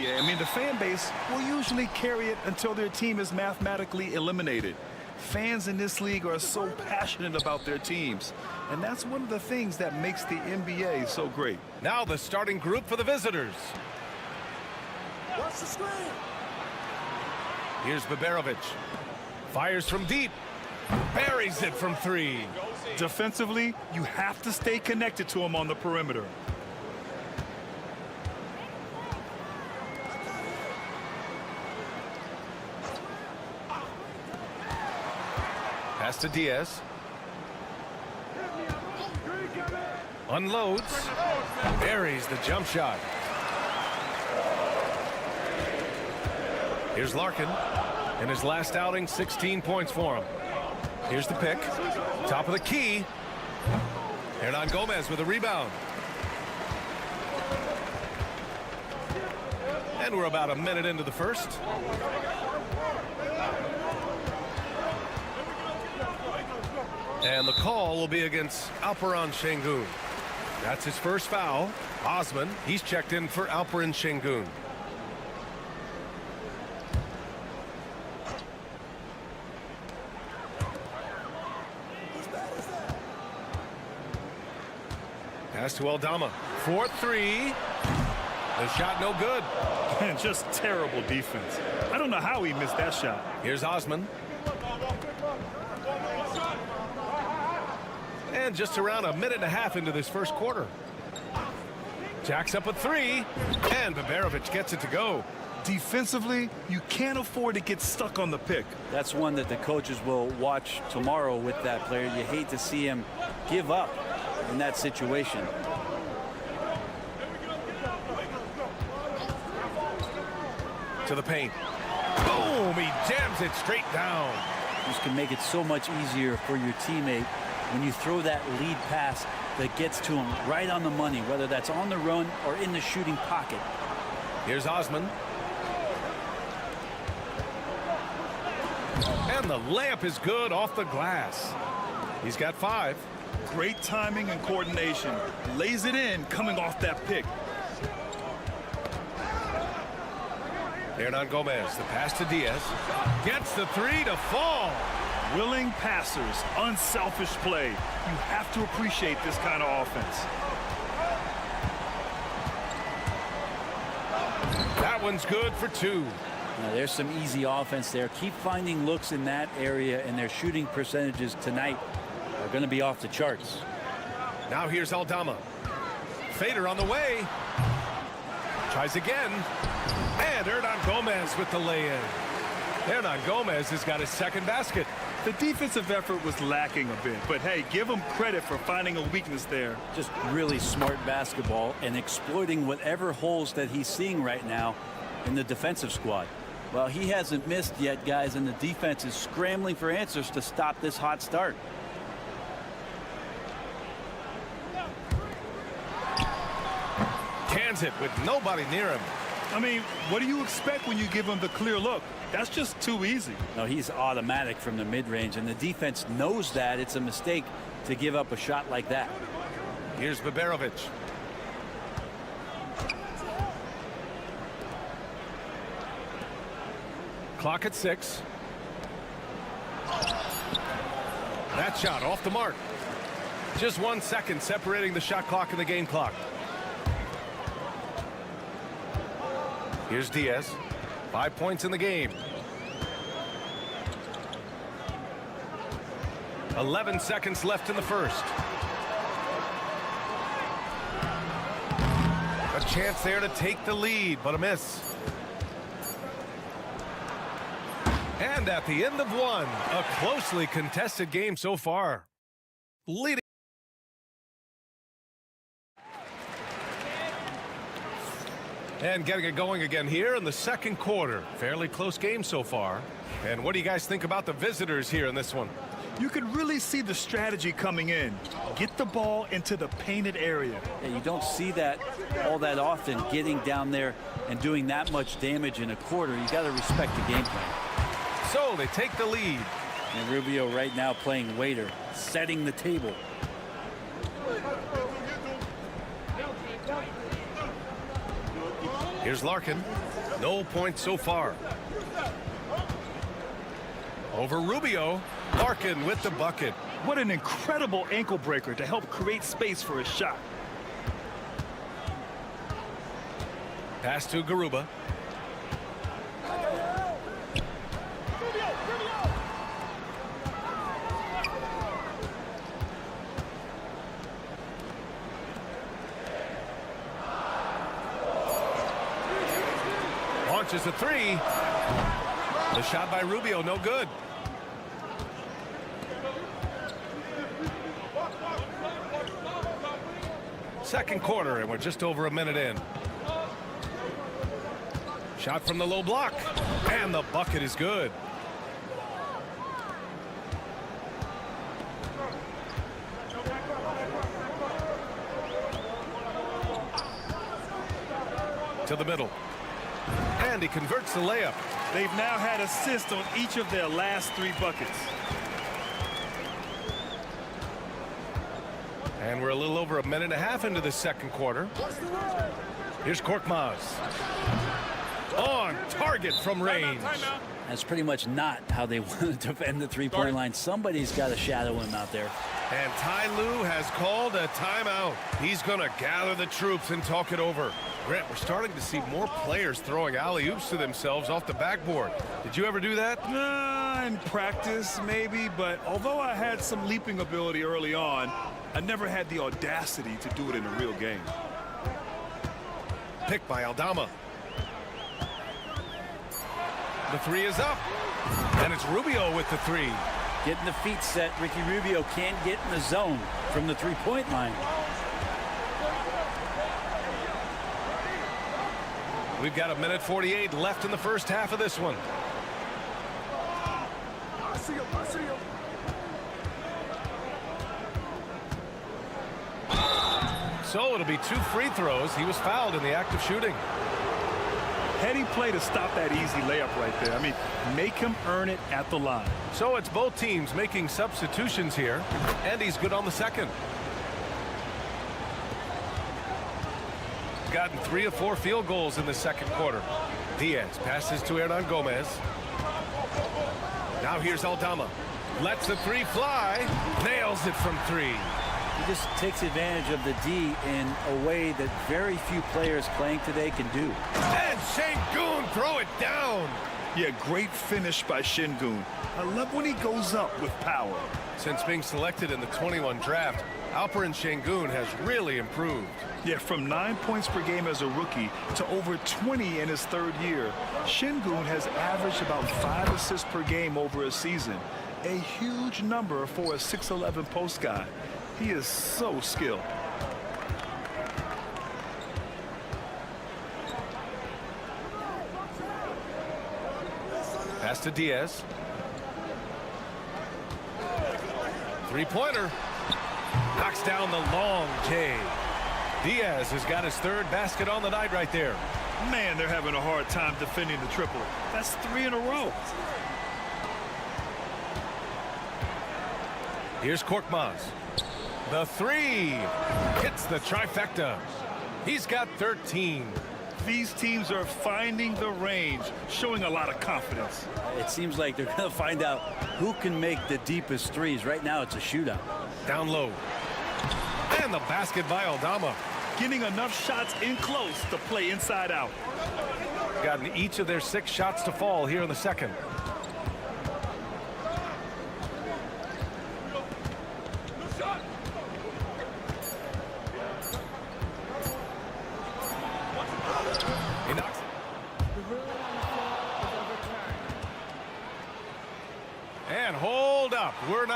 I mean, the fan base will usually carry it until their team is mathematically eliminated. Fans in this league are so passionate about their teams, and that's one of the things that makes the NBA so great. Now the starting group for the visitors. Watch the screen. Here's Baberovic. Fires from deep. Buries it from three. Defensively, you have to stay connected to him on the perimeter. Pass to Diaz. Unloads. Buries the jump shot. Here's Larkin. In his last outing, 16 points for him. Here's the pick. Top of the key. Hernan Gomez with a rebound. And we're about a minute into the first. And the call will be against Alperen Şengün. That's his first foul. Osman, he's checked in for Alperen Şengün. Pass to Aldama. 4-3. The shot no good. Man, just terrible defense. I don't know how he missed that shot. Here's Osman. And just around a minute and a half into this first quarter. Jacks up a three. And Baberovic gets it to go. Defensively, you can't afford to get stuck on the pick. That's one that the coaches will watch tomorrow with that player. You hate to see him give up in that situation. To the paint. Boom! He jams it straight down. This can make it so much easier for your teammate when you throw that lead pass that gets to him right on the money, whether that's on the run or in the shooting pocket. Here's Osman. And the layup is good off the glass. He's got 5. Great timing and coordination. Lays it in coming off that pick. Hernan Gomez, the pass to Diaz. Gets the three to fall. Willing passers, unselfish play. You have to appreciate this kind of offense. That one's good for 2. Now, there's some easy offense there. Keep finding looks in that area, and their shooting percentages tonight are going to be off the charts. Now here's Aldama. Fader on the way. Tries again. And Hernan Gomez with the lay-in. Hernan Gomez has got his second basket. The defensive effort was lacking a bit, but hey, give him credit for finding a weakness there. Just really smart basketball and exploiting whatever holes that he's seeing right now in the defensive squad. Well, he hasn't missed yet, guys, and the defense is scrambling for answers to stop this hot start. Cans it with nobody near him. I mean, what do you expect when you give him the clear look? That's just too easy. No, he's automatic from the mid-range, and the defense knows that it's a mistake to give up a shot like that. Here's Baberovic. Clock at 6. That shot off the mark. Just 1 second separating the shot clock and the game clock. Here's Diaz. 5 points in the game. 11 seconds left in the first. A chance there to take the lead, but a miss. And at the end of one, a closely contested game so far. Leading. And getting it going again here in the second quarter. Fairly close game so far. And what do you guys think about the visitors here in this one? You could really see the strategy coming in. Get the ball into the painted area. Yeah, you don't see that all that often, getting down there and doing that much damage in a quarter. You got to respect the game plan. So they take the lead. And Rubio right now playing waiter, setting the table. Here's Larkin. No points so far. Over Rubio. Larkin with the bucket. What an incredible ankle breaker to help create space for a shot. Pass to Garuba. Launches a three. The shot by Rubio, no good. Second quarter, and we're just over a minute in. Shot from the low block, and the bucket is good. To the middle. And he converts the layup. They've now had assists on each of their last 3 buckets. And we're a little over a minute and a half into the second quarter. Here's Korkmaz. On target from range. That's pretty much not how they want to defend the three-point line. Somebody's got to shadow him out there. And Ty Lue has called a timeout. He's going to gather the troops and talk it over. Grant, we're starting to see more players throwing alley-oops to themselves off the backboard. Did you ever do that? In practice, maybe, but although I had some leaping ability early on, I never had the audacity to do it in a real game. Picked by Aldama. The three is up. And it's Rubio with the three. Getting the feet set. Ricky Rubio can't get in the zone from the three-point line. We've got a minute 48 left in the first half of this one. So it'll be 2 free throws. He was fouled in the act of shooting. Heady play to stop that easy layup right there. I mean, make him earn it at the line. So it's both teams making substitutions here, and he's good on the second. Gotten 3 of 4 field goals in the second quarter. Diaz passes to Hernan Gomez. Now here's Aldama. Lets the three fly. Nails it from 3. He just takes advantage of the D in a way that very few players playing today can do. And Şengün throw it down. Yeah, great finish by Şengün. I love when he goes up with power. Since being selected in the 21 draft, Alperen Şengün has really improved. Yeah, from 9 points per game as a rookie to over 20 in his 3rd year. Şengün has averaged about 5 assists per game over a season. A huge number for a 6'11" post guy. He is so skilled. Pass to Diaz. Three-pointer. Knocks down the long J. Diaz has got his 3rd basket on the night right there. Man, they're having a hard time defending the triple. That's 3 in a row. Here's Korkmaz. The three hits the trifecta. He's got 13. These teams are finding the range, showing a lot of confidence. It seems like they're going to find out who can make the deepest threes. Right now, it's a shootout. Down low. And the basket by Aldama. Getting enough shots in close to play inside out. Gotten each of their 6 shots to fall here in the second.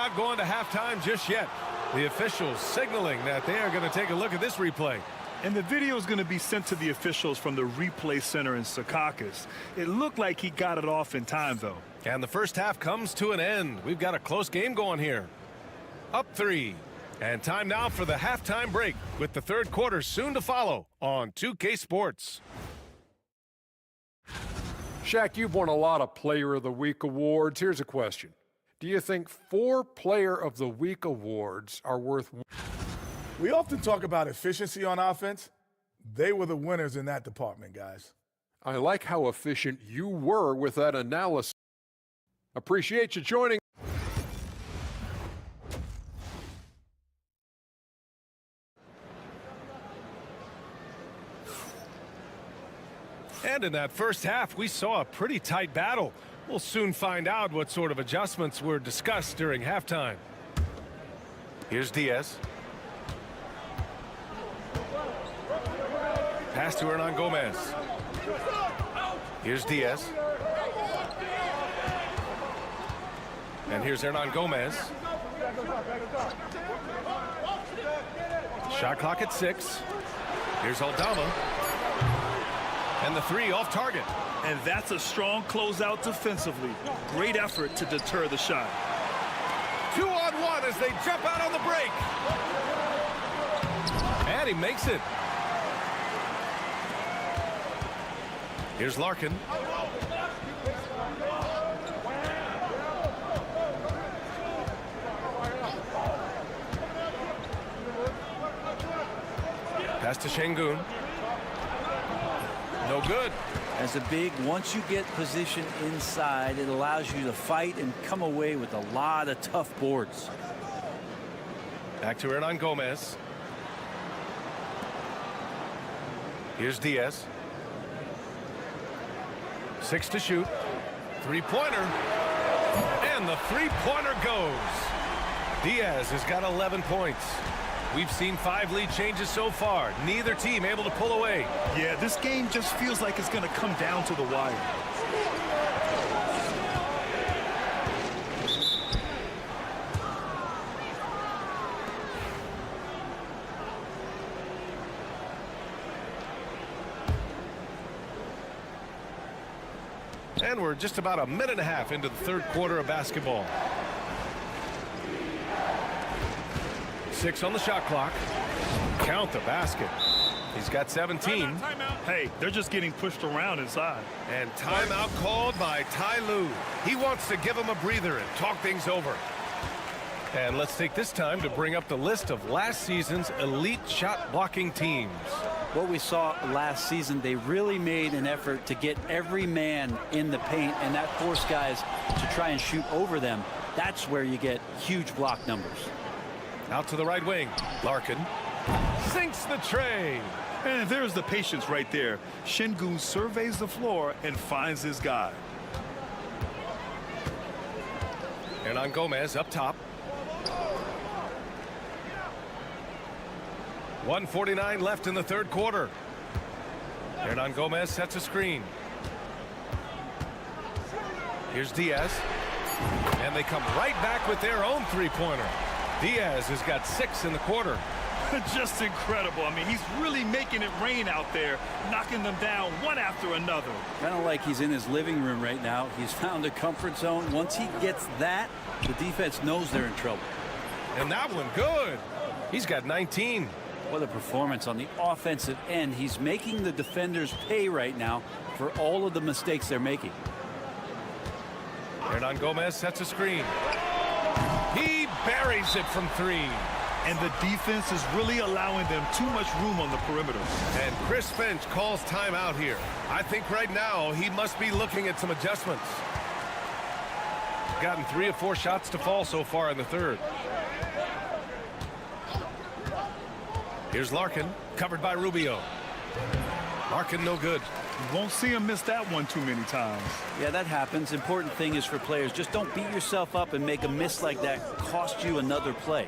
not going to halftime just yet. The officials signaling that they are going to take a look at this replay. And the video is going to be sent to the officials from the replay center in Secaucus. It looked like he got it off in time, though. And the first half comes to an end. We've got a close game going here. Up 3. And time now for the halftime break, with the third quarter soon to follow on 2K Sports. Shaq, you've won a lot of Player of the Week awards. Here's a question. Do you think 4 Player of the Week awards are worth? We often talk about efficiency on offense. They were the winners in that department, guys. I like how efficient you were with that analysis. Appreciate you joining. And in that first half, we saw a pretty tight battle. We'll soon find out what sort of adjustments were discussed during halftime. Here's Diaz. Pass to Hernan Gomez. Here's Diaz. And here's Hernan Gomez. Shot clock at 6. Here's Aldama. And the 3 off target. And that's a strong closeout defensively. Great effort to deter the shot. 2-on-1 as they jump out on the break. And he makes it. Here's Larkin. Pass to Şengün. No good. As a big, once you get position inside, it allows you to fight and come away with a lot of tough boards. Back to Hernan Gomez. Here's Diaz. 6 to shoot. 3-pointer. And the 3-pointer goes. Diaz has got 11 points. We've seen 5 lead changes so far. Neither team able to pull away. Yeah, this game just feels like it's going to come down to the wire. And we're just about a minute and a half into the third quarter of basketball. 6 on the shot clock. Count the basket. He's got 17. Hey, they're just getting pushed around inside. And timeout called by Ty Lue. He wants to give him a breather and talk things over. And let's take this time to bring up the list of last season's elite shot blocking teams. What we saw last season, they really made an effort to get every man in the paint, and that forced guys to try and shoot over them. That's where you get huge block numbers. Out to the right wing. Larkin sinks the tray. And there's the patience right there. Şengün surveys the floor and finds his guy. Hernan Gomez up top. 1:49 left in the third quarter. Hernan Gomez sets a screen. Here's Diaz. And they come right back with their own 3-pointer. Diaz has got 6 in the quarter. Just incredible. I mean, he's really making it rain out there, knocking them down one after another. Kind of like he's in his living room right now. He's found a comfort zone. Once he gets that, the defense knows they're in trouble. And that one good. He's got 19. What a performance on the offensive end. He's making the defenders pay right now for all of the mistakes they're making. Hernan Gomez sets a screen. He buries it from 3. And the defense is really allowing them too much room on the perimeter. And Chris Finch calls timeout here. I think right now he must be looking at some adjustments. Gotten 3 of 4 shots to fall so far in the third. Here's Larkin, covered by Rubio. Larkin no good. You won't see him miss that one too many times. Yeah, that happens. Important thing is for players, just don't beat yourself up and make a miss like that cost you another play.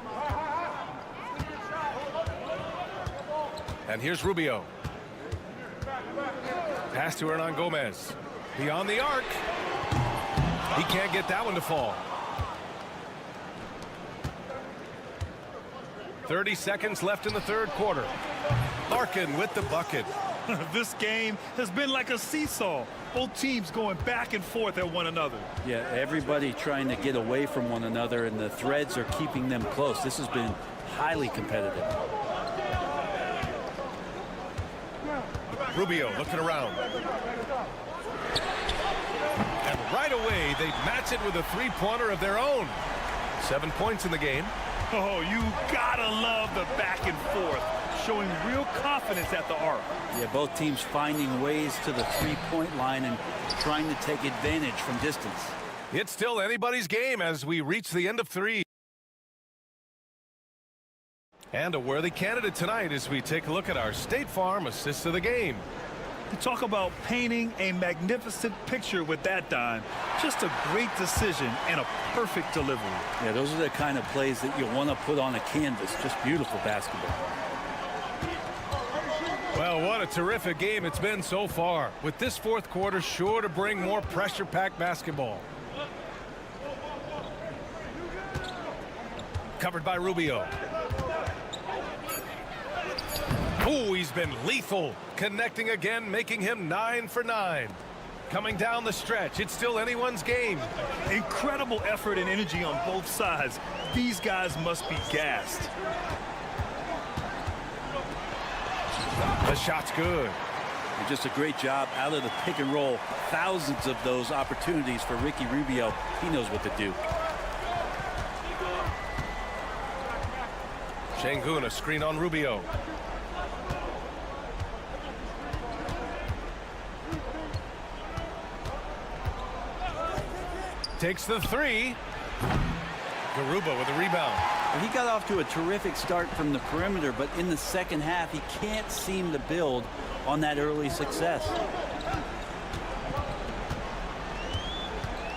And here's Rubio. Pass to Hernan Gomez. Beyond the arc. He can't get that one to fall. 30 seconds left in the third quarter. Larkin with the bucket. This game has been like a seesaw. Both teams going back and forth at one another. Yeah, everybody trying to get away from one another, and the threads are keeping them close. This has been highly competitive. Rubio looking around. And right away, they match it with a three-pointer of their own. 7 points in the game. Oh, you gotta love the back and forth, showing real confidence at the arc. Yeah, both teams finding ways to the three-point line and trying to take advantage from distance. It's still anybody's game as we reach the end of three. And a worthy candidate tonight as we take a look at our State Farm assist of the game. You talk about painting a magnificent picture with that dime. Just a great decision and a perfect delivery. Yeah, those are the kind of plays that you want to put on a canvas. Just beautiful basketball. Well, what a terrific game it's been so far, with this fourth quarter sure to bring more pressure-packed basketball. Covered by Rubio. Oh, he's been lethal, connecting again, making him 9 for 9. Coming down the stretch, it's still anyone's game. Incredible effort and energy on both sides. These guys must be gassed. The shot's good. And just a great job out of the pick and roll. Thousands of those opportunities for Ricky Rubio. He knows what to do. Şengün, a screen on Rubio. Takes the three. Garuba with a rebound. He got off to a terrific start from the perimeter, but in the second half, he can't seem to build on that early success.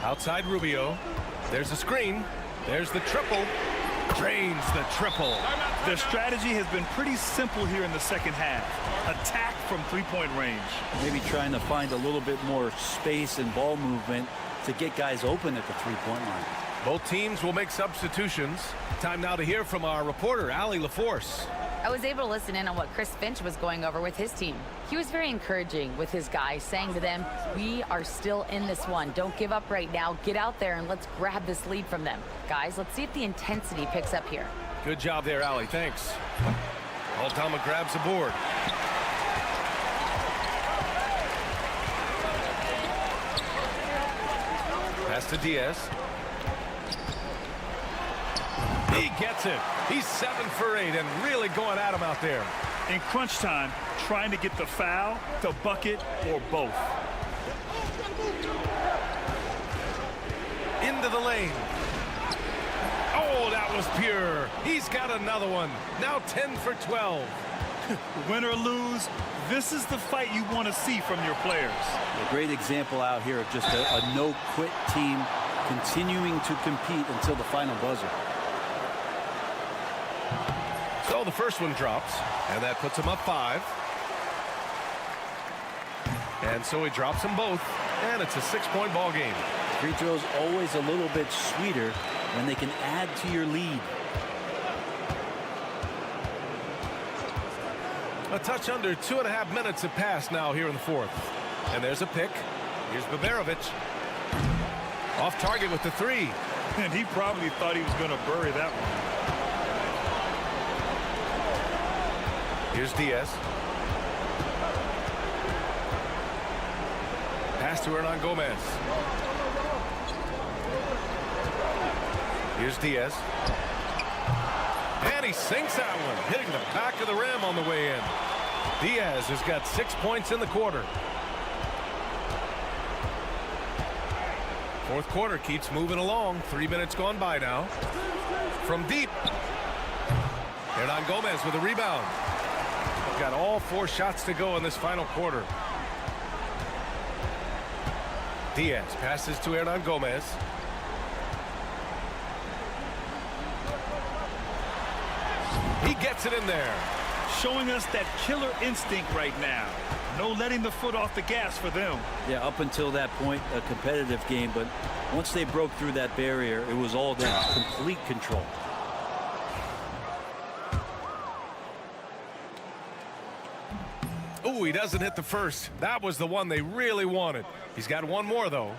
Outside Rubio. There's a screen. There's the triple. Drains the triple. Their strategy has been pretty simple here in the second half. Attack from three-point range. Maybe trying to find a little bit more space and ball movement to get guys open at the three-point line. Both teams will make substitutions. Time now to hear from our reporter, Allie LaForce. I was able to listen in on what Chris Finch was going over with his team. He was very encouraging with his guys, saying to them, we are still in this one. Don't give up right now. Get out there and let's grab this lead from them. Guys, let's see if the intensity picks up here. Good job there, Allie. Thanks. Aldama grabs a board. Pass to Diaz. He gets it. He's 7 for 8 and really going at him out there. In crunch time, trying to get the foul, the bucket, or both. Into the lane. Oh, that was pure. He's got another one. Now 10 for 12. Win or lose, this is the fight you want to see from your players. A great example out here of just a no-quit team continuing to compete until the final buzzer. So the first one drops, and that puts him up 5. And so he drops them both, and it's a 6-point ball game. Free throws always a little bit sweeter when they can add to your lead. A touch under 2.5 minutes have passed now here in the fourth. And there's a pick. Here's Baberovic. Off target with the 3. And he probably thought he was going to bury that one. Here's Diaz. Pass to Hernan Gomez. Here's Diaz. And he sinks that one, hitting the back of the rim on the way in. Diaz has got 6 points in the quarter. Fourth quarter keeps moving along. 3 minutes gone by now. From deep. Hernan Gomez with a rebound. Got all 4 shots to go in this final quarter. Diaz passes to Hernan Gomez. He gets it in there. Showing us that killer instinct right now. No letting the foot off the gas for them. Yeah, up until that point, a competitive game, but once they broke through that barrier, it was all them. Complete control. Oh, he doesn't hit the first. That was the one they really wanted. He's got one more, though.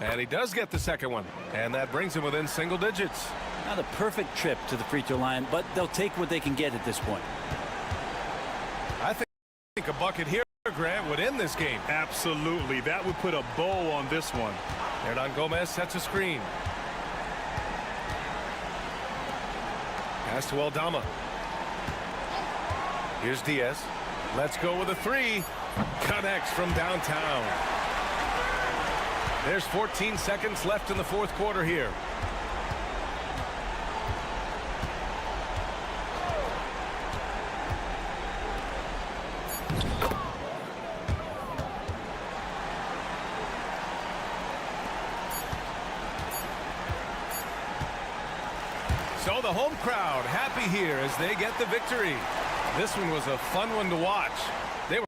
And he does get the second one. And that brings him within single digits. Not a perfect trip to the free throw line, but they'll take what they can get at this point. I think a bucket here, Grant, would end this game. Absolutely. That would put a bow on this one. Hernan Gomez sets a screen. Pass to Aldama. Here's Diaz. Let's go with a three. Connects from downtown. There's 14 seconds left in the fourth quarter here. So the home crowd happy here as they get the victory. This one was a fun one to watch. They were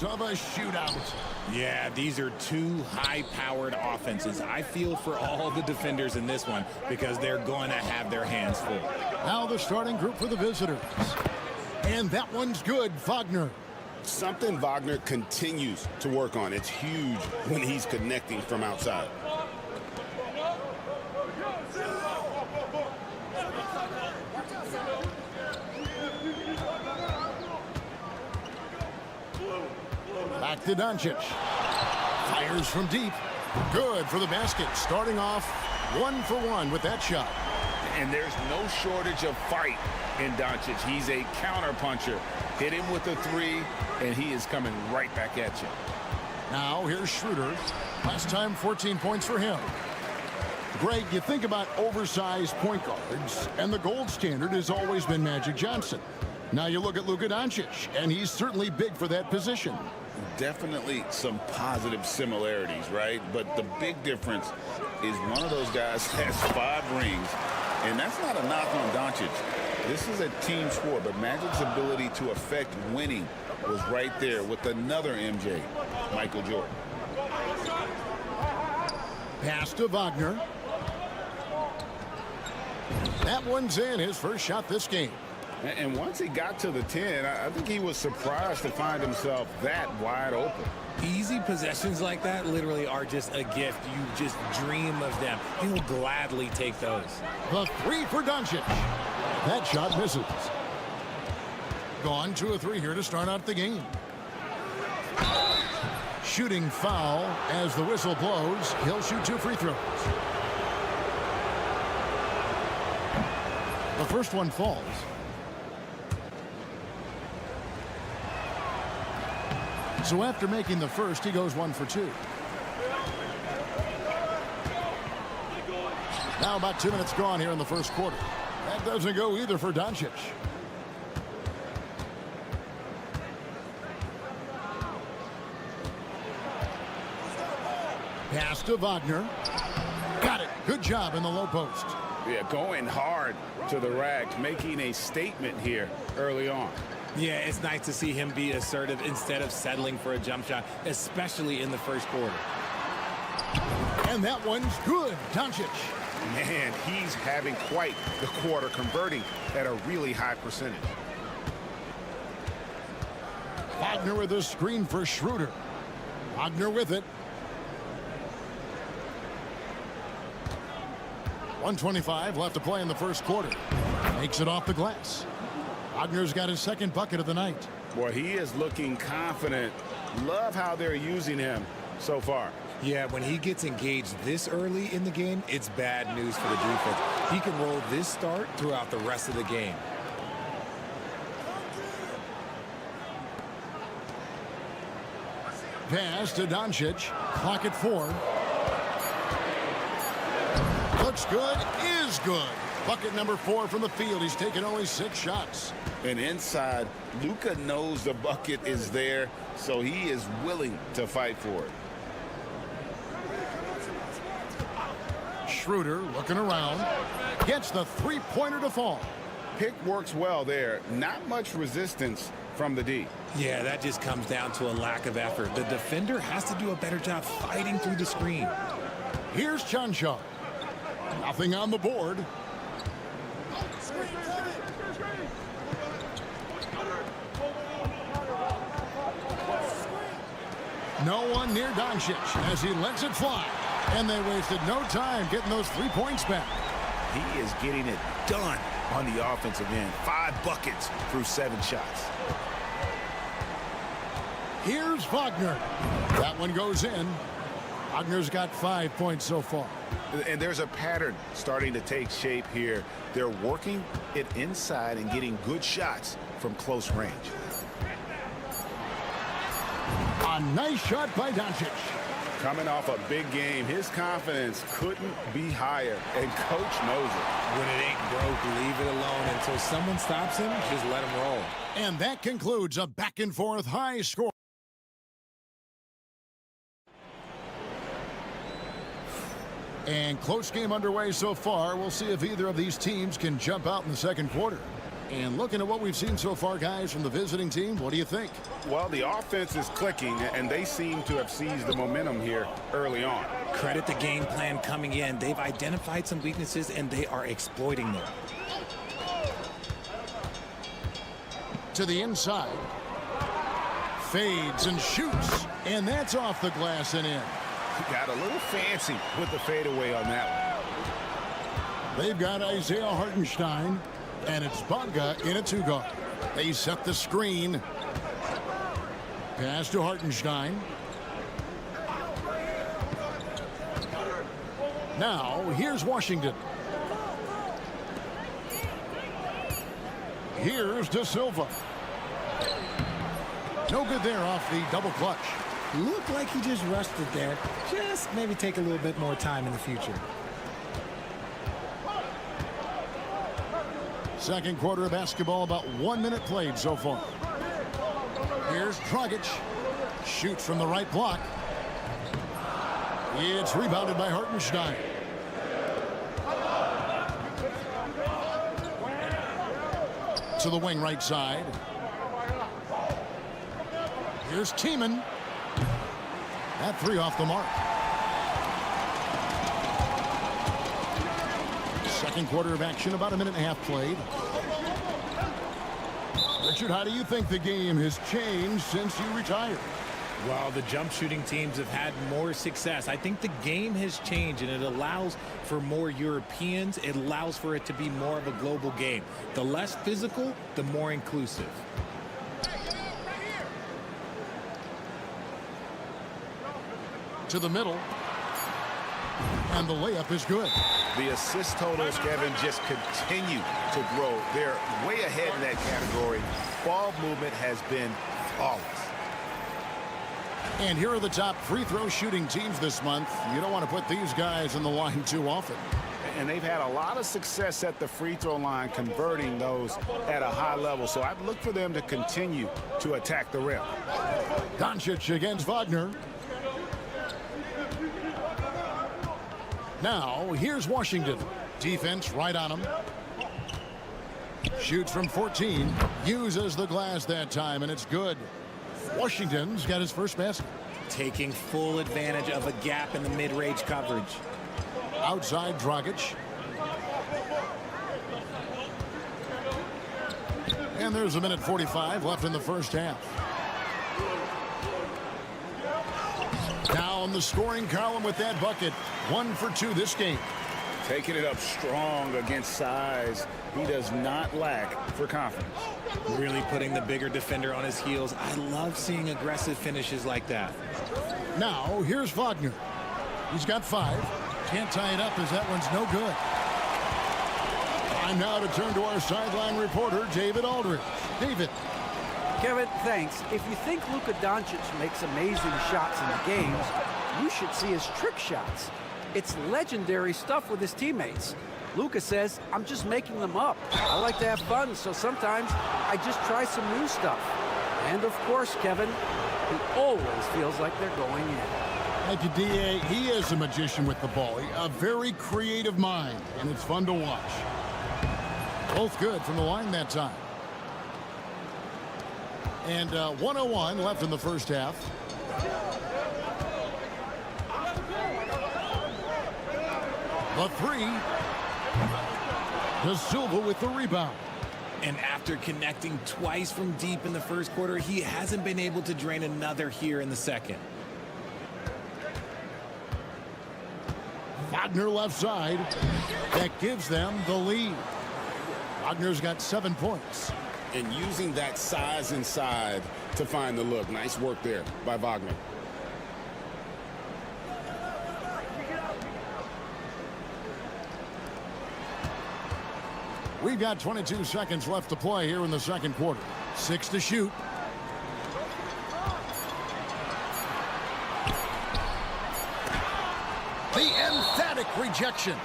Of a shootout. Yeah, these are two high-powered offenses. I feel for all the defenders in this one because they're going to have their hands full. Now the starting group for the visitors. And that one's good, Wagner. Something Wagner continues to work on. It's huge when he's connecting from outside. Back to Doncic. Fires from deep. Good for the basket. Starting off 1 for 1 with that shot. And there's no shortage of fight in Doncic. He's a counterpuncher. Hit him with a three, and he is coming right back at you. Now here's Schroeder. Last time 14 points for him. Greg, you think about oversized point guards, and the gold standard has always been Magic Johnson. Now you look at Luka Doncic, and he's certainly big for that position. Definitely some positive similarities, right? But the big difference is one of those guys has 5 rings, and that's not a knock on Doncic. This is a team sport, but Magic's ability to affect winning was right there with another MJ, Michael Jordan. Pass to Wagner. That one's in, his first shot this game. And once he got to the 10, I think he was surprised to find himself that wide open. Easy possessions like that literally are just a gift. You just dream of them. He'll gladly take those. The 3 for Doncic. That shot misses. Gone 2 of 3 here to start out the game. Shooting foul as the whistle blows. He'll shoot 2 free throws. The first one falls. So after making the first, he goes 1 for 2. Now about 2 minutes gone here in the first quarter. That doesn't go either for Doncic. Pass to Wagner. Got it. Good job in the low post. Yeah, going hard to the rack, making a statement here early on. Yeah, it's nice to see him be assertive instead of settling for a jump shot, especially in the first quarter. And that one's good. Doncic. Man, he's having quite the quarter, converting at a really high percentage. Wagner with a screen for Schroeder. Wagner with it. 1:25 left to play in the first quarter. Makes it off the glass. Wagner's got his second bucket of the night. Boy, he is looking confident. Love how they're using him so far. Yeah, when he gets engaged this early in the game, it's bad news for the defense. He can roll this start throughout the rest of the game. Pass to Doncic. Clock at 4. Looks good. Is good. Bucket number 4 from the field. He's taken only 6 shots. And inside, Luka knows the bucket is there, so he is willing to fight for it. Schroeder looking around. Gets the 3-pointer to fall. Pick works well there. Not much resistance from the D. Yeah, that just comes down to a lack of effort. The defender has to do a better job fighting through the screen. Here's Chanchan. Nothing on the board. No one near Doncic as he lets it fly. And they wasted no time getting those 3 points back. He is getting it done on the offensive end. 5 buckets through 7 shots. Here's Wagner. That one goes in. Wagner's got 5 points so far. And there's a pattern starting to take shape here. They're working it inside and getting good shots from close range. A nice shot by Doncic. Coming off a big game, his confidence couldn't be higher, and coach knows it. When it ain't broke, leave it alone until someone stops him. Just let him roll. And that concludes a back-and-forth high score. And close game underway so far. We'll see if either of these teams can jump out in the second quarter. And looking at what we've seen so far, guys, from the visiting team, what do you think? Well, the offense is clicking, and they seem to have seized the momentum here early on. Credit the game plan coming in. They've identified some weaknesses, and they are exploiting them. To the inside. Fades and shoots. And that's off the glass and in. Got a little fancy with the fadeaway on that one. They've got Isaiah Hartenstein, and it's Bonga in a 2-guard. They set the screen. Pass to Hartenstein. Now, here's Washington. Here's De Silva. No good there off the double clutch. Looked like he just rushed it there. Just maybe take a little bit more time in the future. Second quarter of basketball, about 1 minute played so far. Here's Dragic. Shoots from the right block. It's rebounded by Hartenstein. To the wing right side. Here's Tiemann. That 3 off the mark. Second quarter of action, about 1.5 minutes played. Richard, how do you think the game has changed since you retired? Well, the jump shooting teams have had more success. I think the game has changed, and it allows for more Europeans. It allows for it to be more of a global game. The less physical, the more inclusive. To the middle. And the layup is good. The assist totals, Kevin, just continue to grow. They're way ahead in that category. Ball movement has been flawless. And here are the top free throw shooting teams this month. You don't want to put these guys in the line too often. And they've had a lot of success at the free throw line, converting those at a high level. So I'd look for them to continue to attack the rim. Doncic against Wagner. Now, here's Washington. Defense right on him. Shoots from 14. Uses the glass that time, and it's good. Washington's got his first basket. Taking full advantage of a gap in the mid-range coverage. Outside Dragic. And there's a minute 45 left in the first half. Now in the scoring column with that bucket. 1 for 2 this game. Taking it up strong against size. He does not lack for confidence. Really putting the bigger defender on his heels. I love seeing aggressive finishes like that. Now here's Wagner. He's got 5. Can't tie it up as that one's no good. Time now to turn to our sideline reporter, David Aldridge. David. Kevin, thanks. If you think Luka Doncic makes amazing shots in the games, you should see his trick shots. It's legendary stuff with his teammates. Luka says, I'm just making them up. I like to have fun, so sometimes I just try some new stuff. And of course, Kevin, he always feels like they're going in. Thank you, D.A. He is a magician with the ball. A very creative mind, and it's fun to watch. Both good from the line that time. And 1:01 left in the first half. The 3. De Silva with the rebound. And after connecting twice from deep in the first quarter, he hasn't been able to drain another here in the second. Wagner left side. That gives them the lead. Wagner's got 7 points. And using that size inside to find the look. Nice work there by Wagner. We've got 22 seconds left to play here in the second quarter. 6 to shoot. The emphatic rejection.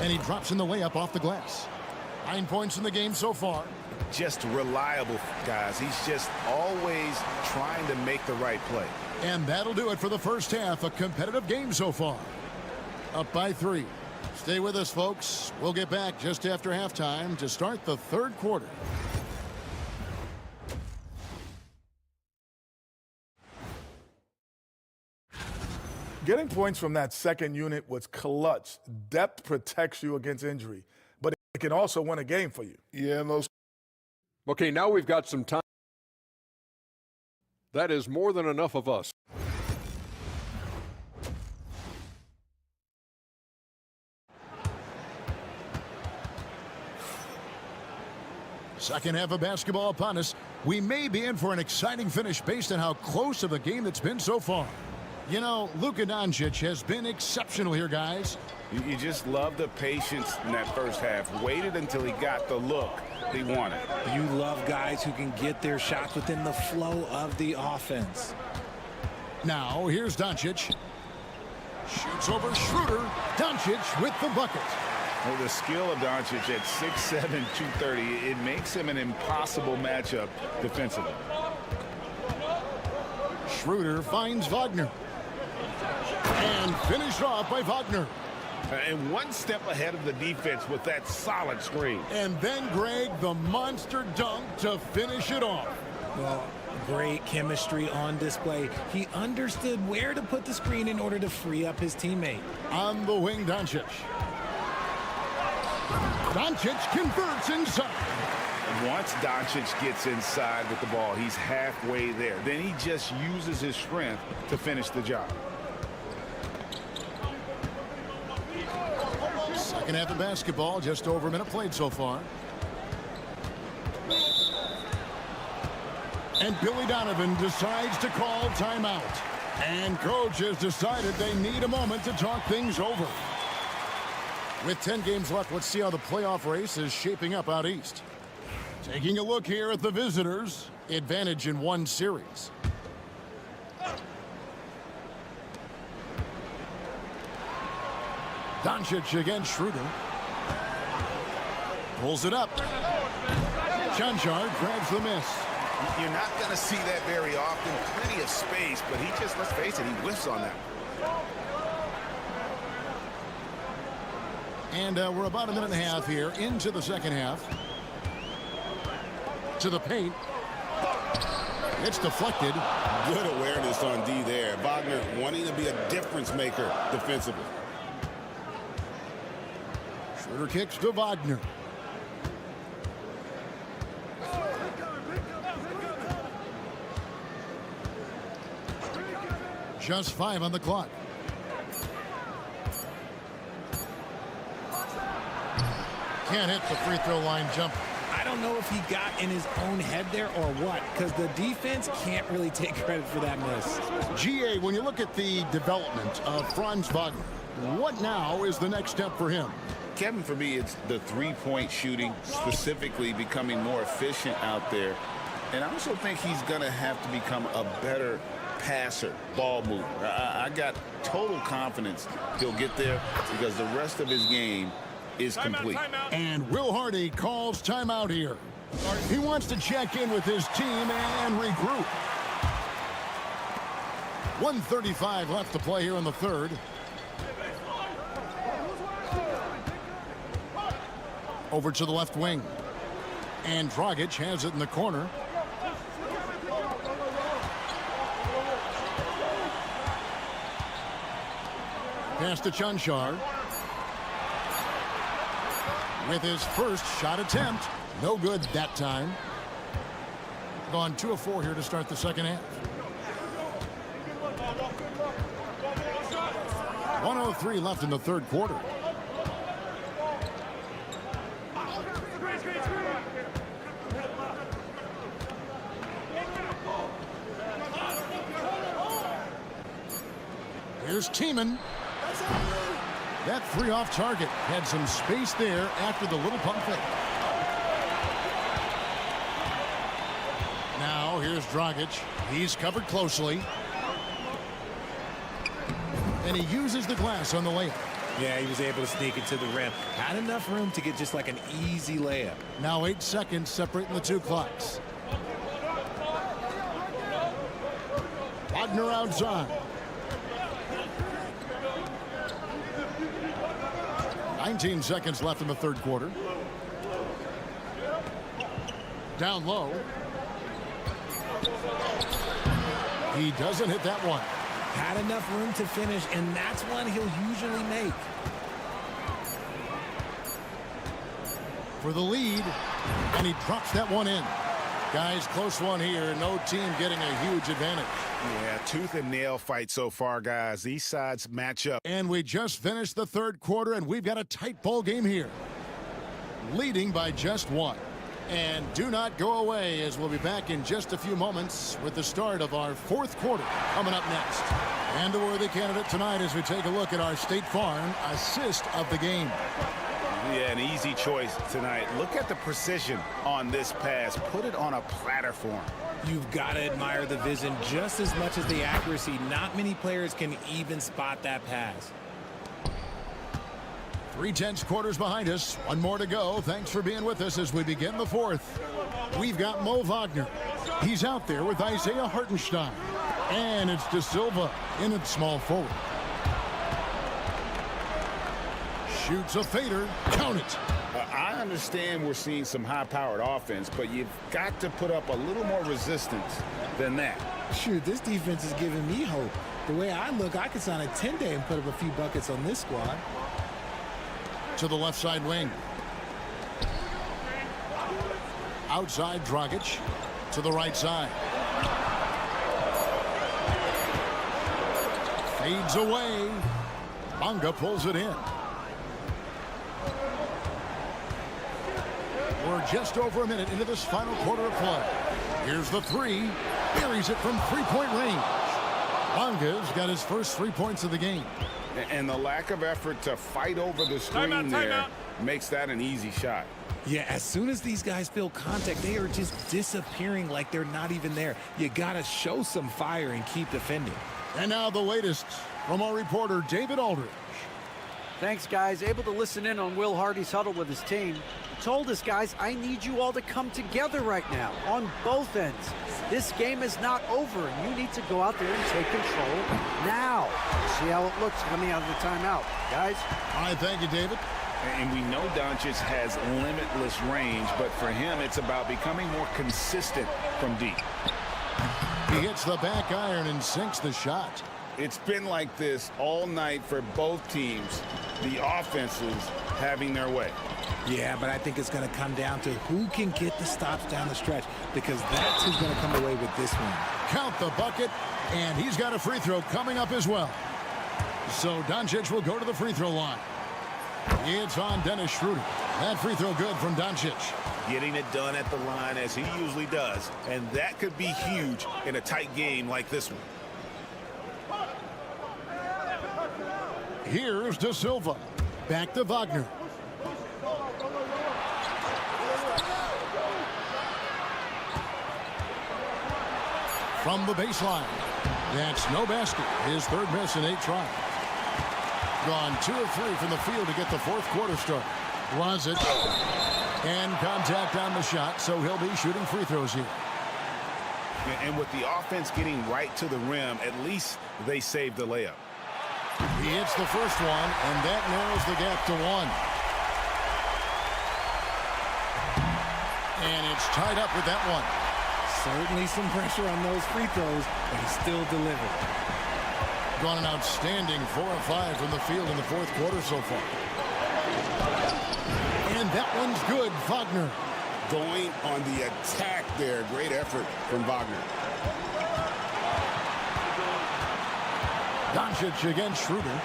And he drops in the layup off the glass. 9 points in the game so far. Just reliable, guys. He's just always trying to make the right play. And that'll do it for the first half. A competitive game so far. Up by 3. Stay with us, folks. We'll get back just after halftime to start the third quarter. Getting points from that second unit was clutch. Depth protects you against injury, but it can also win a game for you. Yeah, most. Okay, now we've got some time. That is more than enough of us. Second half of basketball upon us. We may be in for an exciting finish based on how close of a game that's been so far. You know, Luka Doncic has been exceptional here, guys. You just love the patience in that first half. Waited until he got the look he wanted. You love guys who can get their shots within the flow of the offense. Now, here's Doncic. Shoots over Schroeder. Doncic with the bucket. Well, the skill of Doncic at 6'7", 230, it makes him an impossible matchup defensively. Schroeder finds Wagner. And finished off by Wagner. And one step ahead of the defense with that solid screen. And then, Greg, the monster dunk to finish it off. Well, great chemistry on display. He understood where to put the screen in order to free up his teammate. On the wing, Doncic. Doncic converts inside. Once Doncic gets inside with the ball, he's halfway there. Then he just uses his strength to finish the job. Second half of basketball, just over a minute played so far. And Billy Donovan decides to call timeout. And coach has decided they need a moment to talk things over. With 10 games left, let's see how the playoff race is shaping up out east. Taking a look here at the visitors. Advantage in one series. Doncic against Schroeder. Pulls it up. Chanchar grabs the miss. You're not going to see that very often. Plenty of space, but he just, let's face it, he whiffs on that. And we're about a minute and a half here into the second half. To the paint. It's deflected. Good awareness on D there. Wagner wanting to be a difference maker defensively. Schroeder kicks to Wagner. Just 5 on the clock. Can't hit the free throw line jumper. I don't know if he got in his own head there or what, because the defense can't really take credit for that miss. GA, when you look at the development of Franz Wagner, what now is the next step for him? Kevin, for me, it's the three-point shooting, specifically becoming more efficient out there. And I also think he's going to have to become a better passer, ball mover. I got total confidence he'll get there because the rest of his game is complete. And Will Hardy calls timeout here. He wants to check in with his team and regroup. 1:35 left to play here in the third. Over to the left wing. And Dragic has it in the corner. Pass to Chanchar. With his first shot attempt. No good that time. Gone 2 of 4 here to start the second half. 1:03 left in the third quarter. Here's Tiemann. That 3 off target. Had some space there after the little pump fake. Now here's Dragic. He's covered closely. And he uses the glass on the layup. Yeah, he was able to sneak it to the rim. Had enough room to get just like an easy layup. Now 8 seconds separating the 2 clocks. Wagner outside. 19 seconds left in the third quarter. Down low. He doesn't hit that one. Had enough room to finish, and that's one he'll usually make. For the lead, and he drops that one in. Guys, close one here. No team getting a huge advantage. Yeah, tooth and nail fight so far, guys. These sides match up. And we just finished the third quarter, and we've got a tight ball game here. Leading by just 1. And do not go away, as we'll be back in just a few moments with the start of our fourth quarter coming up next. And the worthy candidate tonight as we take a look at our State Farm assist of the game. Yeah, an easy choice tonight. Look at the precision on this pass. Put it on a platter for him. You've got to admire the vision just as much as the accuracy. Not many players can even spot that pass. 3/10 quarters behind us. 1 more to go. Thanks for being with us as we begin the fourth. We've got Mo Wagner. He's out there with Isaiah Hartenstein. And it's De Silva in at small forward. Shoots a fader. Count it. I understand we're seeing some high-powered offense, but you've got to put up a little more resistance than that. Shoot, this defense is giving me hope. The way I look, I could sign a 10-day and put up a few buckets on this squad. To the left side wing. Outside Dragic. To the right side. Fades away. Bonga pulls it in. We're just over a minute into this final quarter of play. Here's the three. Buries it from three-point range. Bonga's got his first 3 points of the game. And the lack of effort to fight over the screen there makes that an easy shot. Yeah, as soon as these guys feel contact, they are just disappearing like they're not even there. You got to show some fire and keep defending. And now the latest from our reporter, David Aldridge. Thanks, guys. Able to listen in on Will Hardy's huddle with his team. He told us, guys, I need you all to come together right now on both ends. This game is not over, and you need to go out there and take control now. See how it looks coming out of the timeout. Guys? All right, thank you, David. And we know Doncic has limitless range, but for him, it's about becoming more consistent from deep. He hits the back iron and sinks the shot. It's been like this all night for both teams, the offenses having their way. Yeah, but I think it's going to come down to who can get the stops down the stretch, because that's who's going to come away with this one. Count the bucket, and he's got a free throw coming up as well. So Doncic will go to the free throw line. It's on Dennis Schroeder. That free throw good from Doncic. Getting it done at the line as he usually does, and that could be huge in a tight game like this one. Here's De Silva. Back to Wagner. From the baseline. That's no basket. His third miss in 8 tries. Gone 2 of 3 from the field to get the fourth quarter start. Dragic. And contact on the shot, so he'll be shooting free throws here. And with the offense getting right to the rim, at least they saved the layup. He hits the first one, and that narrows the gap to 1. And it's tied up with that one. Certainly some pressure on those free throws, but he still delivered. Gone an outstanding 4 of 5 from the field in the fourth quarter so far. And that one's good. Wagner. Going on the attack there. Great effort from Wagner. Doncic against Schroeder.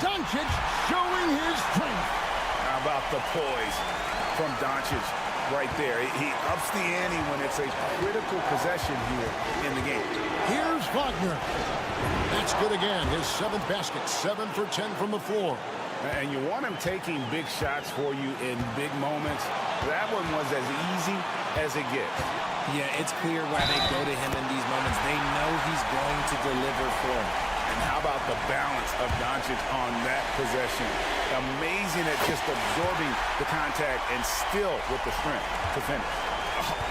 Doncic showing his strength. How about the poise from Doncic right there? He ups the ante when it's a critical possession here in the game. Here's Wagner. That's good again. His 7th basket. 7 for 10 from the floor. And you want him taking big shots for you in big moments. That one was as easy as it gets. Yeah, it's clear why they go to him in these moments. They know he's going to deliver for them. And how about the balance of Doncic on that possession? Amazing at just absorbing the contact and still with the strength to finish.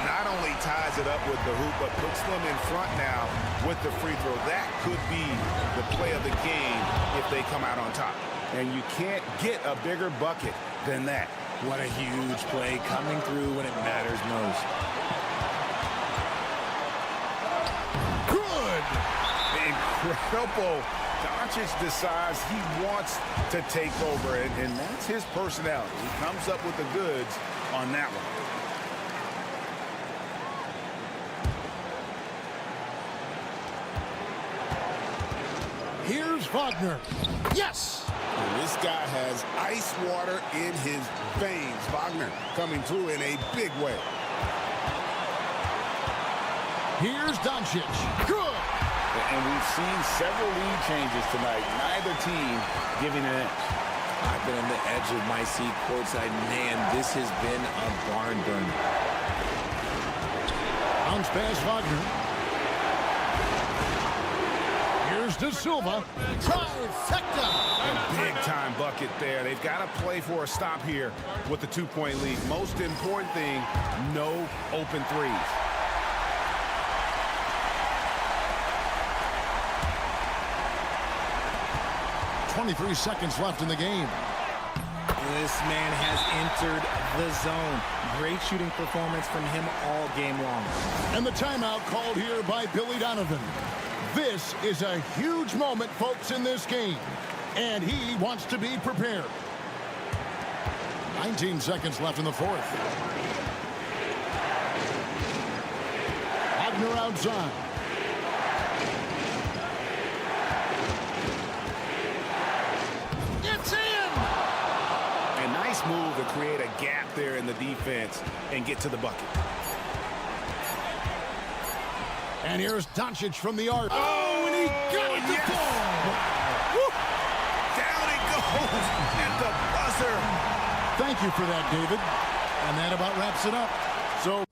Not only ties it up with the hoop, but puts them in front now with the free throw. That could be the play of the game if they come out on top. And you can't get a bigger bucket than that. What a huge play coming through when it matters most. Good! Incredible. Doncic decides he wants to take over, and that's his personality. He comes up with the goods on that one. Here's Wagner. Yes! And this guy has ice water in his veins. Wagner coming through in a big way. Here's Doncic. Good! And we've seen several lead changes tonight. Neither team giving an inch. I've been on the edge of my seat courtside. Man, this has been a barn burner. Bounce pass Wagner. Here's De Silva. Trifecta. A big-time bucket there. They've got to play for a stop here with the 2-point lead. Most important thing, no open threes. 23 seconds left in the game. This man has entered the zone. Great shooting performance from him all game long. And the timeout called here by Billy Donovan. This is a huge moment, folks, in this game. And he wants to be prepared. 19 seconds left in the fourth. Wagner outside. It's in! A nice move to create a gap there in the defense and get to the bucket. And here's Doncic from the arc. Oh, and he got it to fall. Woo. Down it goes at the buzzer. Thank you for that, David. And that about wraps it up. So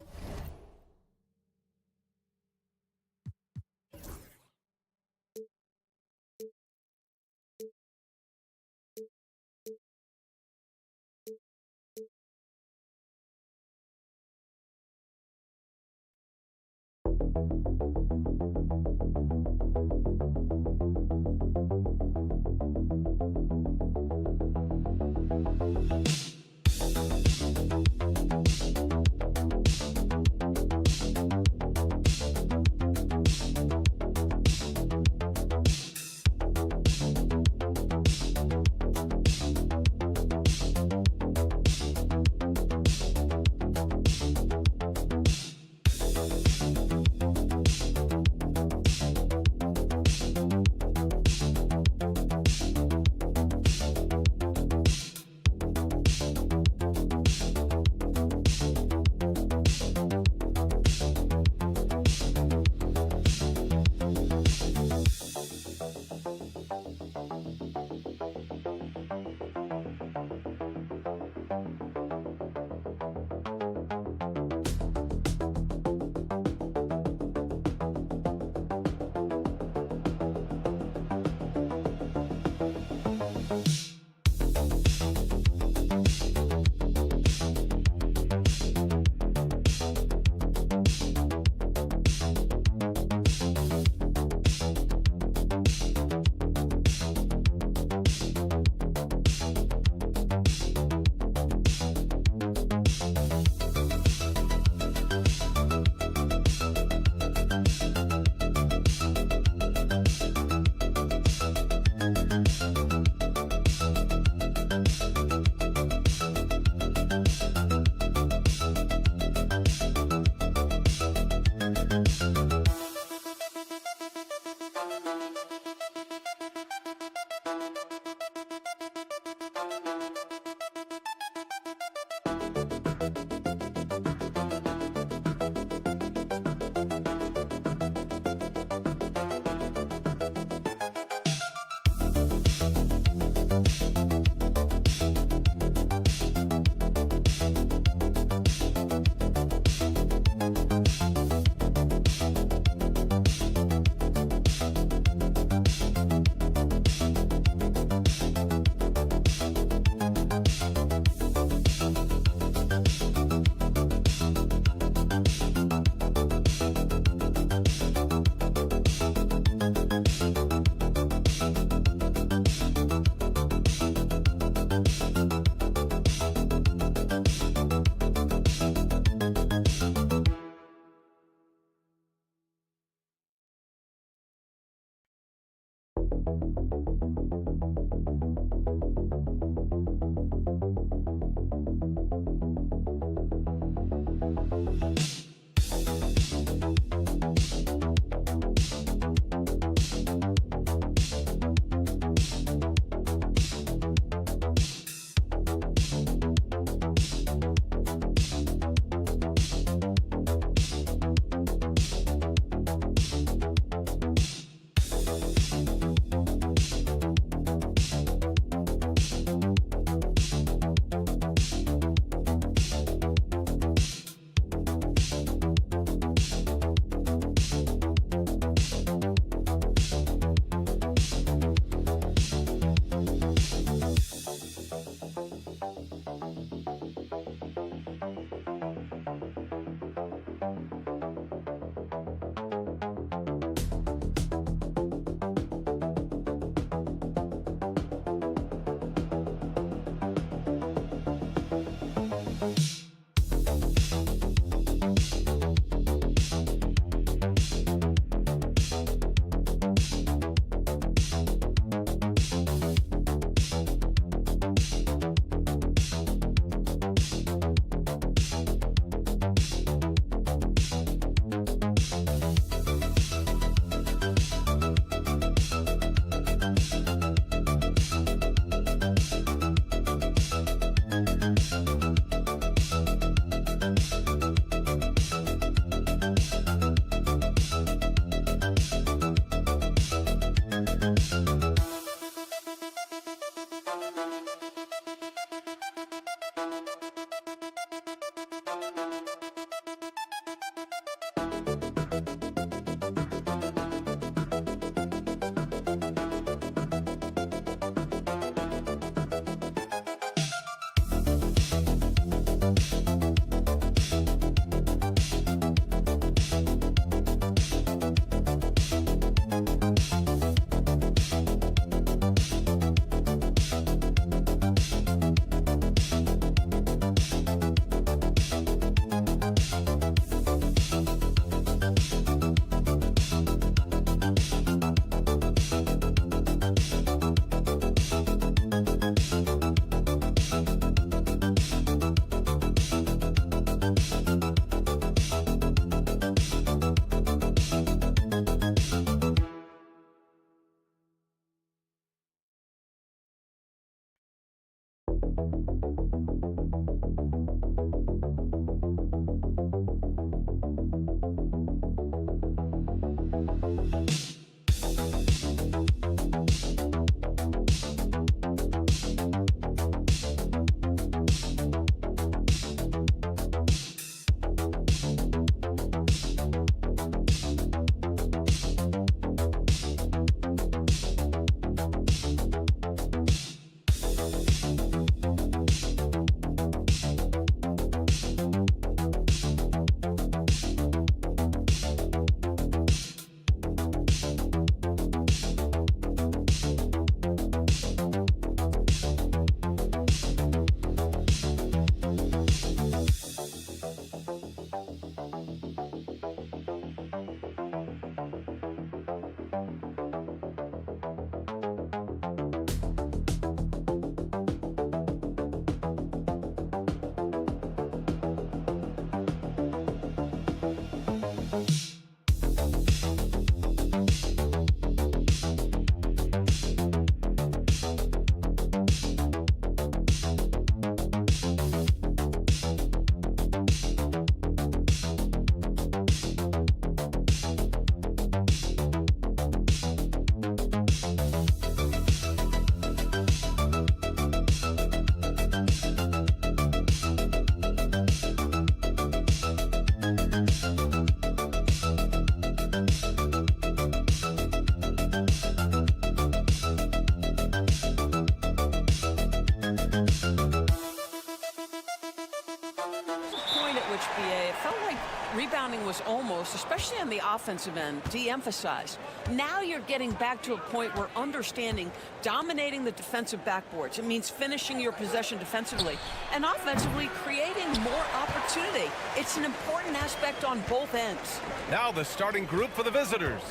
Rebounding was almost, especially on the offensive end, de-emphasized. Now you're getting back to a point where understanding dominating the defensive backboards. It means finishing your possession defensively and offensively creating more opportunity. It's an important aspect on both ends. Now the starting group for the visitors.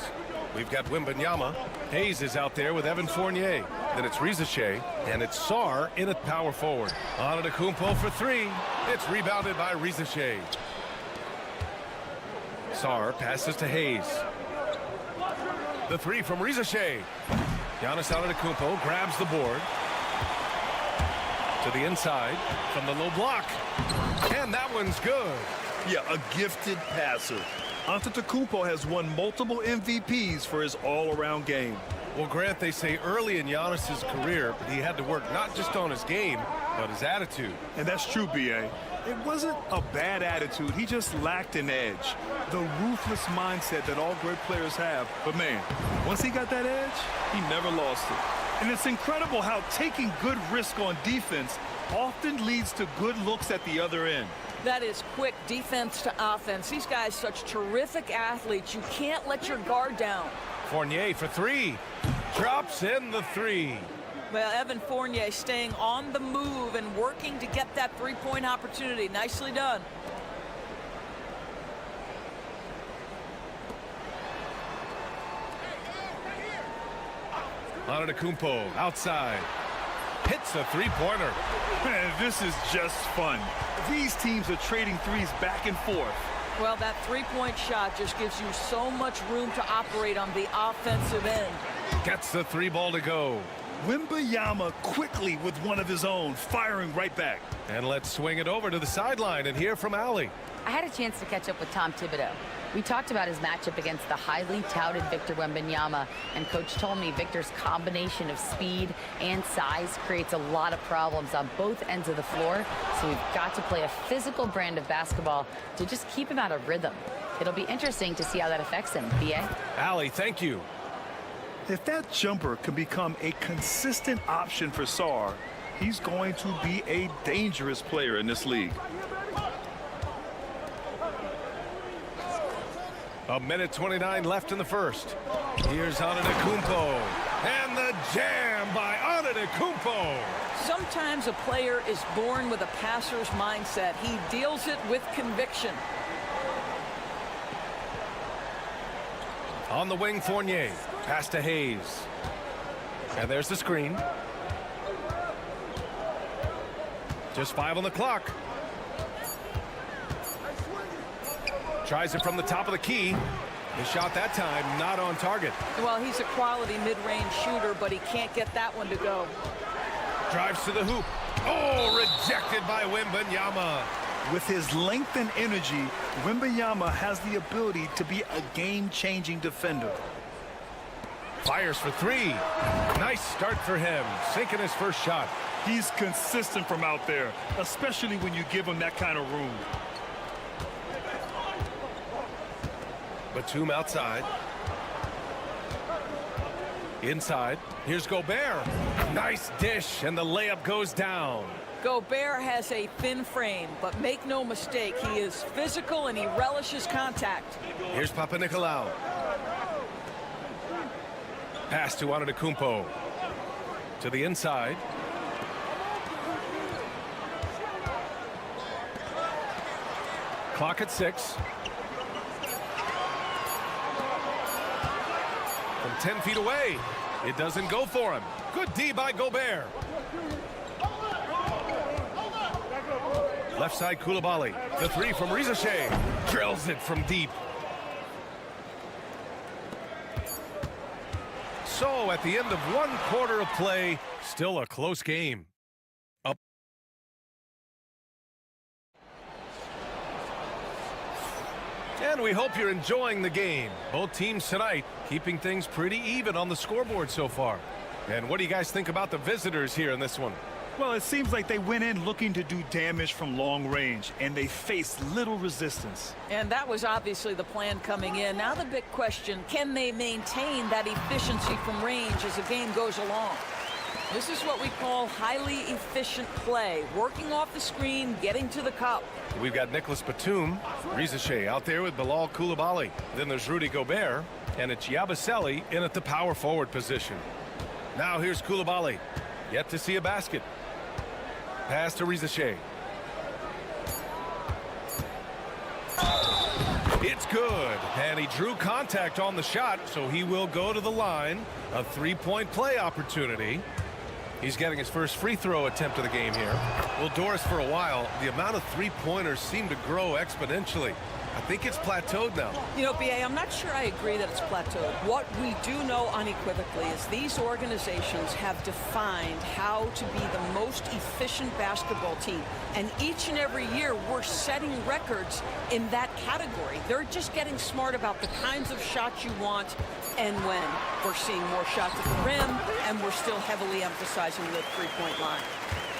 We've got Wembanyama. Hayes is out there with Evan Fournier. Then it's Rizachet, and it's Sarr in at power forward. Antetokounmpo for three. It's rebounded by Rizachet. Sarr passes to Hayes. The three from Rizachet. Giannis Antetokounmpo grabs the board. To the inside from the low block. And that one's good. Yeah, a gifted passer. Antetokounmpo has won multiple MVPs for his all-around game. Well, Grant, they say early in Giannis's career, he had to work not just on his game, but his attitude. And that's true, B.A. It wasn't a bad attitude. He just lacked an edge. The ruthless mindset that all great players have. But, man, once he got that edge, he never lost it. And it's incredible how taking good risk on defense often leads to good looks at the other end. That is quick defense to offense. These guys such terrific athletes. You can't let your guard down. Fournier for three. Drops in the three. Well, Evan Fournier staying on the move and working to get that three-point opportunity. Nicely done. Antetokounmpo outside. Hits a three-pointer. Man, this is just fun. These teams are trading threes back and forth. Well, that three-point shot just gives you so much room to operate on the offensive end. Gets the three ball to go. Wembanyama quickly with one of his own, firing right back. And let's swing it over to the sideline and hear from Allie. I had a chance to catch up with Tom Thibodeau. We talked about his matchup against the highly touted Victor Wembanyama, and Coach told me Victor's combination of speed and size creates a lot of problems on both ends of the floor, so we've got to play a physical brand of basketball to just keep him out of rhythm. It'll be interesting to see how that affects him. B.A.? Allie, thank you. If that jumper can become a consistent option for Sarr, he's going to be a dangerous player in this league. A minute 29 left in the first. Here's Antetokounmpo. And the jam by Antetokounmpo. Sometimes a player is born with a passer's mindset. He deals it with conviction. On the wing, Fournier. Pass to Hayes. And there's the screen. Just 5 on the clock. Tries it from the top of the key. The shot that time not on target. Well, he's a quality mid-range shooter, but he can't get that one to go. Drives to the hoop. Oh, rejected by Wembanyama. With his length and energy, Wembanyama has the ability to be a game-changing defender. Fires for 3. Nice start for him. Sinking his first shot. He's consistent from out there, especially when you give him that kind of room. Batum outside. Inside. Here's Gobert. Nice dish, and the layup goes down. Gobert has a thin frame, but make no mistake, he is physical and he relishes contact. Here's Papanikolaou. Pass to Antetokounmpo. To the inside. Clock at 6. From 10 feet away. It doesn't go for him. Good D by Gobert. Left side, Koulibaly. The 3 from Rizashé. Drills it from deep. So at the end of 1 quarter of play, still a close game. Up. And we hope you're enjoying the game. Both teams tonight keeping things pretty even on the scoreboard so far. And what do you guys think about the visitors here in this one? Well, it seems like they went in looking to do damage from long range, and they faced little resistance. And that was obviously the plan coming in. Now the big question, can they maintain that efficiency from range as the game goes along? This is what we call highly efficient play. Working off the screen, getting to the cup. We've got Nicholas Batum, Rizashé out there with Bilal Koulibaly. Then there's Rudy Gobert, and it's Yabusele in at the power forward position. Now here's Koulibaly. Yet to see a basket. Pass to Rizashé. It's good. And he drew contact on the shot, so he will go to the line. A 3-point play opportunity. He's getting his first free throw attempt of the game here. Well, Doris, for a while, the amount of three-pointers seemed to grow exponentially. I think it's plateaued now. You know, B.A., I'm not sure I agree that it's plateaued. What we do know unequivocally is these organizations have defined how to be the most efficient basketball team. And each and every year, we're setting records in that category. They're just getting smart about the kinds of shots you want and when. We're seeing more shots at the rim, and we're still heavily emphasizing the three-point line.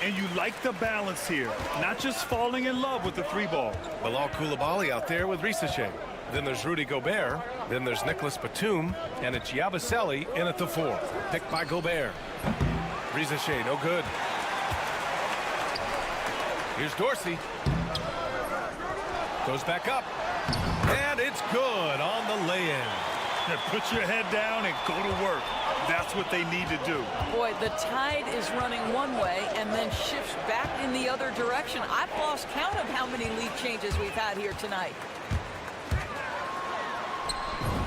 And you like the balance here, not just falling in love with the 3-ball. Bilal Koulibaly out there with Rizashé. Then there's Rudy Gobert. Then there's Nicholas Batum. And it's Yabusele in at the 4. Picked by Gobert. Rizashé, no good. Here's Dorsey. Goes back up. And it's good on the lay-in. Put your head down and go to work. That's what they need to do. Boy, the tide is running one way and then shifts back in the other direction. I've lost count of how many lead changes we've had here tonight.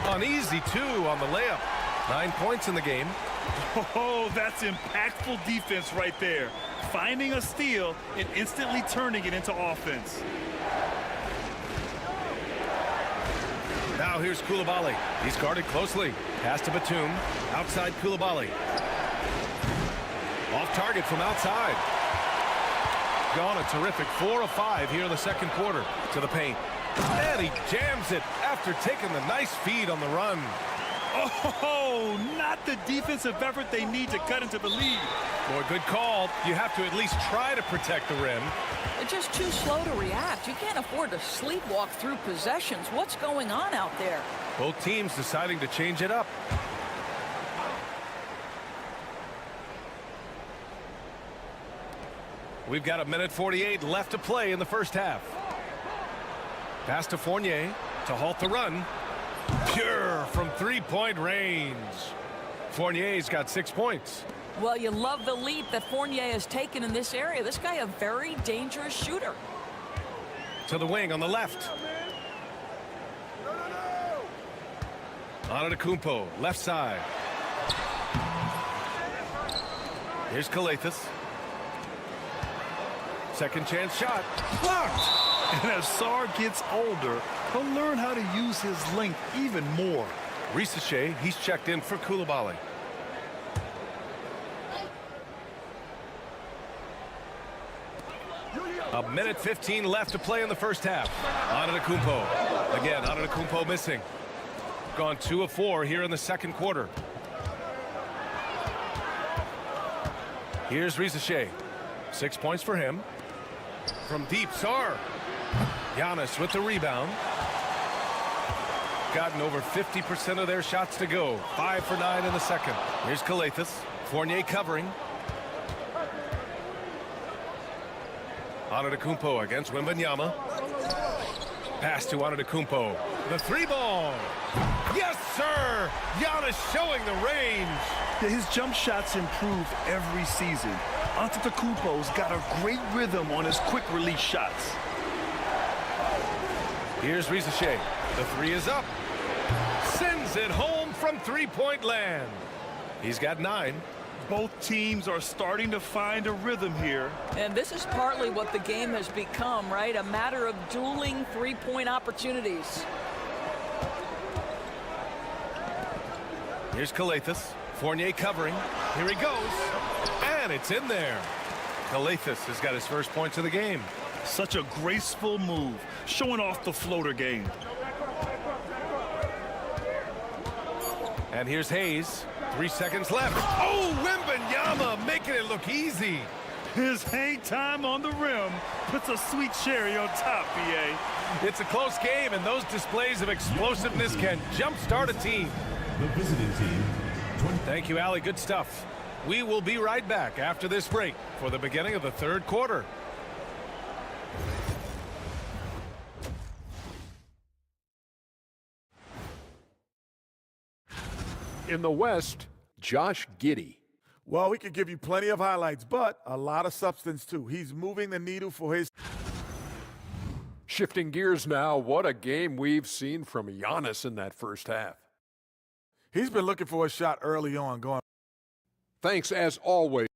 An easy 2 on the layup. 9 points in the game. Oh, that's impactful defense right there. Finding a steal and instantly turning it into offense. Now here's Koulibaly. He's guarded closely. Pass to Batum. Outside Koulibaly. Off target from outside. Gone a terrific 4 of 5 here in the second quarter. To the paint. And he jams it after taking the nice feed on the run. Oh, not the defensive effort they need to cut into the lead. Boy, good call. You have to at least try to protect the rim. They're just too slow to react. You can't afford to sleepwalk through possessions. What's going on out there? Both teams deciding to change it up. We've got 1:48 left to play in the first half. Pass to Fournier to halt the run. Pure from three-point range. Fournier's got 6 points. Well, you love the leap that Fournier has taken in this area. This guy a very dangerous shooter. To the wing on the left. Antetokounmpo, left side. Here's Kalathis. Second chance shot. Blocked! And as Sar gets older, he'll learn how to use his length even more. Risache, he's checked in for Koulibaly. A 1:15 left to play in the first half. Antetokounmpo. Again, Antetokounmpo missing. Gone 2 of 4 here in the second quarter. Here's Risache. 6 points for him. From deep, Sar. Giannis with the rebound. Gotten over 50% of their shots to go. 5 for 9 in the second. Here's Kalathis. Fournier covering. Antetokounmpo against Wembanyama. Pass to Antetokounmpo. The 3-ball. Yes, sir! Giannis showing the range. Yeah, his jump shots improve every season. Antetokounmpo's got a great rhythm on his quick release shots. Here's Risache. The 3 is up. Sends it home from three-point land. He's got 9. Both teams are starting to find a rhythm here. And this is partly what the game has become, right? A matter of dueling three-point opportunities. Here's Kalathis. Fournier covering. Here he goes. And it's in there. Kalathis has got his first points of the game. Such a graceful move, showing off the floater game. And here's Hayes. 3 seconds left. Oh, Wembanyama making it look easy. His hang time on the rim puts a sweet cherry on top, BA. It's a close game, and those displays of explosiveness can jumpstart a team. The visiting team. Thank you, Allie. Good stuff. We will be right back after this break for the beginning of the third quarter. In the West, Josh Giddey. Well, we could give you plenty of highlights, but a lot of substance, too. He's moving the needle for his... Shifting gears now, what a game we've seen from Giannis in that first half. He's been looking for a shot early on, going... Thanks, as always.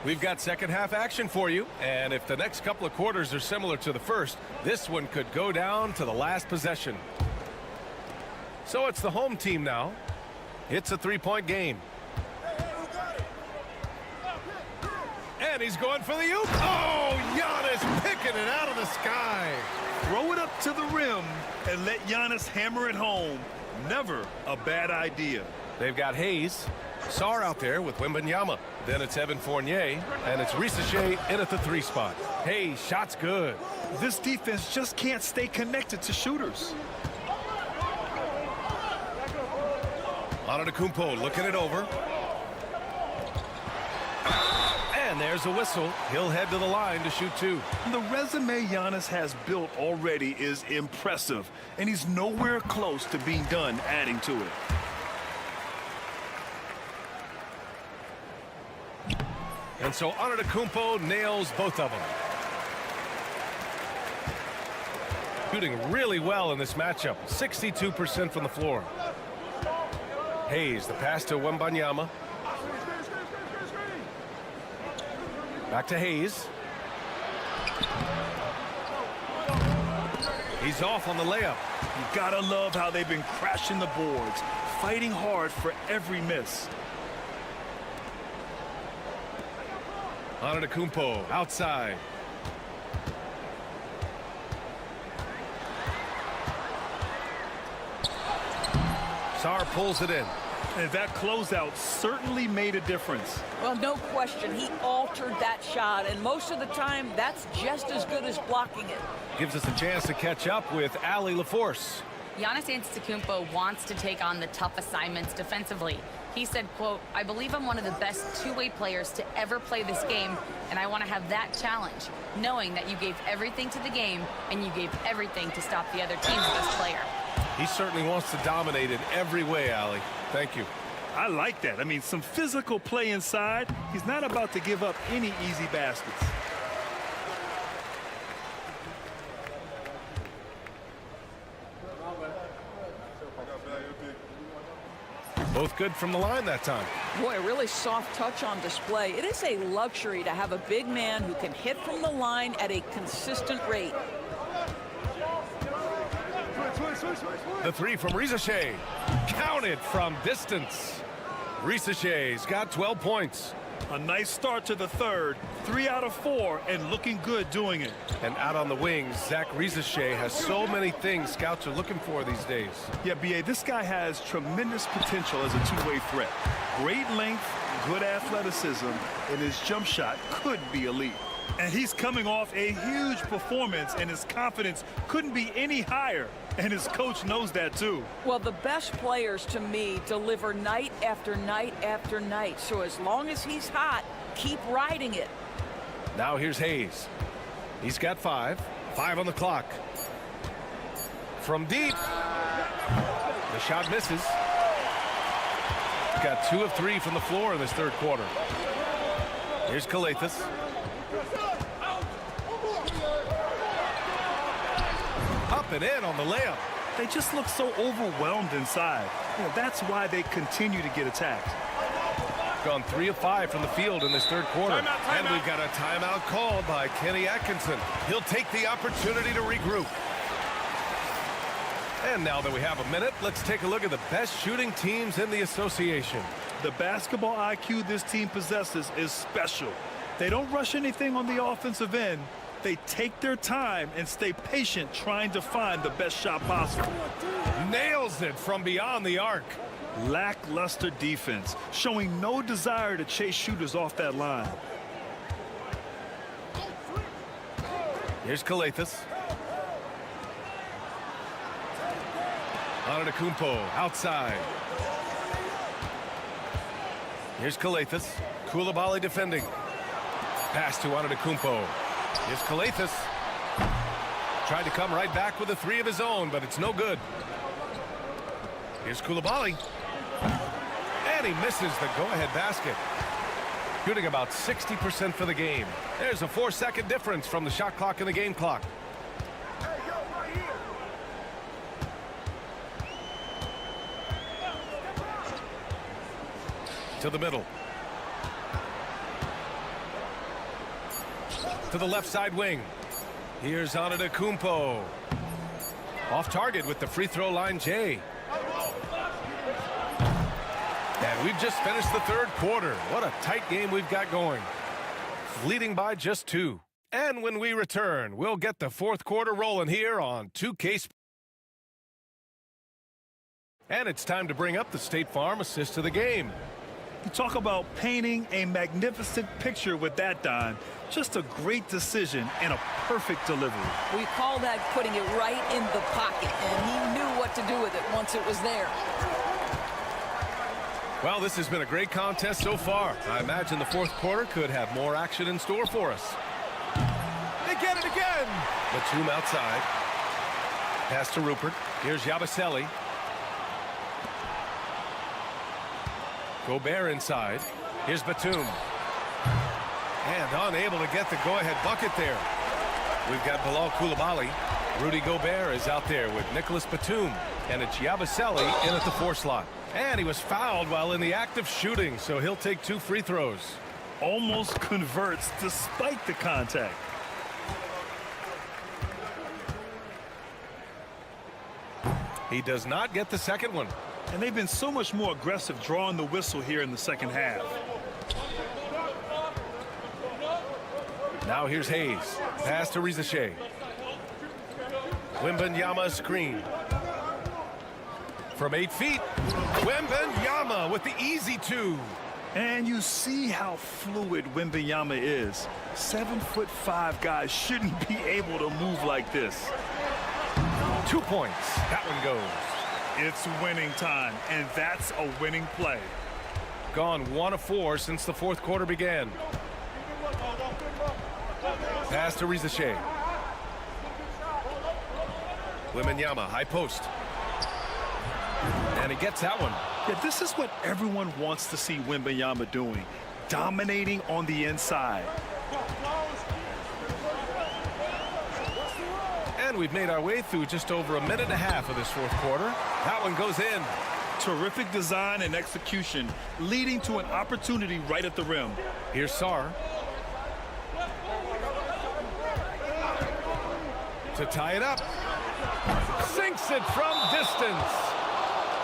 We've got second half action for you, and if the next couple of quarters are similar to the first, this one could go down to the last possession. So it's the home team now. It's a three-point game. And he's going for the oop. Oh, Giannis picking it out of the sky. Throw it up to the rim and let Giannis hammer it home. Never a bad idea. They've got Hayes. Sar out there with Wembanyama. Then it's Evan Fournier, and it's Risache in at the 3 spot. Hey, shot's good. This defense just can't stay connected to shooters. Antetokounmpo looking it over. And there's a whistle. He'll head to the line to shoot 2. The resume Giannis has built already is impressive, and he's nowhere close to being done adding to it. And so Antetokounmpo nails both of them. Shooting really well in this matchup. 62% from the floor. Hayes, the pass to Wembanyama. Back to Hayes. He's off on the layup. You gotta love how they've been crashing the boards, fighting hard for every miss. Antetokounmpo outside. Sarr pulls it in. And that closeout certainly made a difference. Well, no question. He altered that shot, and most of the time, that's just as good as blocking it. Gives us a chance to catch up with Allie LaForce. Giannis Antetokounmpo wants to take on the tough assignments defensively. He said, quote, "I believe I'm one of the best two-way players to ever play this game, and I want to have that challenge, knowing that you gave everything to the game and you gave everything to stop the other team's best player." He certainly wants to dominate in every way, Allie. Thank you. I like that. I mean, some physical play inside. He's not about to give up any easy baskets. Both good from the line that time. Boy, a really soft touch on display. It is a luxury to have a big man who can hit from the line at a consistent rate. The three from Risache. Counted from distance. Risache's got 12 points. A nice start to the third. 3 out of 4 and looking good doing it. And out on the wings, Zach Risache has so many things scouts are looking for these days. Yeah, B.A., this guy has tremendous potential as a two-way threat. Great length, good athleticism, and his jump shot could be elite. And he's coming off a huge performance, and his confidence couldn't be any higher. And his coach knows that, too. Well, the best players, to me, deliver night after night after night. So as long as he's hot, keep riding it. Now here's Hayes. He's got 5. 5 on the clock. From deep. The shot misses. He's got 2 of 3 from the floor in this third quarter. Here's Calathes. Up and in on the layup. They just look so overwhelmed inside. You know, that's why they continue to get attacked. Gone 3 of 5 from the field in this third quarter. And we've got a timeout called by Kenny Atkinson. He'll take the opportunity to regroup. And now that we have a minute, let's take a look at the best shooting teams in the association. The basketball IQ this team possesses is special. They don't rush anything on the offensive end. They take their time and stay patient trying to find the best shot possible. Nails it from beyond the arc. Lackluster defense, showing no desire to chase shooters off that line. Here's Calathes. Antetokounmpo outside. Here's Calathes. Coulibaly defending. Pass to Antetokounmpo. Here's Calathes. Tried to come right back with a 3 of his own, but it's no good. Here's Coulibaly. And he misses the go-ahead basket. Shooting about 60% for the game. There's a 4-second difference from the shot clock and the game clock. To the middle. To the left side wing. Here's Antetokounmpo. Off target with the free throw line, Jay. And we've just finished the third quarter. What a tight game we've got going. Leading by just 2. And when we return, we'll get the fourth quarter rolling here on 2K. And it's time to bring up the State Farm assist of the game. You talk about painting a magnificent picture with that, Don. Just a great decision and a perfect delivery. We call that putting it right in the pocket, and he knew what to do with it once it was there. Well, this has been a great contest so far. I imagine the fourth quarter could have more action in store for us. They get it again. Batum outside. Pass to Rupert. Here's Yabusele. Gobert inside. Here's Batum. And unable to get the go-ahead bucket there. We've got Bilal Coulibaly. Rudy Gobert is out there with Nicholas Batum. And it's Yabusele in at the 4 slot. And he was fouled while in the act of shooting, so he'll take 2 free throws. Almost converts despite the contact. He does not get the second one. And they've been so much more aggressive drawing the whistle here in the second half. Now here's Hayes. Pass to Rizashe. Wembanyama screen. From 8 feet, Wembanyama with the easy two. And you see how fluid Wembanyama is. 7'5" guys shouldn't be able to move like this. 2 points. That one goes. It's winning time, and that's a winning play. Gone 1 of 4 since the fourth quarter began. Pass to Rizashe. Wembanyama, high post. And he gets that one. Yeah, this is what everyone wants to see Wembanyama doing. Dominating on the inside. And we've made our way through just over a minute and a half of this fourth quarter. That one goes in. Terrific design and execution, leading to an opportunity right at the rim. Here's Sarr. To tie it up. Sinks it from distance.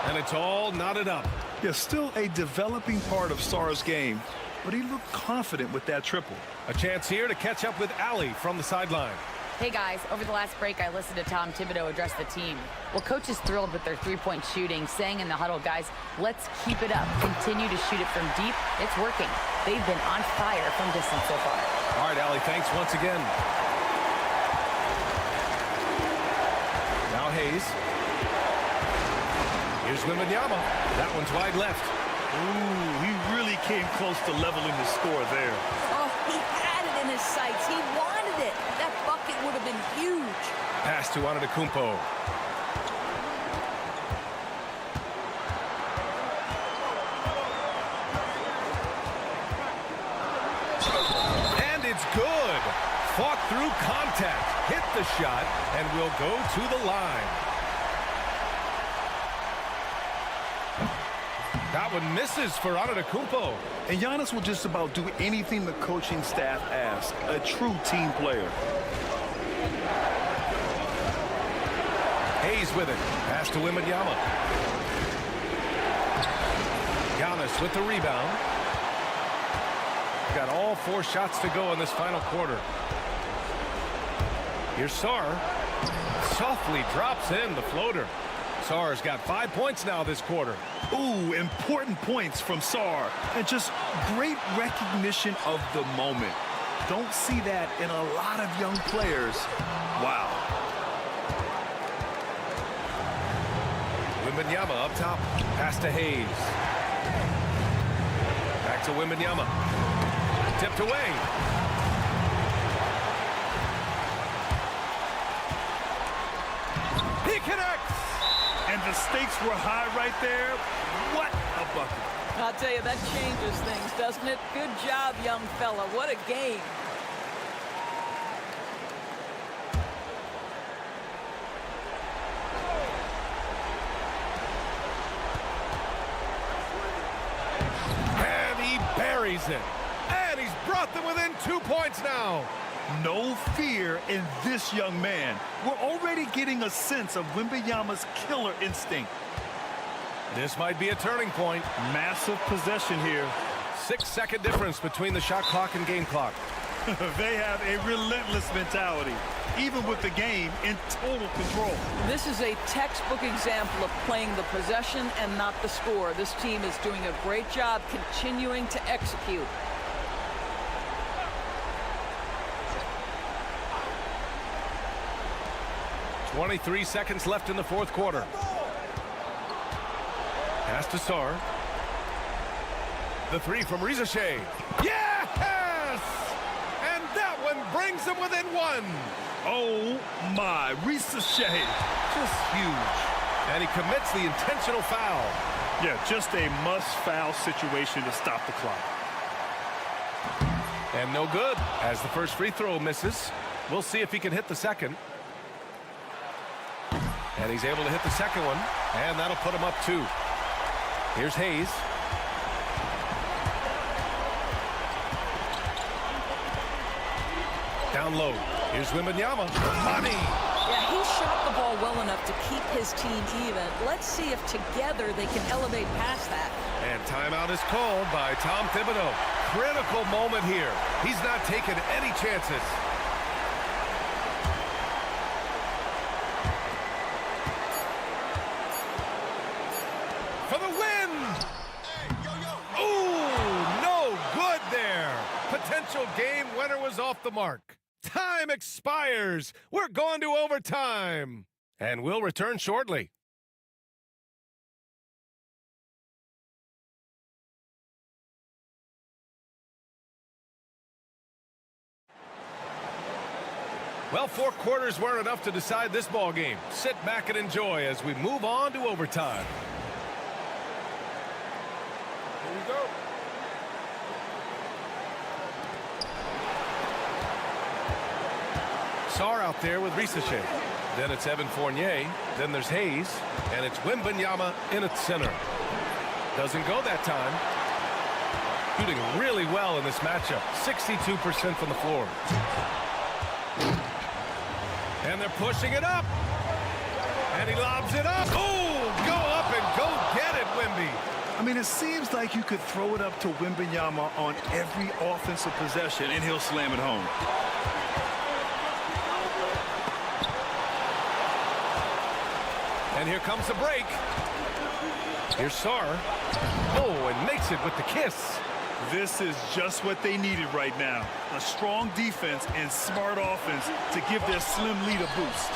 And it's all knotted up. Yeah, still a developing part of Sarr's game, but he looked confident with that triple. A chance here to catch up with Allie from the sideline. Hey guys, over the last break I listened to Tom Thibodeau address the team. Well, coach is thrilled with their three-point shooting, saying in the huddle, guys, let's keep it up. Continue to shoot it from deep. It's working. They've been on fire from distance so far. All right, Allie, thanks once again. Now Hayes. Here's Wembanyama. That one's wide left. Ooh, he really came close to leveling the score there. Oh, he had it in his sights. He wanted it. That bucket would have been huge. Pass to Antetokounmpo. And it's good. Fought through contact. Hit the shot and will go to the line. That one misses for Antetokounmpo. And Giannis will just about do anything the coaching staff asks. A true team player. Hayes with it. Pass to Wembanyama. Giannis with the rebound. Got all 4 shots to go in this final quarter. Here's Sarr. Softly drops in the floater. Sarr's got 5 points now this quarter. Ooh, important points from Sarr. And just great recognition of the moment. Don't see that in a lot of young players. Wow. Wembanyama up top. Pass to Hayes. Back to Wembanyama. Tipped away. He connects. And the stakes were high right there. What a bucket. I'll tell you, that changes things, doesn't it? Good job, young fella. What a game. And he buries it. And he's brought them within 2 points now. No fear in this young man. We're already getting a sense of Wembanyama's killer instinct. This might be a turning point. Massive possession here. 6-second difference between the shot clock and game clock. They have a relentless mentality, even with the game in total control. This is a textbook example of playing the possession and not the score. This team is doing a great job continuing to execute. .23 seconds left in the fourth quarter. Pass to Sarr. The 3 from Rizashe. Yes! And that one brings them within 1. Oh my, Rizashe. Just huge. And he commits the intentional foul. Yeah, just a must-foul situation to stop the clock. And no good, as the first free throw misses. We'll see if he can hit the second. And he's able to hit the second one, and that'll put him up 2. Here's Hayes. Down low. Here's Wembanyama. Money! Yeah, he shot the ball well enough to keep his team even. Let's see if together they can elevate past that. And timeout is called by Tom Thibodeau. Critical moment here. He's not taking any chances. For the win! Ooh, no good there. Potential game winner was off the mark. Time expires. We're going to overtime. And we'll return shortly. Well, 4 quarters weren't enough to decide this ball game. Sit back and enjoy as we move on to overtime. Here we go. Sarr out there with Risache. Then it's Evan Fournier. Then there's Hayes. And it's Wembanyama in its center. Doesn't go that time. Shooting really well in this matchup. 62% from the floor. And they're pushing it up. And he lobs it up. Oh, go up and go get it, Wemby. I mean, it seems like you could throw it up to Wembanyama on every offensive possession, and he'll slam it home. And here comes the break. Here's Sarr. Oh, and makes it with the kiss. This is just what they needed right now. A strong defense and smart offense to give their slim lead a boost.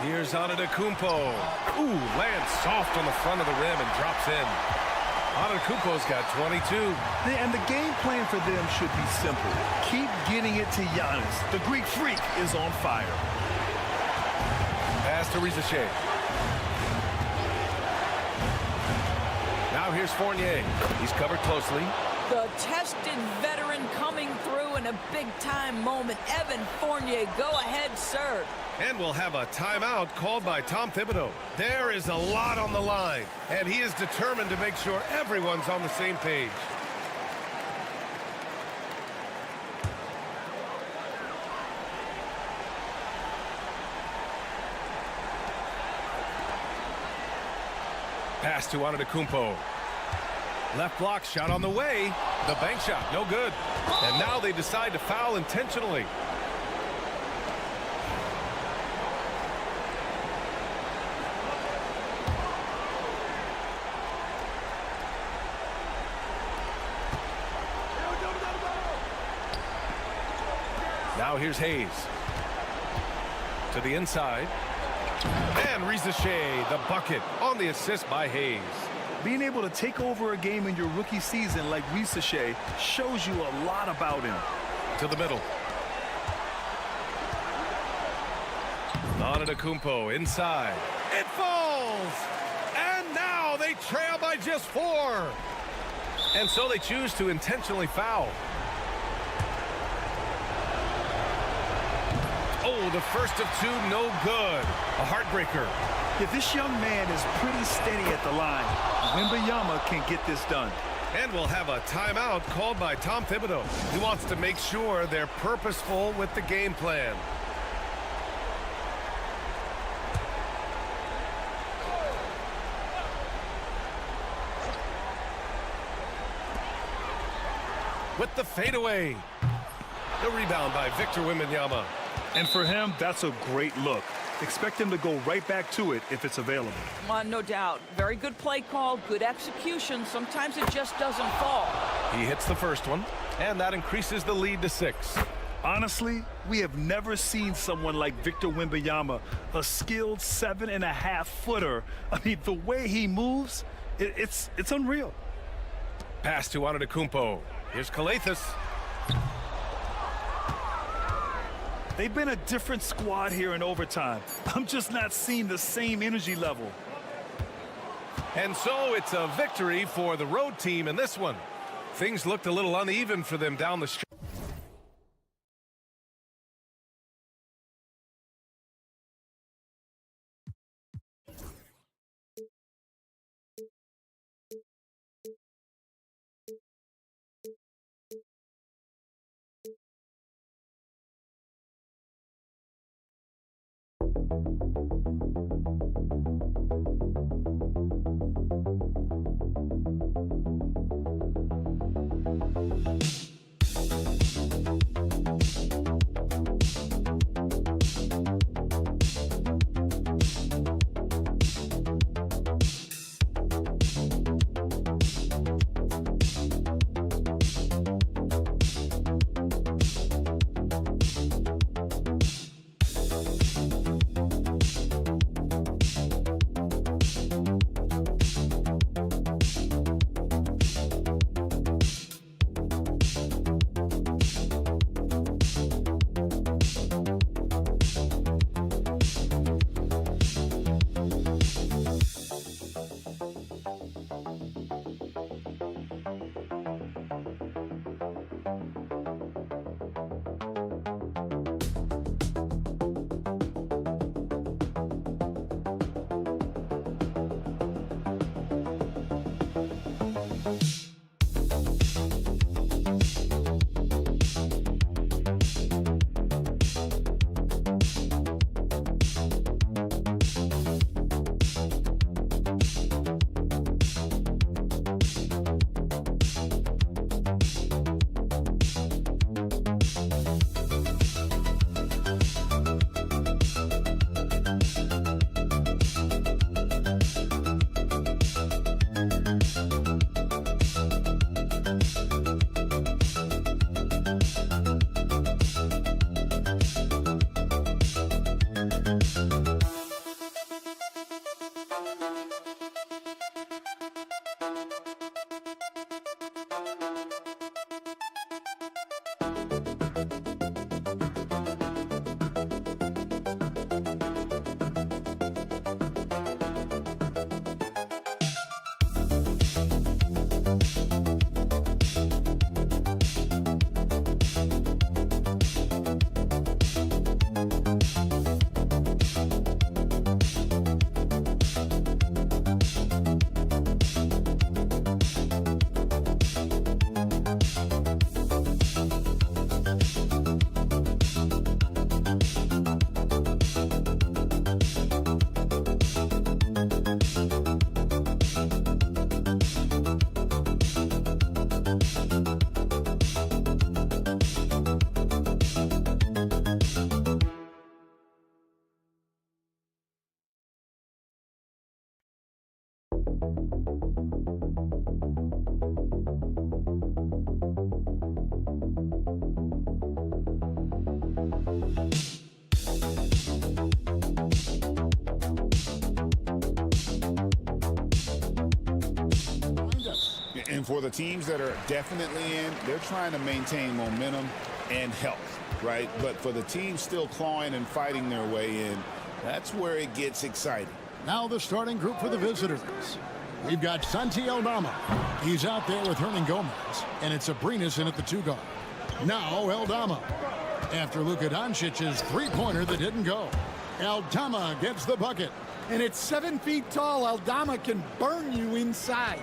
Here's Antetokounmpo. Ooh, lands soft on the front of the rim and drops in. Antetokounmpo's got 22. And the game plan for them should be simple. Keep getting it to Giannis. The Greek freak is on fire. Pass to Risache. Now here's Fournier. He's covered closely. The tested veteran coming through in a big-time moment. Evan Fournier, go ahead, sir. And we'll have a timeout called by Tom Thibodeau. There is a lot on the line, and he is determined to make sure everyone's on the same page. Pass to Antetokounmpo. Left block shot on the way. The bank shot, no good. And now they decide to foul intentionally. Now here's Hayes. To the inside. And Risache, the bucket on the assist by Hayes. Being able to take over a game in your rookie season like Risache shows you a lot about him. To the middle. Antetokounmpo inside. It falls! And now they trail by just 4. And so they choose to intentionally foul. Oh, the first of 2, no good. A heartbreaker. If this young man is pretty steady at the line, Wembanyama can get this done. And we'll have a timeout called by Tom Thibodeau. He wants to make sure they're purposeful with the game plan. With the fadeaway. The rebound by Victor Wembanyama. And for him, that's a great look. Expect him to go right back to it if it's available. No doubt. Very good play call, good execution. Sometimes it just doesn't fall. He hits the first one, and that increases the lead to 6. Honestly, we have never seen someone like Victor Wembanyama, a skilled 7.5-footer. I mean, the way he moves, it's unreal. Pass to Antetokounmpo. Here's Kalathis. They've been a different squad here in overtime. I'm just not seeing the same energy level. And so it's a victory for the road team in this one. Things looked a little uneven for them down the stretch. And for the teams that are definitely in, they're trying to maintain momentum and health, right? But for the teams still clawing and fighting their way in, that's where it gets exciting. Now the starting group for the visitors. We've got Santi Aldama. He's out there with Hernan Gomez, and it's Abrinas in at the 2 guard. Now Aldama. After Luka Doncic's three-pointer that didn't go. Aldama gets the bucket. And at 7 feet tall, Aldama can burn you inside.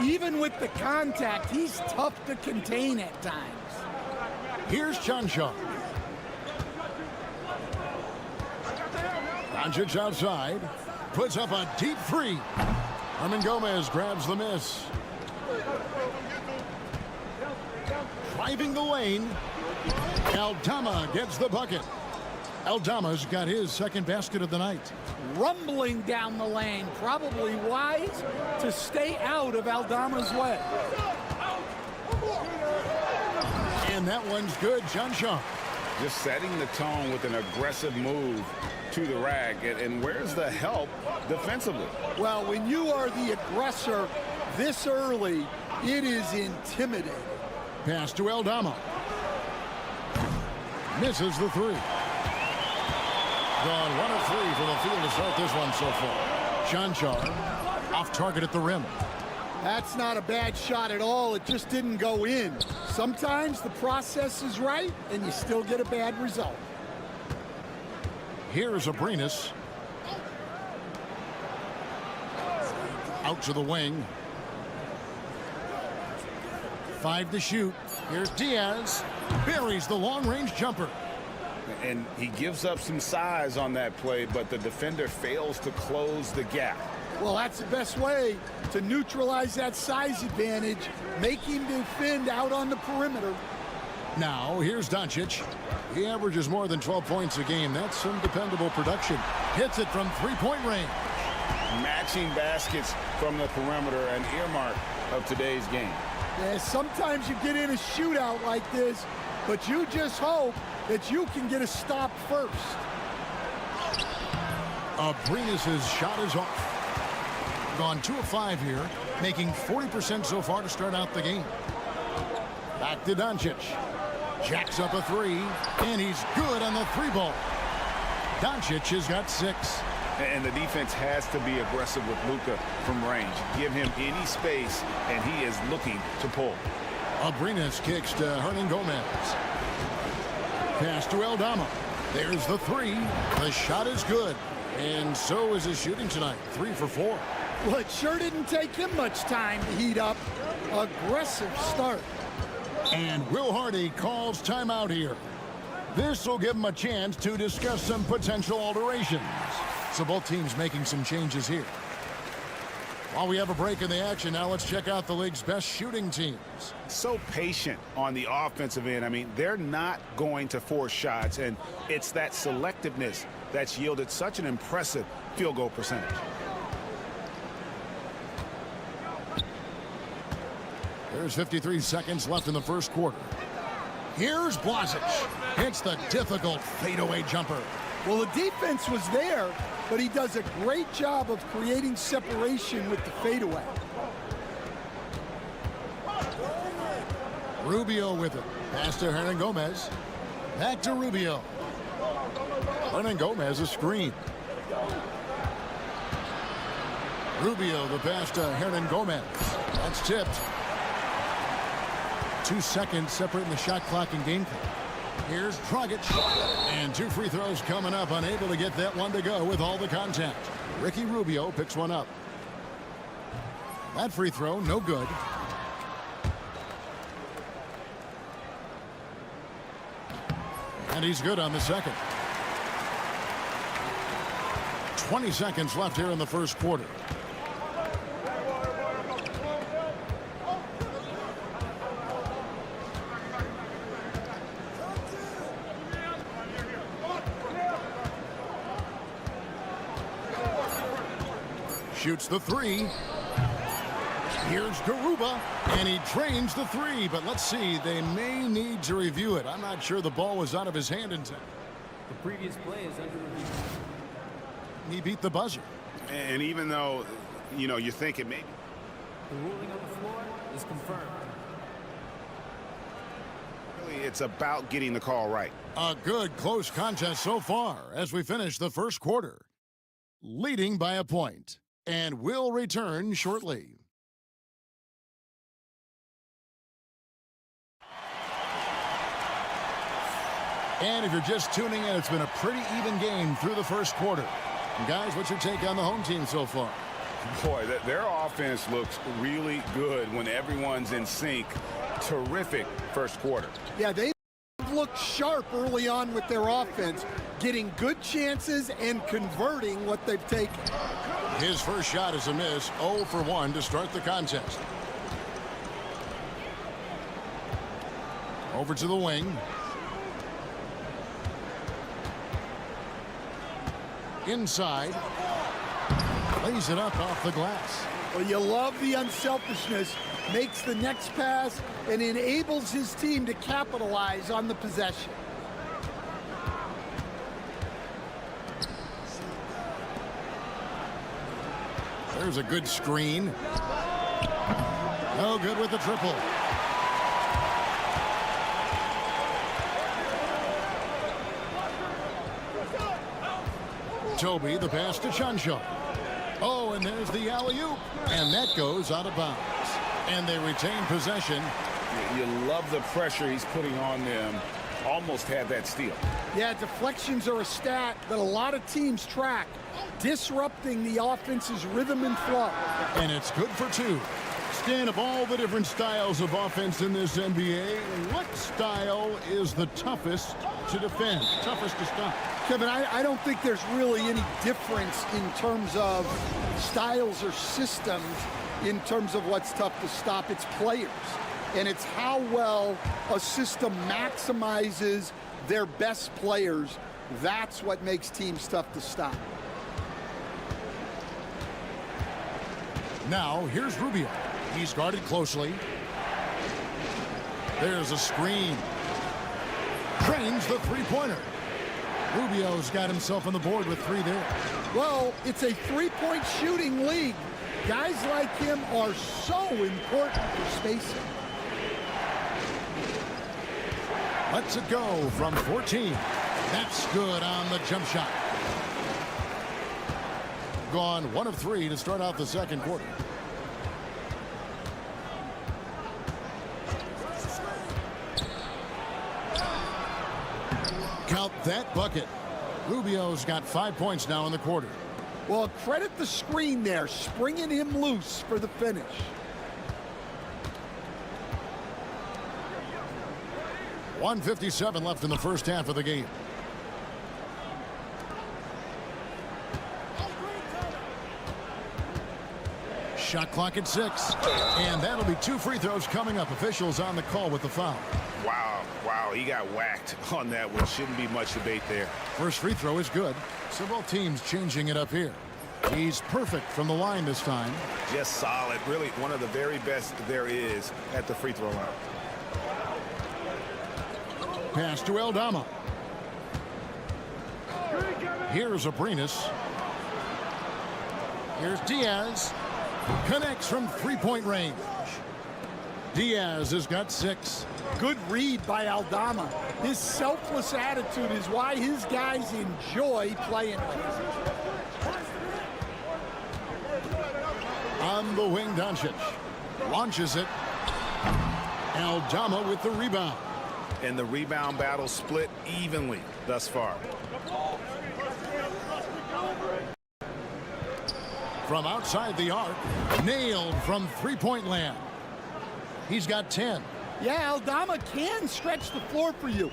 Even with the contact, he's tough to contain at times. Here's Chanshaw. Doncic outside. Puts up a deep three. Hernan Gomez grabs the miss. Driving the lane. Aldama gets the bucket. Aldama's got his second basket of the night. Rumbling down the lane, probably wise to stay out of Aldama's way. And that one's good, Chanshaw. Just setting the tone with an aggressive move to the rack. And where's the help defensively? Well, when you are the aggressor this early, it is intimidating. Pass to Aldama. Misses the three. Gone 1 of 3 from the field to start this one so far. Chanshaw off target at the rim. That's not a bad shot at all. It just didn't go in. Sometimes the process is right, and you still get a bad result. Here's Abrinas. Out to the wing. 5 to shoot. Here's Diaz. Buries the long-range jumper. And he gives up some size on that play, but the defender fails to close the gap. Well, that's the best way to neutralize that size advantage. Make him defend out on the perimeter. Now, here's Doncic. He averages more than 12 points a game. That's some dependable production. Hits it from three-point range. Matching baskets from the perimeter, an earmark of today's game. Yeah, sometimes you get in a shootout like this, but you just hope that you can get a stop first. Abrinas' shot is off. Gone 2 of 5 here, making 40% so far to start out the game. Back to Doncic. Jacks up a 3, and he's good on the 3-ball. Doncic has got 6. And the defense has to be aggressive with Luka from range. Give him any space, and he is looking to pull. Abrinas kicks to Hernan Gomez. Pass to Aldama. There's the 3. The shot is good. And so is his shooting tonight. 3 for 4. Well, it sure didn't take him much time to heat up. Aggressive start. And Will Hardy calls timeout here. This will give him a chance to discuss some potential alterations. So both teams making some changes here. While we have a break in the action, now let's check out the league's best shooting teams. So patient on the offensive end. I mean, they're not going to force shots, and it's that selectiveness that's yielded such an impressive field goal percentage. There's 53 seconds left in the first quarter. Here's Blasic. Hits the difficult fadeaway jumper. Well, the defense was there, but he does a great job of creating separation with the fadeaway. Rubio with it. Pass to Hernangomez. Back to Rubio. Hernangomez a screen. Rubio the pass to Hernangomez. That's tipped. 2 seconds separating the shot clock and game clock. Here's Dragic. And 2 free throws coming up. Unable to get that one to go with all the contact. Ricky Rubio picks one up. That free throw, no good. And he's good on the second. 20 seconds left here in the first quarter. Shoots the three. Here's Garuba, and he drains the three. But let's see, they may need to review it. I'm not sure the ball was out of his hand in time. The previous play is under review. He beat the buzzer. And even though, you know, you think it may be. The ruling on the floor is confirmed. Really, it's about getting the call right. A good close contest so far as we finish the first quarter. Leading by a point. And will return shortly. And if you're just tuning in, it's been a pretty even game through the first quarter. And guys, what's your take on the home team so far? Boy, their offense looks really good when everyone's in sync. Terrific first quarter. Yeah, they looked sharp early on with their offense, getting good chances and converting what they've taken. His first shot is a miss, 0 for 1 to start the contest. Over to the wing. Inside. Lays it up off the glass. Well, you love the unselfishness. Makes the next pass and enables his team to capitalize on the possession. There's a good screen. No good with the triple. Toby, the pass to Chancho. Oh, and there's the alley-oop. And that goes out of bounds. And they retain possession. You love the pressure he's putting on them. Almost had that steal. Yeah, deflections are a stat that a lot of teams track, disrupting the offense's rhythm and flow. And it's good for 2. Stan, of all the different styles of offense in this NBA, what style is the toughest to defend, toughest to stop? Kevin, I don't think there's really any difference in terms of styles or systems in terms of what's tough to stop. It's players. And it's how well a system maximizes their best players. That's what makes teams tough to stop. Now, here's Rubio. He's guarded closely. There's a screen. Trains the three-pointer. Rubio's got himself on the board with 3 there. Well, it's a three-point shooting league. Guys like him are so important for spacing. Lets it go from 14. That's good on the jump shot. Gone 1 of 3 to start out the second quarter. Count that bucket. Rubio's got 5 points now in the quarter. Well, credit the screen there, springing him loose for the finish. .157 left in the first half of the game. Shot clock at 6. And that'll be 2 free throws coming up. Officials on the call with the foul. Wow, he got whacked on that one. Shouldn't be much debate there. First free throw is good. So both teams changing it up here. He's perfect from the line this time. Just solid. Really one of the very best there is at the free throw line. Pass to Aldama. Here's Abrinas. Here's Diaz. Connects from three-point range. Diaz has got 6. Good read by Aldama. His selfless attitude is why his guys enjoy playing with him. On the wing, Doncic launches it. Aldama with the rebound. And the rebound battle split evenly thus far. From outside the arc, nailed from three-point land. He's got 10. Yeah, Aldama can stretch the floor for you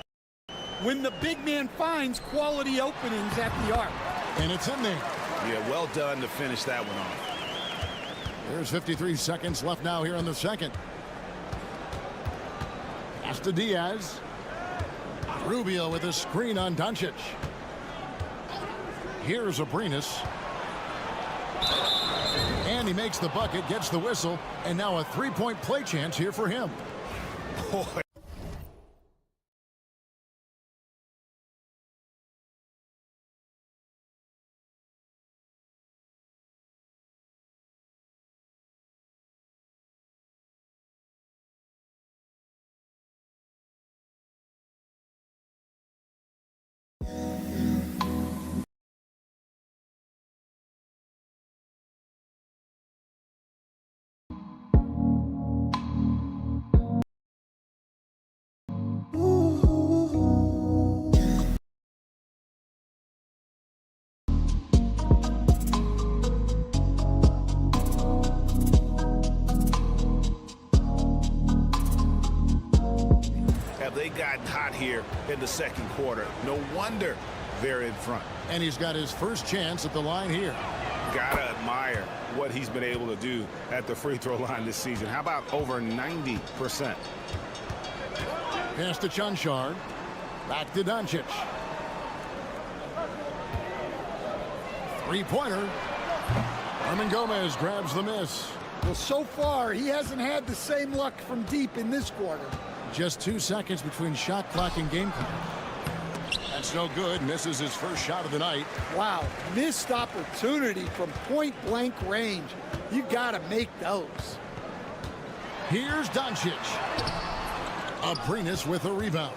when the big man finds quality openings at the arc. And it's in there. Yeah, well done to finish that one off. There's 53 seconds left now here in the second. Pass to Diaz. Rubio with a screen on Doncic. Here's Abrinas. And he makes the bucket, gets the whistle, and now a three-point play chance here for him. Boy. They gotten hot here in the second quarter. No wonder they're in front. And he's got his first chance at the line here. Gotta admire what he's been able to do at the free throw line this season. How about over 90%? Pass to Chunchard. Back to Doncic. Three-pointer. Herman Gomez grabs the miss. Well, so far, he hasn't had the same luck from deep in this quarter. Just 2 seconds between shot clock and game clock. That's no good. Misses his first shot of the night. Wow, missed opportunity from point-blank range. You got to make those. Here's Doncic. Abrinas with a rebound.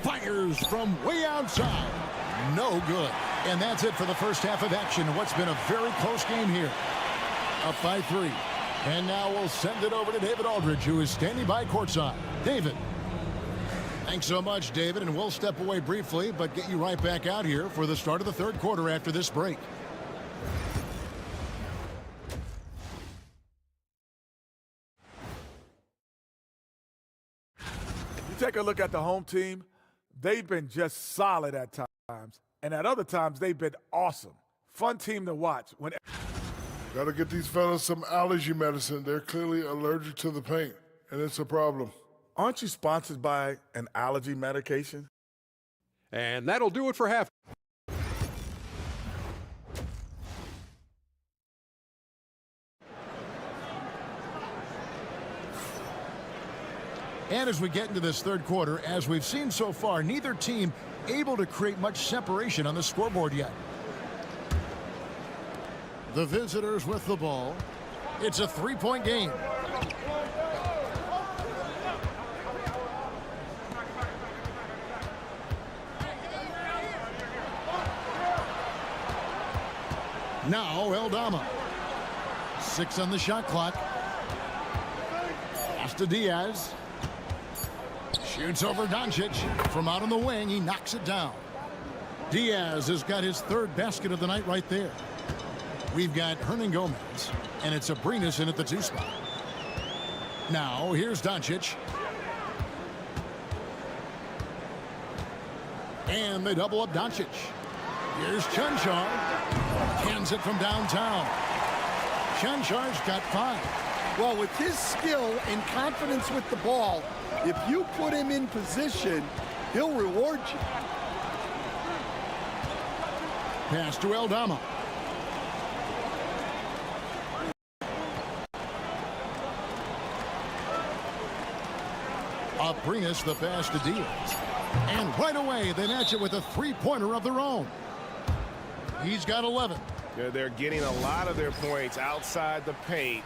Fires from way outside. No good. And that's it for the first half of action. What's been a very close game here. Up by 3. And now we'll send it over to David Aldridge, who is standing by courtside. David. Thanks so much, David, and we'll step away briefly, but get you right back out here for the start of the third quarter after this break. You take a look at the home team, they've been just solid at times, and at other times they've been awesome. Fun team to watch. Gotta get these fellas some allergy medicine. They're clearly allergic to the paint, and it's a problem. Aren't you sponsored by an allergy medication? And that'll do it for half. And as we get into this third quarter, as we've seen so far, neither team able to create much separation on the scoreboard yet. The visitors with the ball. It's a three-point game. Now Aldama. 6 on the shot clock. Pass to Diaz. Shoots over Doncic. From out on the wing, he knocks it down. Diaz has got his third basket of the night right there. We've got Hernan Gomez, and it's Abrinas in at the 2 spot. Now, here's Doncic. And they double up Doncic. Here's Chanchar. Hands it from downtown. Chanchar's got 5. Well, with his skill and confidence with the ball, if you put him in position, he'll reward you. Pass to Aldama. Abrinas the pass to Diaz. And right away, they match it with a 3-pointer of their own. He's got 11. They're getting a lot of their points outside the paint.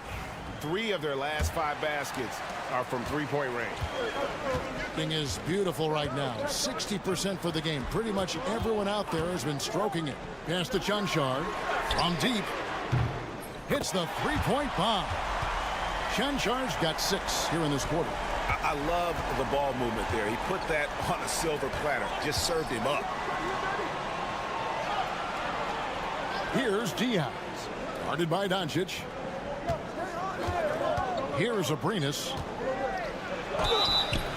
3 of their last 5 baskets are from 3-point range. Thing is beautiful right now. 60% for the game. Pretty much everyone out there has been stroking it. Pass to Chanchar. From deep. Hits the 3-point bomb. Chanchar's got 6 here in this quarter. I love the ball movement there. He put that on a silver platter. Just served him up. Here's Diaz. Guarded by Doncic. Here's Abrinas.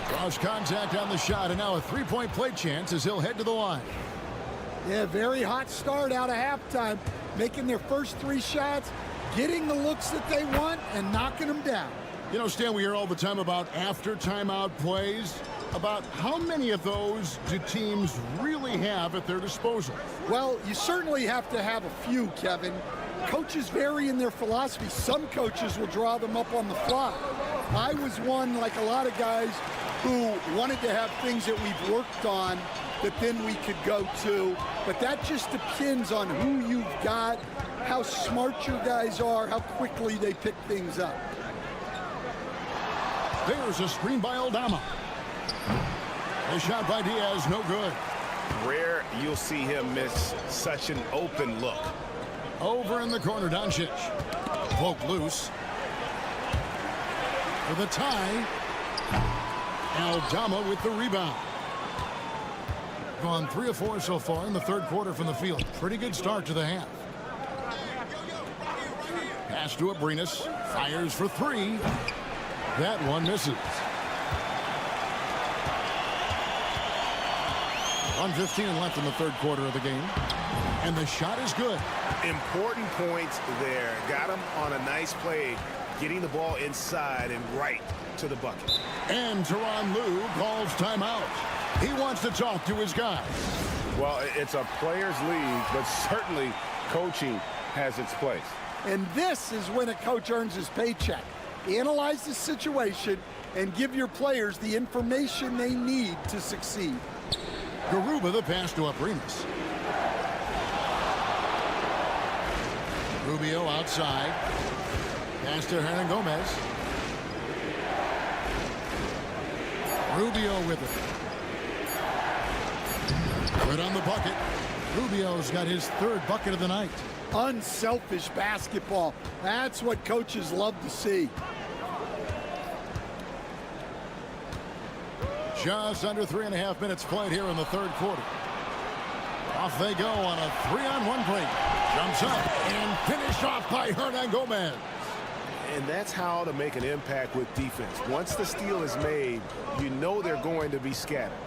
Draws contact on the shot, and now a 3-point play chance as he'll head to the line. Yeah, very hot start out of halftime. Making their first 3 shots, getting the looks that they want, and knocking them down. You know, Stan, we hear all the time about after timeout plays. About how many of those do teams really have at their disposal? Well, you certainly have to have a few, Kevin. Coaches vary in their philosophy. Some coaches will draw them up on the fly. I was one, like a lot of guys, who wanted to have things that we've worked on that then we could go to. But that just depends on who you've got, how smart your guys are, how quickly they pick things up. There's a screen by Aldama. A shot by Diaz, no good. Rare you'll see him miss such an open look. Over in the corner, Doncic. Poke loose. For the tie. Aldama with the rebound. Gone 3 of 4 so far in the third quarter from the field. Pretty good start to the half. Pass to Abrinas. Fires for 3. That one misses. 1:15 left in the third quarter of the game. And the shot is good. Important points there. Got him on a nice play, getting the ball inside and right to the bucket. And Tyronn Lue calls timeout. He wants to talk to his guys. Well, it's a players' league, but certainly coaching has its place. And this is when a coach earns his paycheck. Analyze the situation and give your players the information they need to succeed. Garuba the pass to Abrinas. Rubio outside. Pass to Hernan Gomez. Rubio with it. Good on the bucket. Rubio's got his 3rd bucket of the night. Unselfish basketball. That's what coaches love to see. Just under 3.5 minutes played here in the third quarter. Off they go on a 3-on-1 break. Jumps up and finished off by Hernan Gomez. And that's how to make an impact with defense. Once the steal is made, you know they're going to be scattered.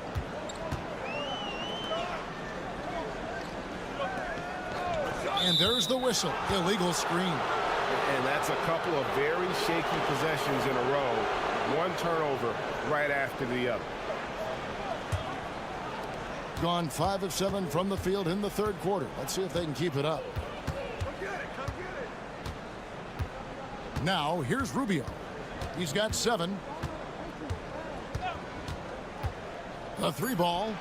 And there's the whistle. Illegal screen. And that's a couple of very shaky possessions in a row. One turnover right after the other. Gone 5 of 7 from the field in the third quarter. Let's see if they can keep it up. Now, here's Rubio. He's got 7. The 3-ball.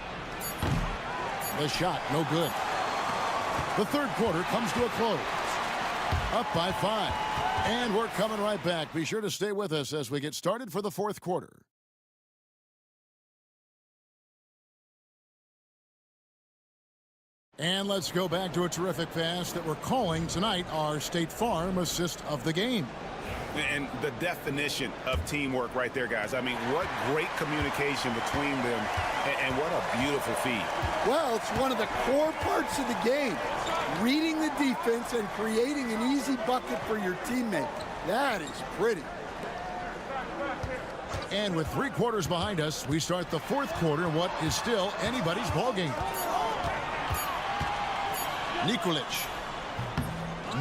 The shot, no good. The third quarter comes to a close. Up by 5. And we're coming right back. Be sure to stay with us as we get started for the fourth quarter. And let's go back to a terrific pass that we're calling tonight our State Farm assist of the game. And the definition of teamwork right there, guys. I mean, what great communication between them, and what a beautiful feed. Well, it's one of the core parts of the game. Reading the defense and creating an easy bucket for your teammate. That is pretty. And with 3 quarters behind us, we start the 4th quarter in what is still anybody's ballgame. Nikolic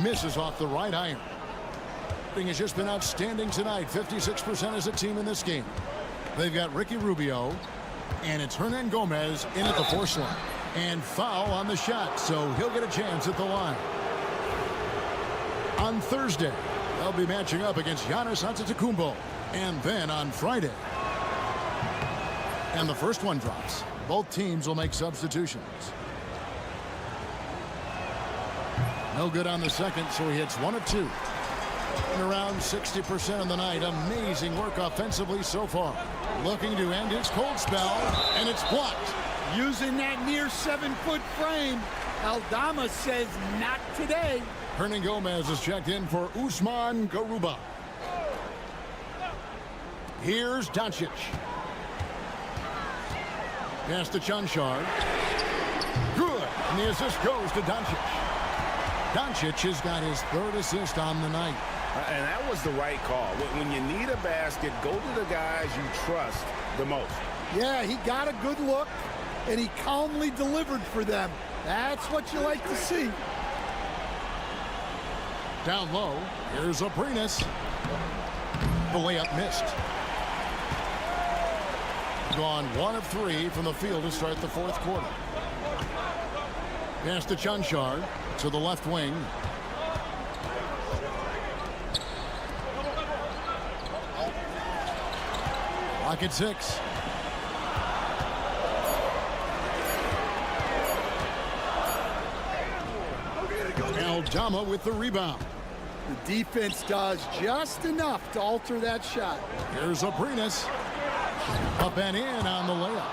misses off the right iron. Has just been outstanding tonight. 56% as a team in this game. They've got Ricky Rubio, and it's Hernan Gomez in at the force line. And foul on the shot, so he'll get a chance at the line. On Thursday, they'll be matching up against Giannis Antetokounmpo. And then on Friday. And the first one drops. Both teams will make substitutions. No good on the second, so he hits 1 of 2. And around 60% of the night. Amazing work offensively so far. Looking to end his cold spell, and it's blocked. Using that near 7-foot frame, Aldama says not today. Hernan Gomez is checked in for Usman Garuba. Here's Doncic. Pass to Chanchar. Good. And the assist goes to Doncic. Doncic has got his 3rd assist on the night. And that was the right call. When you need a basket, go to the guys you trust the most. Yeah, he got a good look, and he calmly delivered for them. That's what you like to see. Down low, here's Aprinas. The layup missed. Gone 1 of 3 from the field to start the 4th quarter. Pass to Chanchar to the left wing. Lock at 6. Aldama with the rebound. The defense does just enough to alter that shot. Here's Aprinas. Up and in on the layup.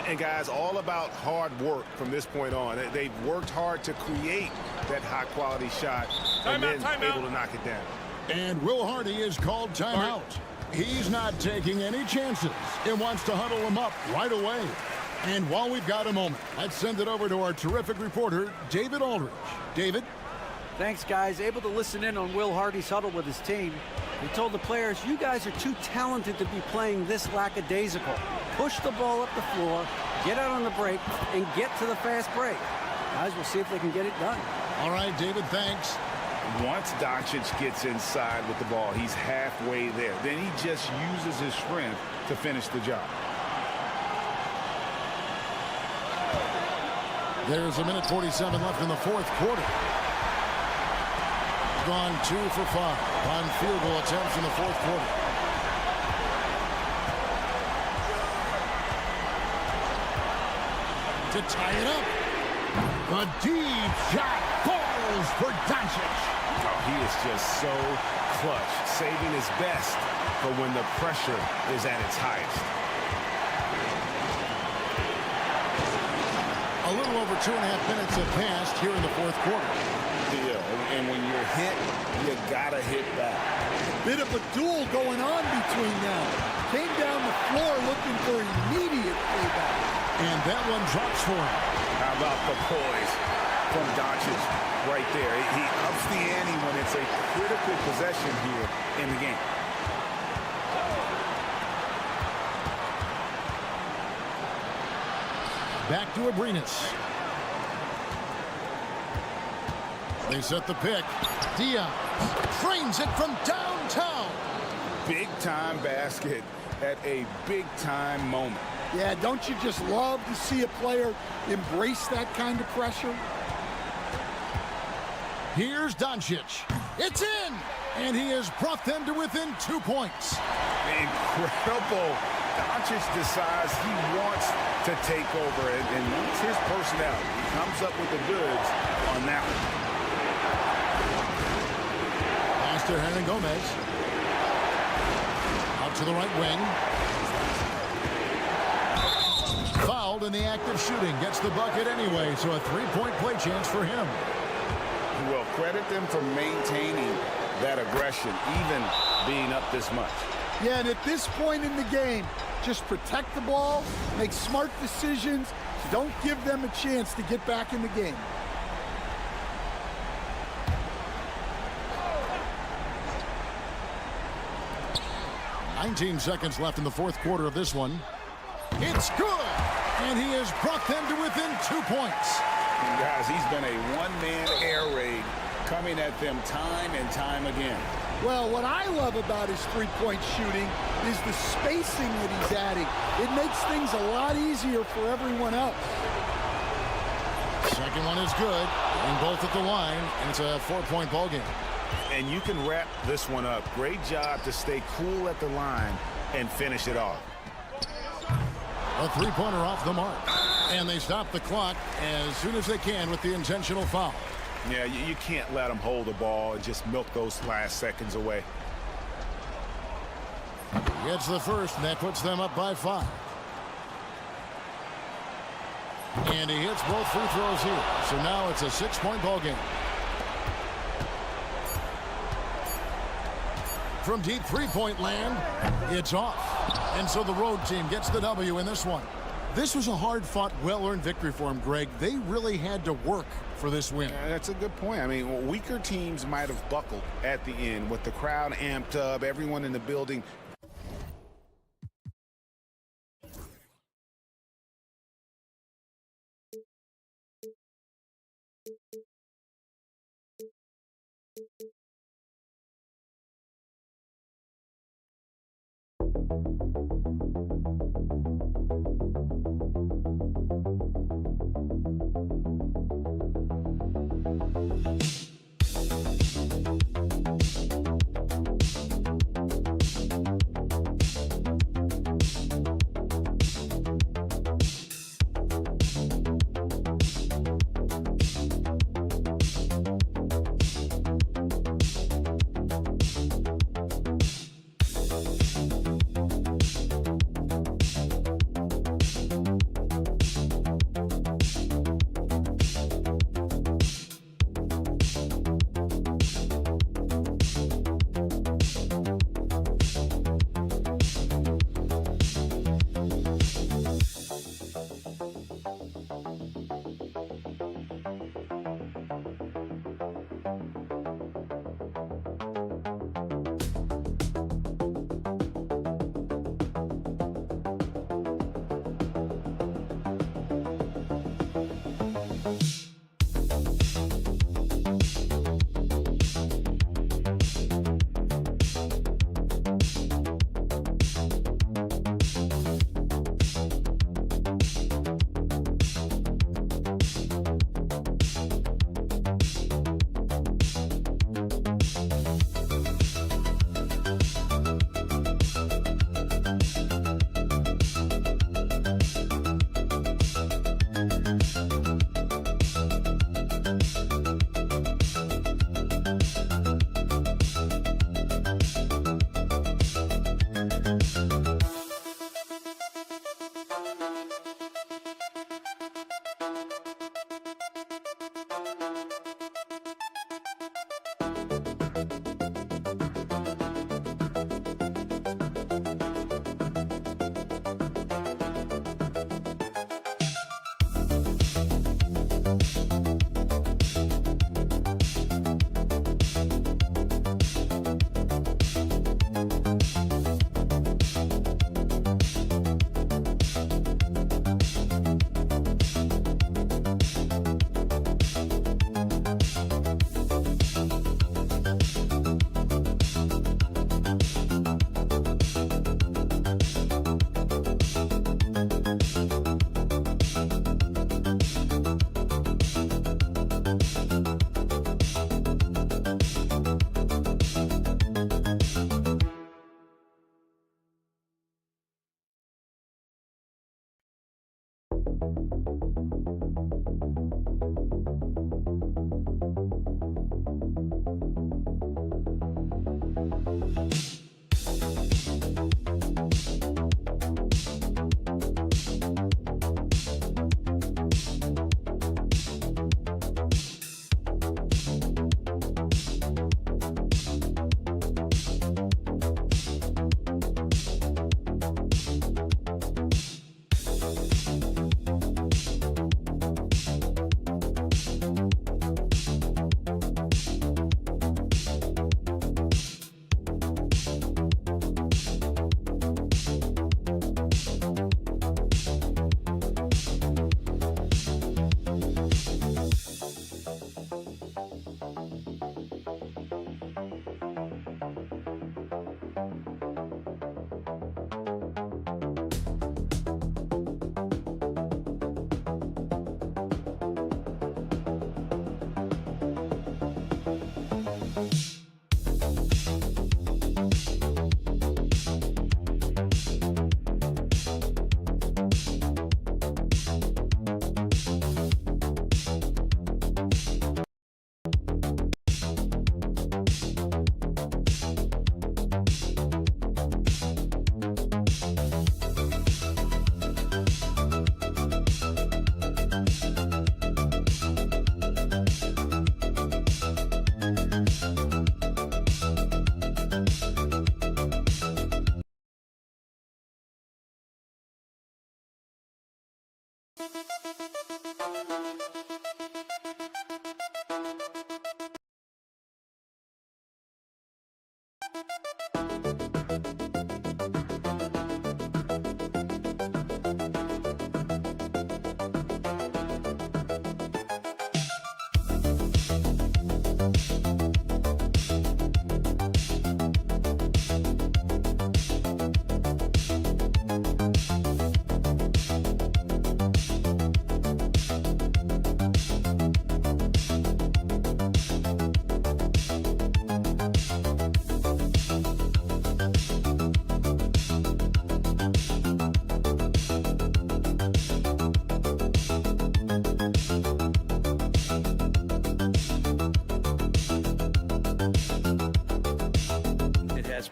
And guys, all about hard work from this point on. They've worked hard to create that high-quality shot and then able to knock it down. And Will Hardy is called timeout. He's not taking any chances and wants to huddle him up right away. And while we've got a moment, let's send it over to our terrific reporter, David Aldridge. David? Thanks, guys. Able to listen in on Will Hardy's huddle with his team. He told the players, you guys are too talented to be playing this lackadaisical. Push the ball up the floor, get out on the break, and get to the fast break. Guys, we'll see if they can get it done. All right, David, thanks. Once Doncic gets inside with the ball, he's halfway there. Then he just uses his strength to finish the job. There's 1:47 left in the 4th quarter. Gone 2 for 5 on field goal attempts in the 4th quarter. To tie it up. The deep shot falls for Doncic. Oh, he is just so clutch, saving his best for when the pressure is at its highest. A little over 2.5 minutes have passed here in the 4th quarter. Yeah, and when you're hit, you gotta hit back. Bit of a duel going on between them. Came down the floor looking for immediate payback. And that one drops for him. How about the poise from Doncic right there? He ups the ante when it's a critical possession here in the game. Back to Aprinas. They set the pick. Diaz frames it from downtown. Big-time basket at a big-time moment. Yeah, don't you just love to see a player embrace that kind of pressure? Here's Doncic. It's in! And he has brought them to within 2 points. Incredible. Doncic decides he wants to take over, and that's his personality. He comes up with the goods on that one. Pass to Hernan Gomez. Out to the right wing. Fouled in the act of shooting. Gets the bucket anyway, so a 3-point play chance for him. Well, credit them for maintaining that aggression, even being up this much. Yeah, and at this point in the game, just protect the ball, make smart decisions, don't give them a chance to get back in the game. "19 seconds left in the fourth quarter of this one. It's good, and he has brought them to within 2 points. And guys, he's been a one-man air raid coming at them time and time again. Well, what I love about his three-point shooting is the spacing that he's adding. It makes things a lot easier for everyone else. Second one is good, and both at the line, and it's a 4-point ball game. And you can wrap this one up. Great job to stay cool at the line and finish it off. A three-pointer off the mark, and they stop the clock as soon as they can with the intentional foul. Yeah, you can't let them hold the ball and just milk those last seconds away. Gets the first, and that puts them up by 5. And he hits both free throws here. So now it's a 6-point ball game. From deep three-point land, it's off. And so the road team gets the W in this one. This was a hard-fought, well-earned victory for him, Greg. They really had to work for this win. That's a good point. I mean, weaker teams might have buckled at the end with the crowd amped up, everyone in the building.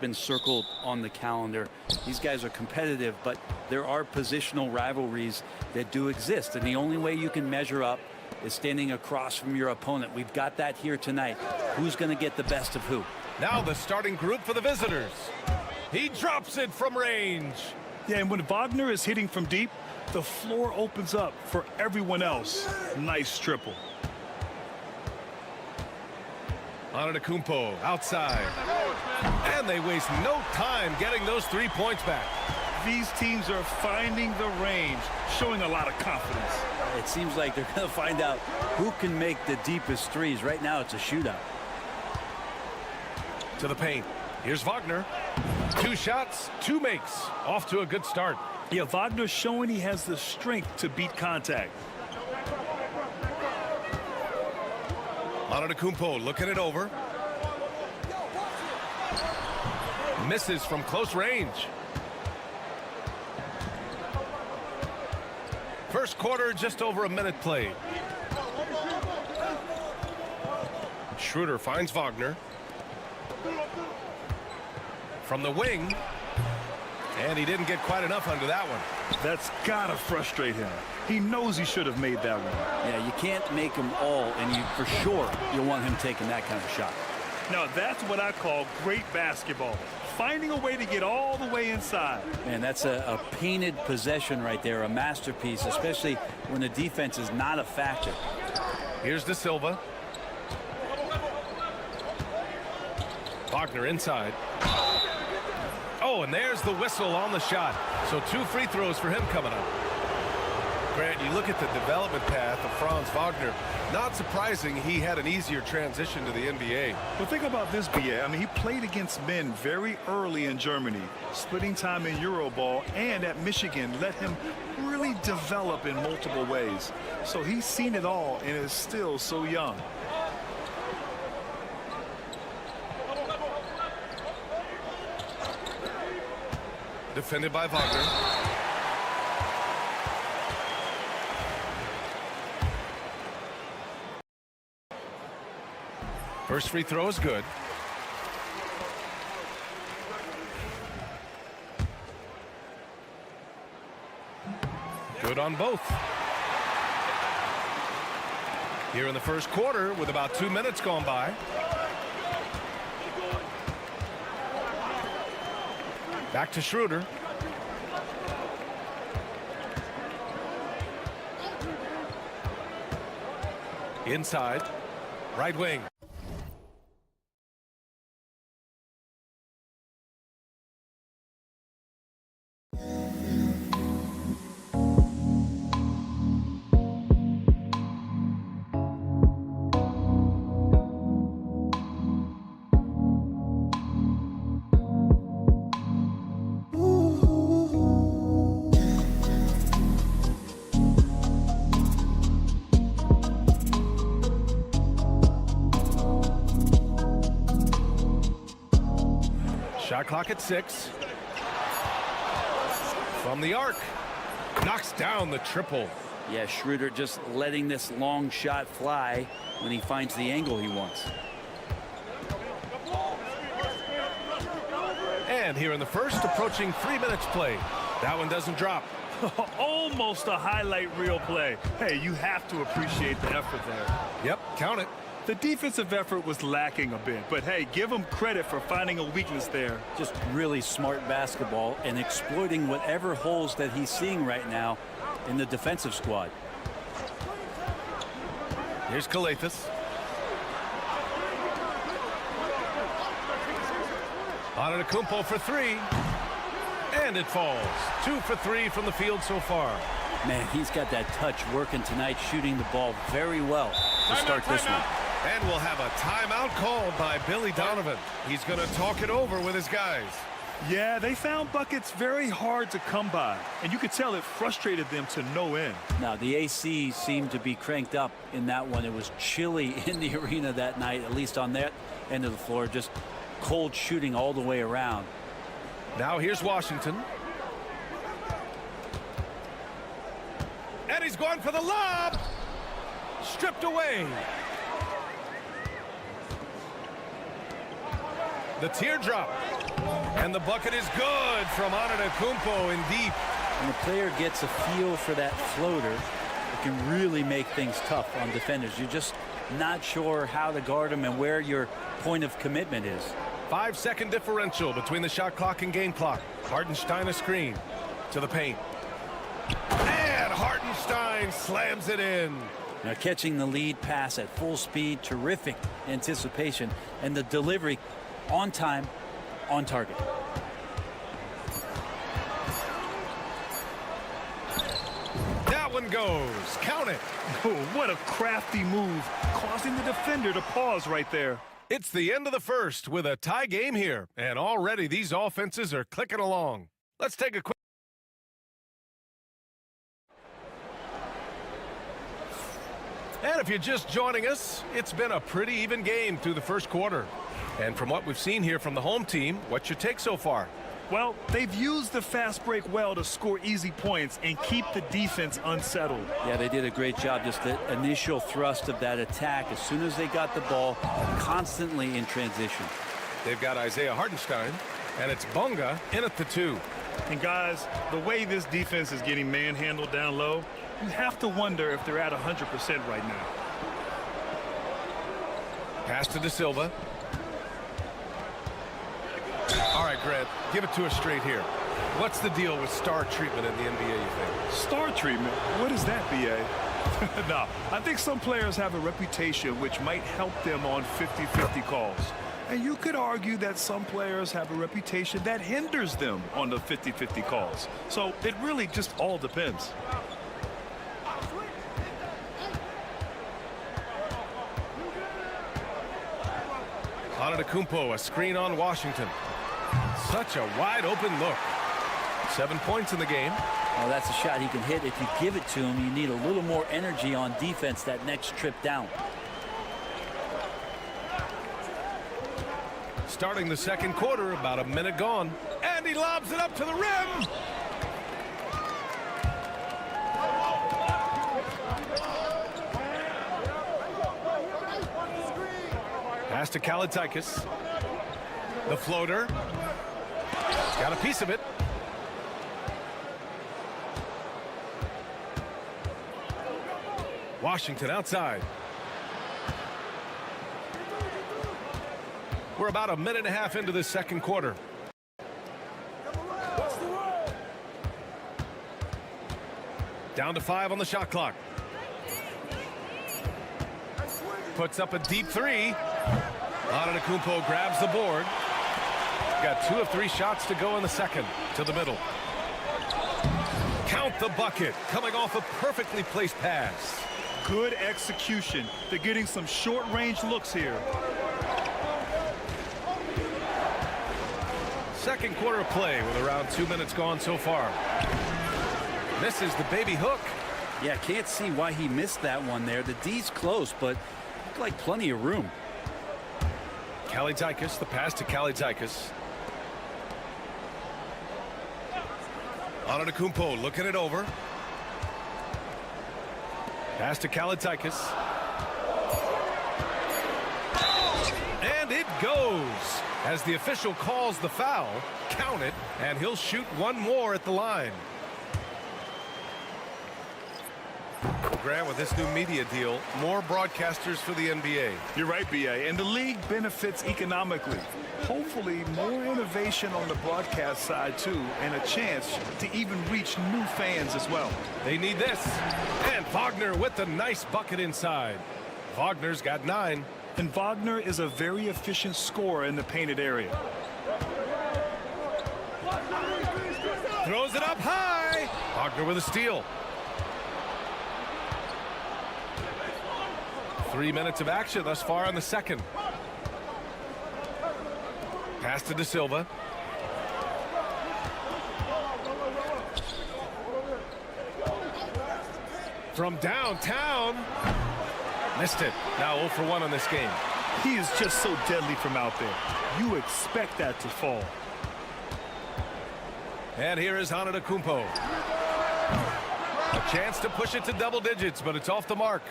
Been circled on the calendar. These guys are competitive, but there are positional rivalries that do exist, and the only way you can measure up is standing across from your opponent. We've got that here tonight. Who's going to get the best of who? Now the starting group for the visitors. He drops it from range. Yeah, and when Wagner is hitting from deep, the floor opens up for everyone else. Nice triple. Antetokounmpo outside. And they waste no time getting those 3 points back. These teams are finding the range, showing a lot of confidence. It seems like they're going to find out who can make the deepest threes. Right now, it's a shootout. To the paint. Here's Wagner. 2 shots, 2 makes. Off to a good start. Yeah, Wagner's showing he has the strength to beat contact. Antetokounmpo looking it over. Misses from close range. First quarter, just over a minute played. Schroeder finds Wagner. From the wing. And he didn't get quite enough under that one. That's gotta frustrate him. He knows he should have made that one. Yeah, you can't make them all, and you for sure you'll want him taking that kind of shot. Now that's what I call great basketball. Finding a way to get all the way inside. Man, that's a painted possession right there, a masterpiece, especially when the defense is not a factor. Here's De Silva. Wagner inside. Oh, and there's the whistle on the shot. So 2 free throws for him coming up. Grant, you look at the development path of Franz Wagner. Not surprising he had an easier transition to the NBA. Well, think about this, B.A. I mean, he played against men very early in Germany, splitting time in Euroball, and at Michigan let him really develop in multiple ways. So he's seen it all and is still so young. Defended by Wagner. First free throw is good. Good on both. Here in the first quarter with about 2 minutes gone by. Back to Schroeder. Inside. Right wing. Shot clock at 6. From the arc. Knocks down the triple. Yeah, Schroeder just letting this long shot fly when he finds the angle he wants. And here in the first, approaching 3 minutes played. That one doesn't drop. Almost a highlight reel play. Hey, you have to appreciate the effort there. Yep, count it. The defensive effort was lacking a bit, but hey, give him credit for finding a weakness there. Just really smart basketball and exploiting whatever holes that he's seeing right now in the defensive squad. Here's Kalathis. Antetokounmpo for three. And it falls. 2 for 3 from the field so far. Man, he's got that touch working tonight, shooting the ball very well to start this one. And we'll have a timeout called by Billy Donovan. He's going to talk it over with his guys. Yeah, they found buckets very hard to come by, and you could tell it frustrated them to no end. Now, the AC seemed to be cranked up in that one. It was chilly in the arena that night, at least on that end of the floor. Just cold shooting all the way around. Now here's Washington. And he's going for the lob. Stripped away. The teardrop. And the bucket is good from Antetokounmpo in deep. When the player gets a feel for that floater, it can really make things tough on defenders. You're just not sure how to guard them and where your point of commitment is. 5-second differential between the shot clock and game clock. Hartenstein a screen to the paint. And Hartenstein slams it in. Now catching the lead pass at full speed, terrific anticipation, and the delivery on time, on target. That one goes. Count it. Oh, what a crafty move, causing the defender to pause right there. It's the end of the first with a tie game here, and already these offenses are clicking along. Let's take a quick. And if you're just joining us, it's been a pretty even game through the first quarter. And from what we've seen here from the home team, what's your take so far? Well, they've used the fast break well to score easy points and keep the defense unsettled. Yeah, they did a great job. Just the initial thrust of that attack as soon as they got the ball, constantly in transition. They've got Isaiah Hartenstein, and it's Bonga in at the 2. And guys, the way this defense is getting manhandled down low, you have to wonder if they're at 100% right now. Pass to De Silva. All right, Grant, give it to us straight here. What's the deal with star treatment in the NBA, you think? Star treatment? What is that, B.A.? No, I think some players have a reputation which might help them on 50-50 calls. And you could argue that some players have a reputation that hinders them on the 50-50 calls. So it really just all depends. Antetokounmpo, a screen on Washington. Such a wide open look. 7 points in the game. Well, that's a shot he can hit. If you give it to him, you need a little more energy on defense that next trip down. Starting the second quarter, about a minute gone. And he lobs it up to the rim. Pass to Kalaitakis. The floater. He's got a piece of it. Washington outside. We're about a minute and a half into the second quarter. Down to 5 on the shot clock. Puts up a deep 3. Antetokounmpo grabs the board. Got 2 of 3 shots to go in the second. To the middle. Count the bucket. Coming off a perfectly placed pass. Good execution. They're getting some short-range looks here. Second quarter of play with around 2 minutes gone so far. Misses the baby hook. Yeah, can't see why he missed that one there. The D's close, but looked like plenty of room. Kalaitakis, the pass to Kalaitakis. Antetokounmpo looking it over. Pass to Kalaitakis. And it goes. As the official calls the foul, count it, and he'll shoot one more at the line. Grant, with this new media deal, more broadcasters for the NBA. You're right, B.A., and the league benefits economically. Hopefully, more innovation on the broadcast side, too, and a chance to even reach new fans as well. They need this. And Wagner with the nice bucket inside. Wagner's got 9. And Wagner is a very efficient scorer in the painted area. Wagner with a steal. 3 minutes of action thus far in the second. Pass to De Silva. From downtown. Missed it. Now 0 for 1 on this game. He is just so deadly from out there. You expect that to fall. And here is Antetokounmpo. A chance to push it to double digits, but it's off the mark.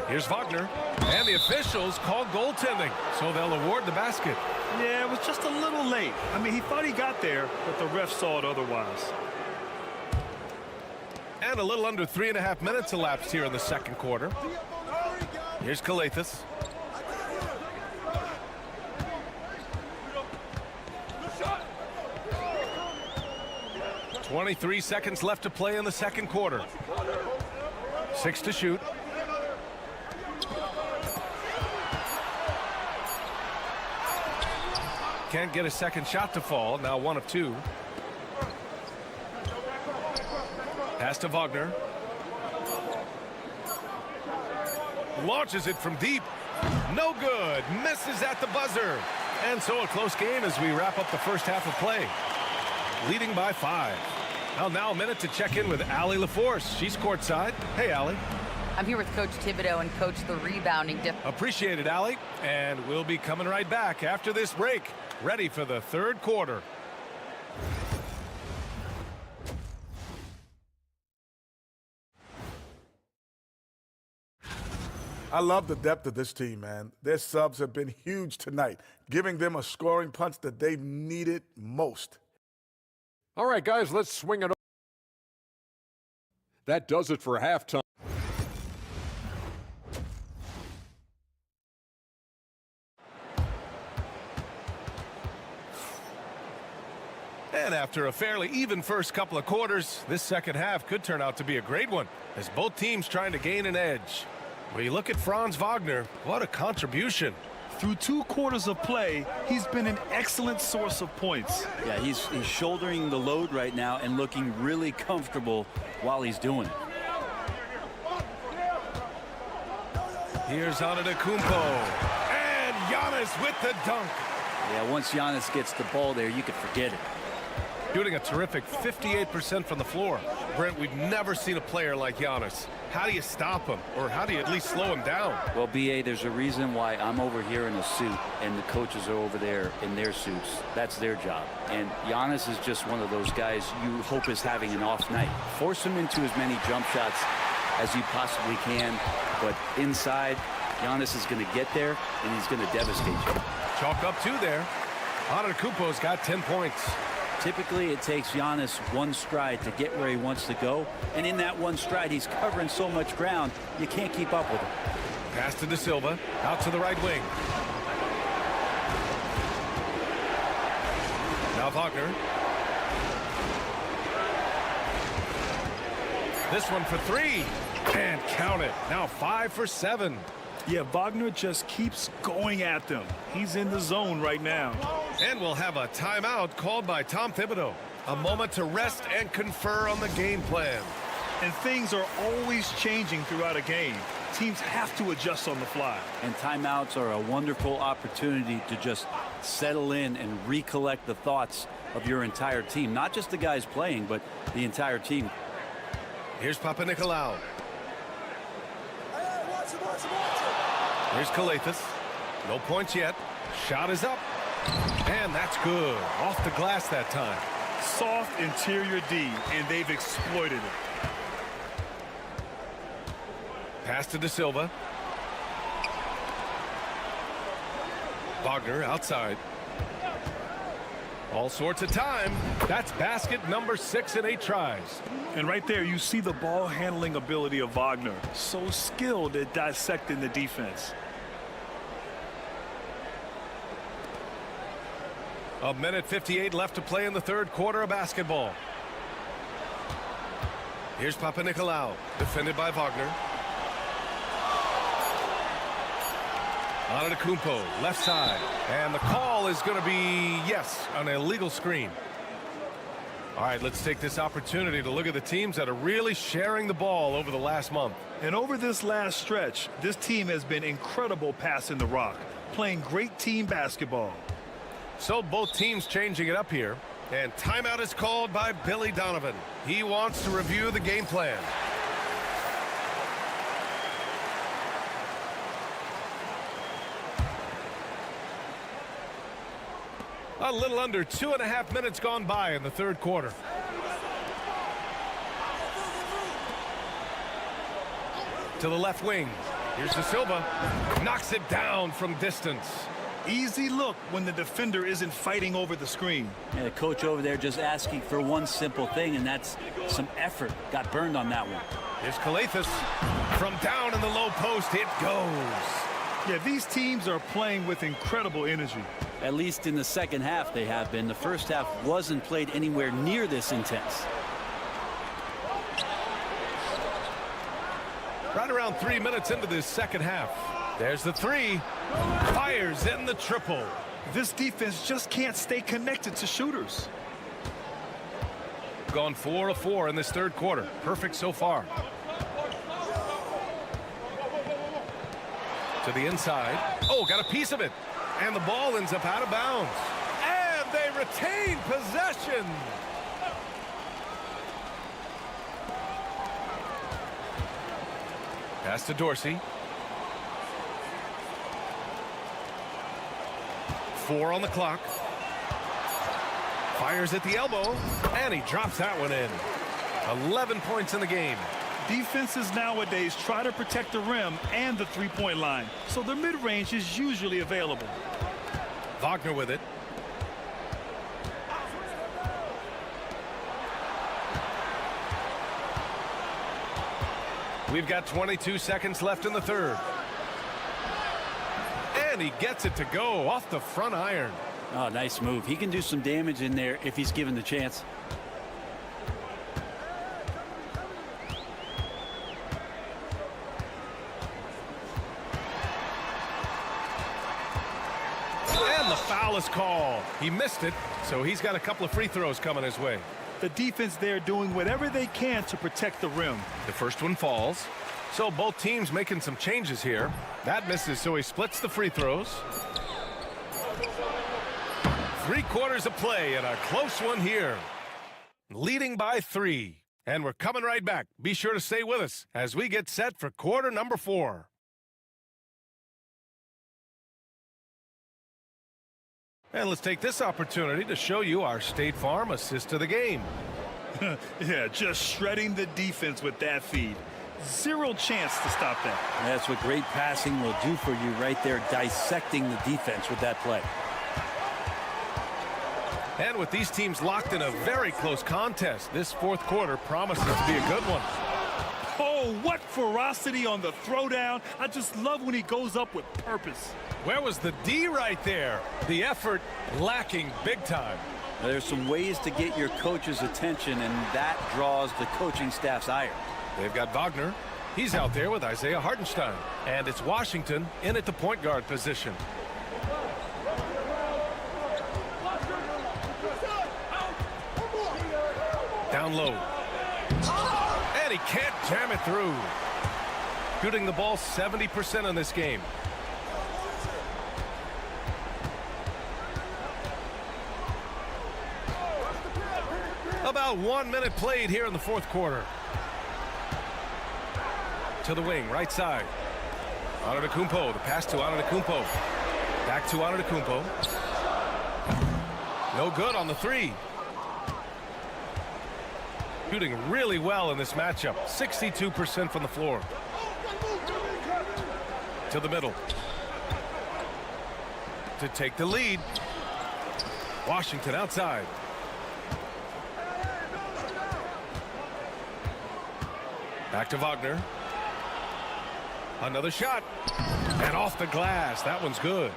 Here's Wagner. And the officials call goaltending, so they'll award the basket. Yeah, it was just a little late. I mean, he thought he got there, but the ref saw it otherwise. And a little under 3.5 minutes elapsed here in the second quarter. Here's Kalathis. .23 seconds left to play in the second quarter. 6 to shoot. Can't get a second shot to fall. Now 1 of 2. Pass to Wagner. Launches it from deep. No good. Misses at the buzzer. And so a close game as we wrap up the first half of play. Leading by 5. Well, now a minute to check in with Allie LaForce. She's courtside. Hey, Allie. I'm here with Coach Thibodeau and Coach the rebounding. Appreciate it, Allie. And we'll be coming right back after this break. Ready for the third quarter. I love the depth of this team, man. Their subs have been huge tonight, giving them a scoring punch that they've needed most. All right, guys, let's swing it over. That does it for halftime. And after a fairly even first couple of quarters, this second half could turn out to be a great one as both teams trying to gain an edge. When you look at Franz Wagner, what a contribution. Through 2 quarters of play, he's been an excellent source of points. Yeah, he's shouldering the load right now and looking really comfortable while he's doing it. Here's Antetokounmpo. And Giannis with the dunk. Yeah, once Giannis gets the ball there, you can forget it. Shooting a terrific 58% from the floor. Brent, we've never seen a player like Giannis. How do you stop him? Or how do you at least slow him down? Well, B.A., there's a reason why I'm over here in a suit and the coaches are over there in their suits. That's their job. And Giannis is just one of those guys you hope is having an off night. Force him into as many jump shots as you possibly can. But inside, Giannis is going to get there and he's going to devastate you. Chalk up 2 there. Antetokounmpo's got 10 points. Typically, it takes Giannis one stride to get where he wants to go. And in that one stride, he's covering so much ground, you can't keep up with him. Pass to De Silva, out to the right wing. Now Wagner. This one for 3. And count it. Now 5 for 7. Yeah, Wagner just keeps going at them. He's in the zone right now. And we'll have a timeout called by Tom Thibodeau. A moment to rest and confer on the game plan. And things are always changing throughout a game. Teams have to adjust on the fly. And timeouts are a wonderful opportunity to just settle in and recollect the thoughts of your entire team. Not just the guys playing, but the entire team. Here's Papanikolaou. Here's Kalathis. No points yet. Shot is up. And that's good. Off the glass that time. Soft interior D, and they've exploited it. Pass to De Silva. Wagner outside. All sorts of time. That's basket number 6 in 8 tries. And right there, you see the ball handling ability of Wagner. So skilled at dissecting the defense. A minute 58 left to play in the third quarter of basketball. Here's Papanikolaou, defended by Wagner. Antetokounmpo, left side. And the call is going to be, yes, an illegal screen. All right, let's take this opportunity to look at the teams that are really sharing the ball over the last month. And over this last stretch, this team has been incredible passing the rock, playing great team basketball. So both teams changing it up here. And timeout is called by Billy Donovan. He wants to review the game plan. A little under 2.5 minutes gone by in the third quarter. To the left wing. Here's De Silva. Knocks it down from distance. Easy look when the defender isn't fighting over the screen. And the coach over there just asking for one simple thing, and that's some effort. Got burned on that one. Here's Kalathis. From down in the low post, it goes. Yeah, these teams are playing with incredible energy. At least in the second half they have been. The first half wasn't played anywhere near this intense. Right around 3 minutes into this second half. There's the three. Fires in the triple. This defense just can't stay connected to shooters. Gone 4 of 4 in this third quarter. Perfect so far. To the inside. Oh, got a piece of it. And the ball ends up out of bounds. And they retain possession. Pass to Dorsey. 4 on the clock. Fires at the elbow. And he drops that one in. 11 points in the game. Defenses nowadays try to protect the rim and the three-point line, so their mid-range is usually available. Wagner with it. We've got 22 seconds left in the third. And he gets it to go off the front iron. Oh, nice move. He can do some damage in there if he's given the chance. And the foul is called. He missed it, so he's got a couple of free throws coming his way. The defense there doing whatever they can to protect the rim. The first one falls. So both teams making some changes here. That misses, so he splits the free throws. 3 quarters of play and a close one here. Leading by 3. And we're coming right back. Be sure to stay with us as we get set for quarter number 4. And let's take this opportunity to show you our State Farm assist to the game. Yeah, just shredding the defense with that feed. Zero chance to stop that. That's what great passing will do for you right there, dissecting the defense with that play. And with these teams locked in a very close contest, this fourth quarter promises to be a good one. Oh, what ferocity on the throwdown. I just love when he goes up with purpose. Where was the D right there? The effort lacking big time. There's some ways to get your coach's attention, and that draws the coaching staff's ire. They've got Wagner. He's out there with Isaiah Hartenstein. And it's Washington in at the point guard position. Down low. And he can't jam it through. Shooting the ball 70% in this game. About 1 minute played here in the fourth quarter. To the wing, right side. Antetokounmpo, the pass to Antetokounmpo. Back to Antetokounmpo. No good on the three. Shooting really well in this matchup. 62% from the floor. To the middle. To take the lead. Washington outside. Back to Wagner. Another shot. And off the glass. That one's good.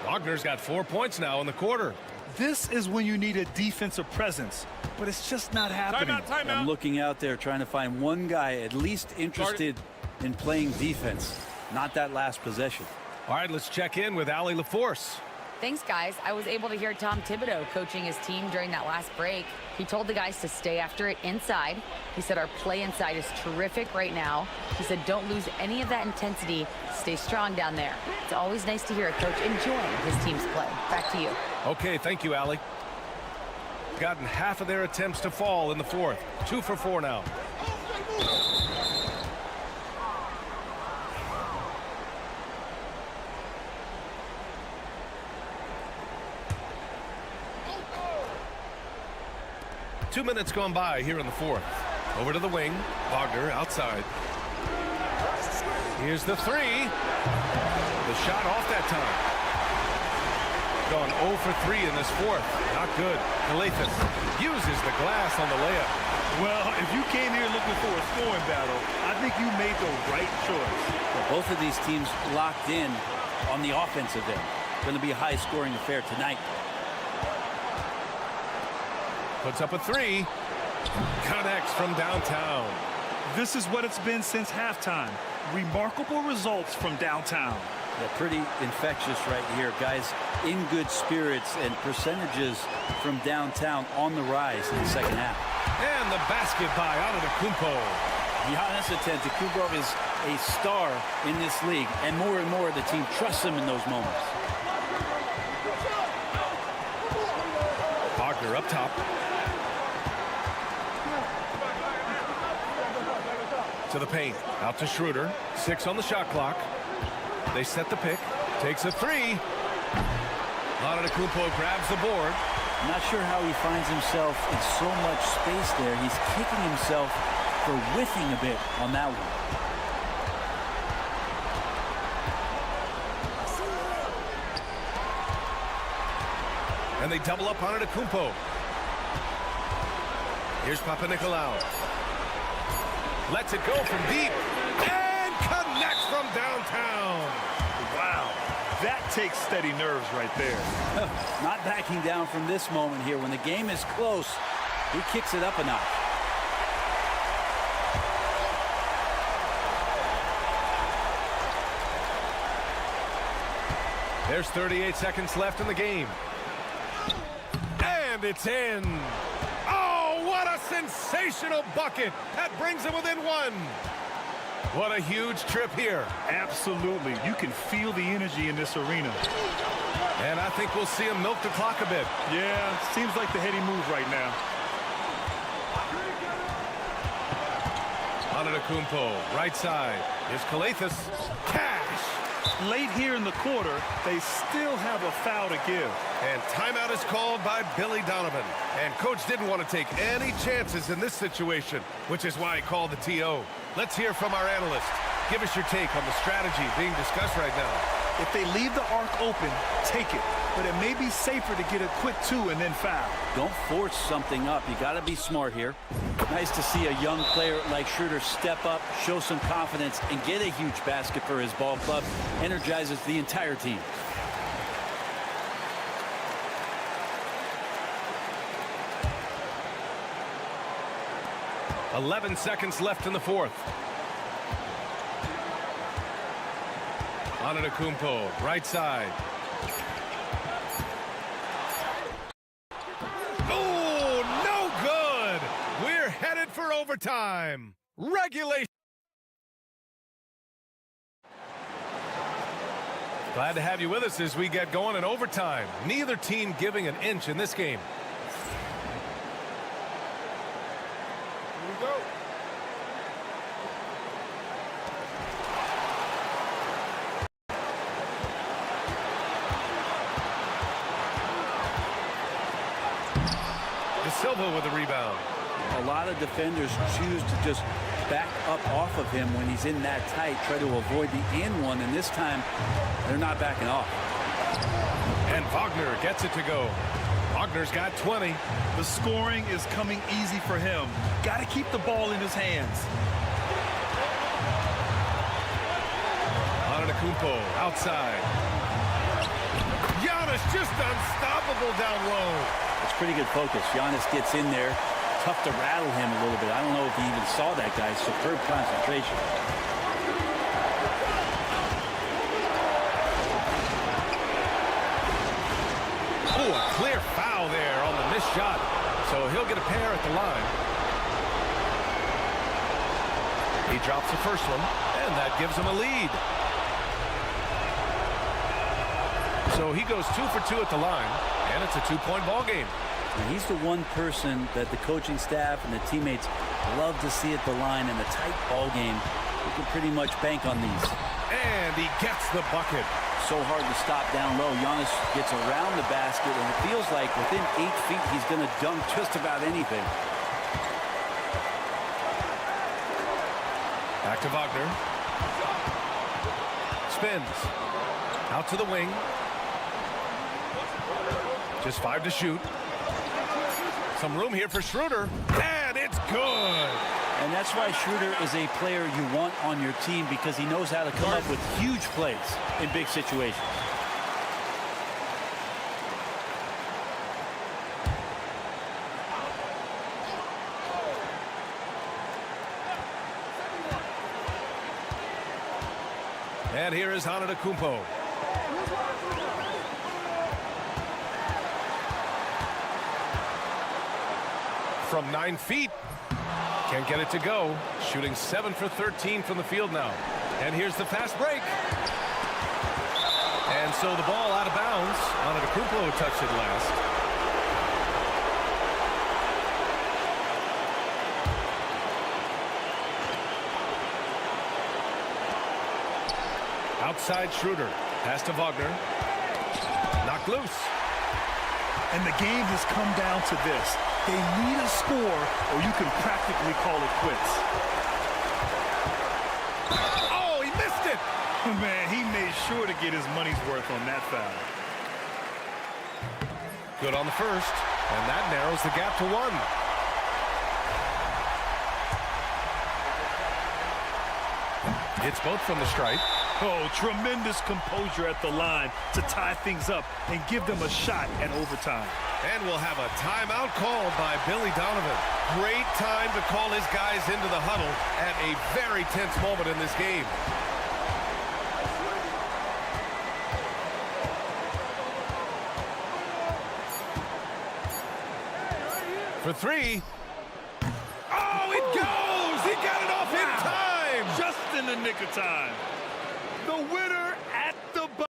Wagner's got 4 points now in the quarter. This is when you need a defensive presence, but it's just not happening. Timeout. I'm looking out there trying to find one guy at least interested in playing defense, not that last possession. All right, let's check in with Allie LaForce. Thanks, guys. I was able to hear Tom Thibodeau coaching his team during that last break. He told the guys to stay after it inside. He said our play inside is terrific right now. He said don't lose any of that intensity. Stay strong down there. It's always nice to hear a coach enjoying his team's play. Back to you. Okay, thank you, Allie. Gotten half of their attempts to fall in the fourth. 2 for 4 now. Two minutes gone by here in the fourth. Over to the wing. Wagner outside. Here's the three. The shot off that time. Gone 0 for 3 in this fourth. Not good. Calathis uses the glass on the layup. Well, if you came here looking for a scoring battle, I think you made the right choice. Well, both of these teams locked in on the offensive end. Going to be a high-scoring affair tonight. Puts up a three. Connects from downtown. This is what it's been since halftime. Remarkable results from downtown. Yeah, pretty infectious right here. Guys in good spirits and percentages from downtown on the rise in the second half. And the basket by Antetokounmpo. Giannis Antetokounmpo is a star in this league, and more the team trusts him in those moments. Wagner up top. To the paint. Out to Schroeder. 6 on the shot clock. They set the pick. Takes a three. Antetokounmpo grabs the board. I'm not sure how he finds himself in so much space there. He's kicking himself for whiffing a bit on that one. And they double up on Antetokounmpo. Here's Papanikolaou. Lets it go from deep. And connects from downtown. Wow. That takes steady nerves right there. Not backing down from this moment here. When the game is close, he kicks it up a notch. There's 38 seconds left in the game. And it's in. Oh, what a sensational bucket. That brings them within one. What a huge trip here. Absolutely. You can feel the energy in this arena. And I think we'll see him milk the clock a bit. Yeah, seems like the heady move right now. Antetokounmpo, right side. Here's Calathis. Cash. Late here in the quarter, they still have a foul to give. And timeout is called by Billy Donovan. And coach didn't want to take any chances in this situation, which is why he called the TO. Let's hear from our analyst. Give us your take on the strategy being discussed right now. If they leave the arc open, take it. But it may be safer to get a quick 2 and then foul. Don't force something up. You got to be smart here. Nice to see a young player like Schroeder step up, show some confidence, and get a huge basket for his ball club. Energizes the entire team. .11 seconds left in the fourth. Antetokounmpo, right side. Oh, no good. We're headed for overtime. Regulation. Glad to have you with us as we get going in overtime. Neither team giving an inch in this game. Here we go. Silva with the rebound. A lot of defenders choose to just back up off of him when he's in that tight, try to avoid the and one, and this time they're not backing off. And Wagner gets it to go. Wagner's got 20. The scoring is coming easy for him. Got to keep the ball in his hands. Antetokounmpo outside. Giannis just unstoppable down low. It's pretty good focus. Giannis gets in there. Tough to rattle him a little bit. I don't know if he even saw that guy. Superb concentration. clear foul there on the missed shot. So he'll get a pair at the line. He drops the first one, and that gives him a lead. So he goes 2 for 2 at the line, and it's a 2-point ball game. And he's the one person that the coaching staff and the teammates love to see at the line in a tight ball game. You can pretty much bank on these. And he gets the bucket. So hard to stop down low. Giannis gets around the basket, and it feels like within 8 feet he's going to dunk just about anything. Back to Wagner. Spins. Out to the wing. Just 5 to shoot. Some room here for Schroeder. And it's good. And that's why Schroeder is a player you want on your team, because he knows how to come up with huge plays in big situations. And here is Antetokounmpo. From 9 feet. Can't get it to go. Shooting 7 for 13 from the field now. And here's the fast break. And so the ball out of bounds. Antetokounmpo touched it last. Outside Schroeder. Pass to Wagner. Knocked loose. And the game has come down to this. They need a score, or you can practically call it quits. Oh, he missed it! Man, he made sure to get his money's worth on that foul. Good on the first, and that narrows the gap to 1. Hits both from the stripe. Oh, tremendous composure at the line to tie things up and give them a shot at overtime. And we'll have a timeout called by Billy Donovan. Great time to call his guys into the huddle at a very tense moment in this game. For 3. Oh, it goes! He got it off in time! Just in the nick of time. The winner at the buzzer.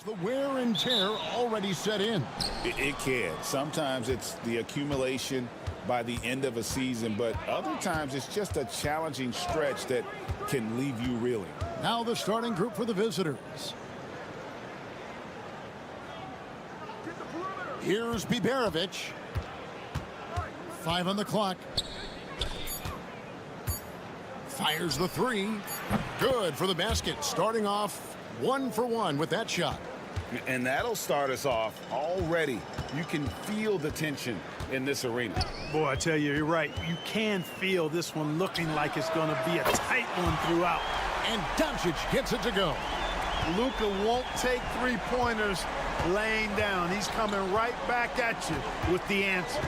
The wear and tear already set in. It can. Sometimes it's the accumulation by the end of a season, but other times it's just a challenging stretch that can leave you reeling. Now the starting group for the visitors. Here's Biberovic. 5 on the clock. Fires the 3. Good for the basket. Starting off 1 for 1 with that shot. And that'll start us off already. You can feel the tension in this arena. Boy, I tell you, you're right. You can feel this one looking like it's going to be a tight one throughout. And Doncic gets it to go. Luka won't take three-pointers laying down. He's coming right back at you with the answer.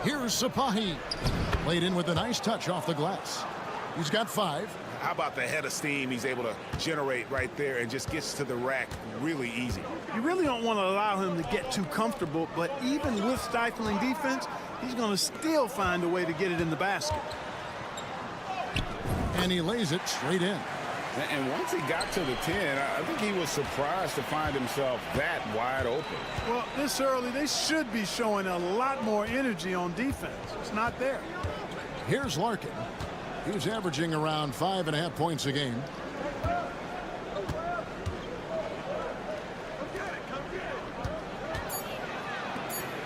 Here's Sapahi. Played in with a nice touch off the glass. He's got 5. How about the head of steam he's able to generate right there and just gets to the rack really easy. You really don't want to allow him to get too comfortable, but even with stifling defense, he's going to still find a way to get it in the basket. And he lays it straight in. And once he got to the 10, I think he was surprised to find himself that wide open. Well, this early, they should be showing a lot more energy on defense. It's not there. Here's Larkin. He was averaging around 5.5 points a game.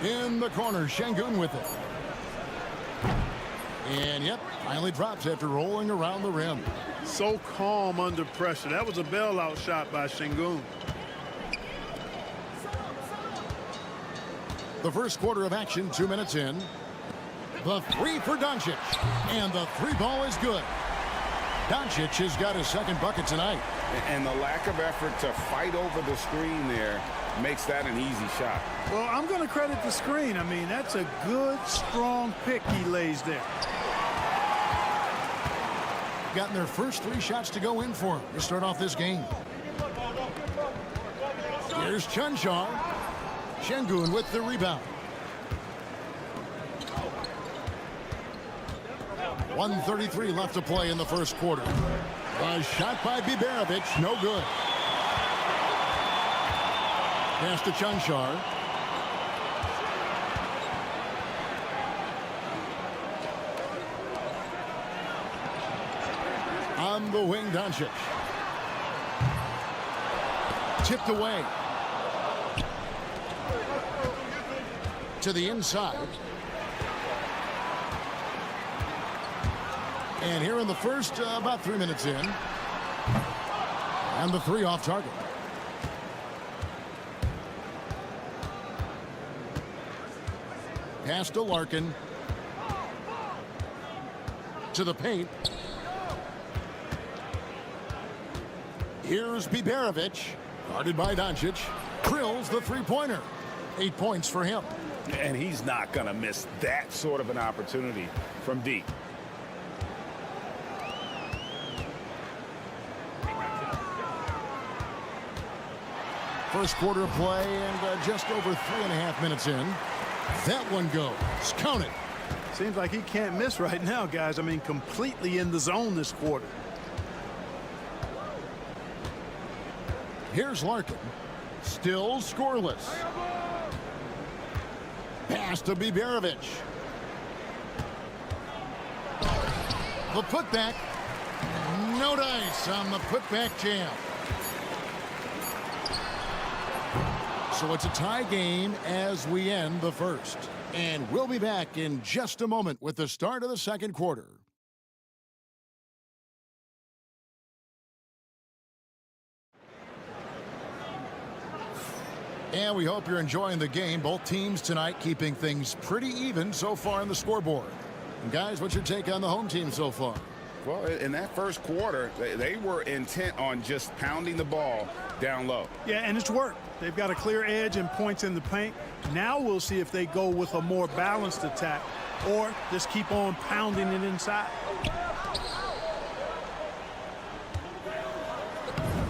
In the corner, Şengün with it. And yep, finally drops after rolling around the rim. So calm under pressure. That was a bailout shot by Şengün. The first quarter of action, 2 minutes in. The 3 for Doncic. And the 3 ball is good. Doncic has got his second bucket tonight. And the lack of effort to fight over the screen there makes that an easy shot. Well, I'm going to credit the screen. I mean, that's a good, strong pick he lays there. Gotten their first 3 shots to go in for him to start off this game. Here's Cancar. Şengün with the rebound. 1:33 left to play in the first quarter. A shot by Biberovic, no good. Pass to Cancar. On the wing, Doncic. Tipped away. To the inside. And here in the first, about 3 minutes in. And the 3 off target. Pass to Larkin. To the paint. Here's Biberovic. Guarded by Doncic. Drills the three-pointer. 8 points for him. And he's not going to miss that sort of an opportunity from deep. First quarter play and just over 3.5 minutes in. That one goes. Count it. Seems like he can't miss right now, guys. I mean, completely in the zone this quarter. Here's Larkin. Still scoreless. Pass to Biberovic. The putback. No dice on the putback jam. So it's a tie game as we end the first. And we'll be back in just a moment with the start of the second quarter. And we hope you're enjoying the game. Both teams tonight keeping things pretty even so far on the scoreboard. And guys, what's your take on the home team so far? Well, in that first quarter, they were intent on just pounding the ball down low. Yeah, and it's worked. They've got a clear edge and points in the paint. Now we'll see if they go with a more balanced attack or just keep on pounding it inside.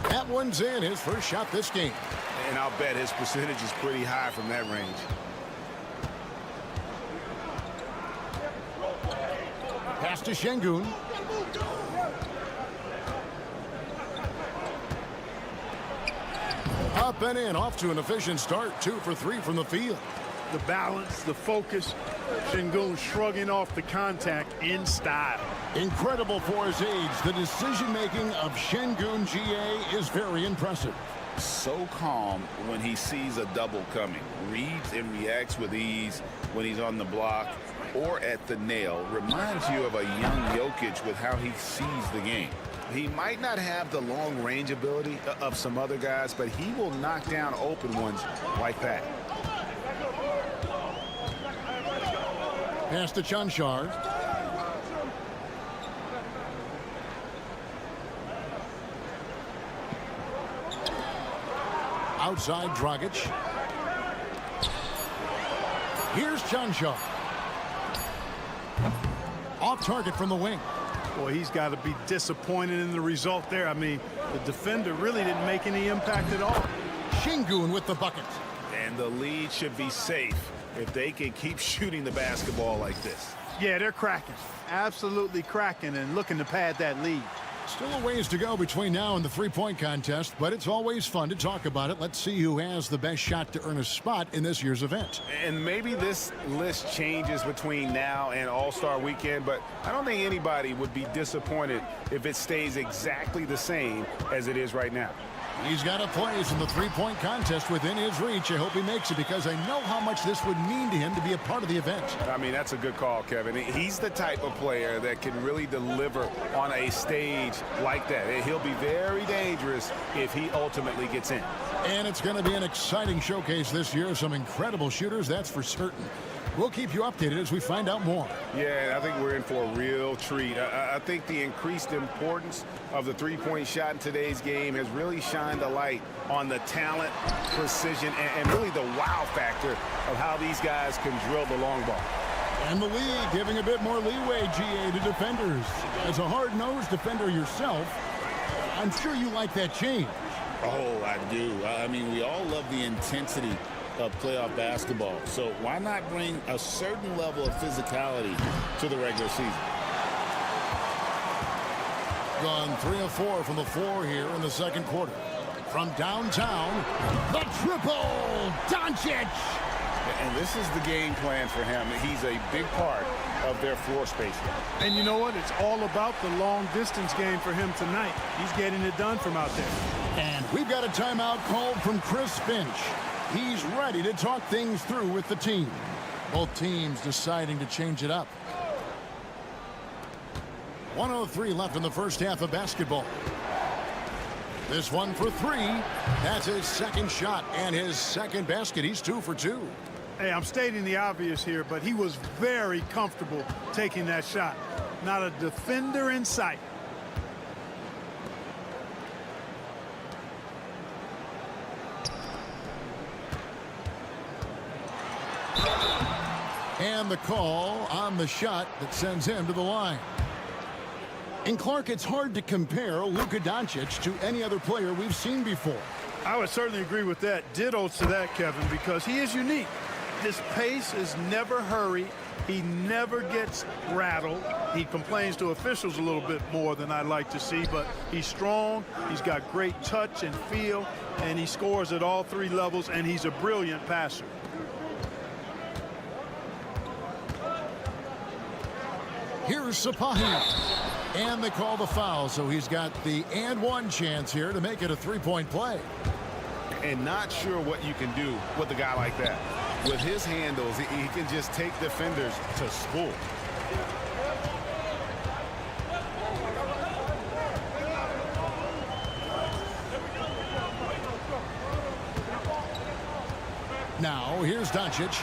That one's in, his first shot this game. And I'll bet his percentage is pretty high from that range. Pass to Şengün. Up and in, off to an efficient start. 2 for 3 from the field. The balance, the focus, Şengün shrugging off the contact in style. Incredible for his age. The decision-making of Şengün GA is very impressive. So calm when he sees a double coming. Reads and reacts with ease when he's on the block or at the nail. Reminds you of a young Jokic with how he sees the game. He might not have the long range ability of some other guys, but he will knock down open ones like that. Pass to Cancar. Outside Dragic. Here's Cancar. Off target from the wing. Boy, he's got to be disappointed in the result there. I mean, the defender really didn't make any impact at all. Şengün with the bucket. And the lead should be safe if they can keep shooting the basketball like this. Yeah, they're cracking. Absolutely cracking and looking to pad that lead. Still a ways to go between now and the three-point contest, but it's always fun to talk about it. Let's see who has the best shot to earn a spot in this year's event. And maybe this list changes between now and All-Star Weekend, but I don't think anybody would be disappointed if it stays exactly the same as it is right now. He's got a place in the three-point contest within his reach. I hope he makes it because I know how much this would mean to him to be a part of the event. I mean, that's a good call, Kevin. He's the type of player that can really deliver on a stage like that. He'll be very dangerous if he ultimately gets in. And it's going to be an exciting showcase this year. Some incredible shooters, that's for certain. We'll keep you updated as we find out more. Yeah, I think we're in for a real treat. I think the increased importance of the three-point shot in today's game has really shined a light on the talent, precision, and really the wow factor of how these guys can drill the long ball. And the league giving a bit more leeway, GA, to defenders. As a hard-nosed defender yourself, I'm sure you like that change. Oh, I do. I mean, we all love the intensity of playoff basketball. So why not bring a certain level of physicality to the regular season? Gone 3 of 4 from the floor here in the second quarter. From downtown, the triple, Doncic! And this is the game plan for him. He's a big part of their floor spacing. And you know what? It's all about the long distance game for him tonight. He's getting it done from out there. And we've got a timeout called from Chris Finch. He's ready to talk things through with the team. Both teams deciding to change it up. 1:03 left in the first half of basketball. This one for 3. That's his second shot and his second basket. He's 2 for 2. Hey, I'm stating the obvious here, but he was very comfortable taking that shot. Not a defender in sight. And the call on the shot that sends him to the line. And Clark, it's hard to compare Luka Doncic to any other player we've seen before. I would certainly agree with that. Ditto to that, Kevin, because he is unique. His pace is never hurried. He never gets rattled. He complains to officials a little bit more than I'd like to see, but he's strong. He's got great touch and feel, and he scores at all 3 levels, and he's a brilliant passer. Here's Sapahi. And they call the foul, so he's got the and one chance here to make it a 3-point play. And not sure what you can do with a guy like that. With his handles, he can just take defenders to school. Now, here's Doncic.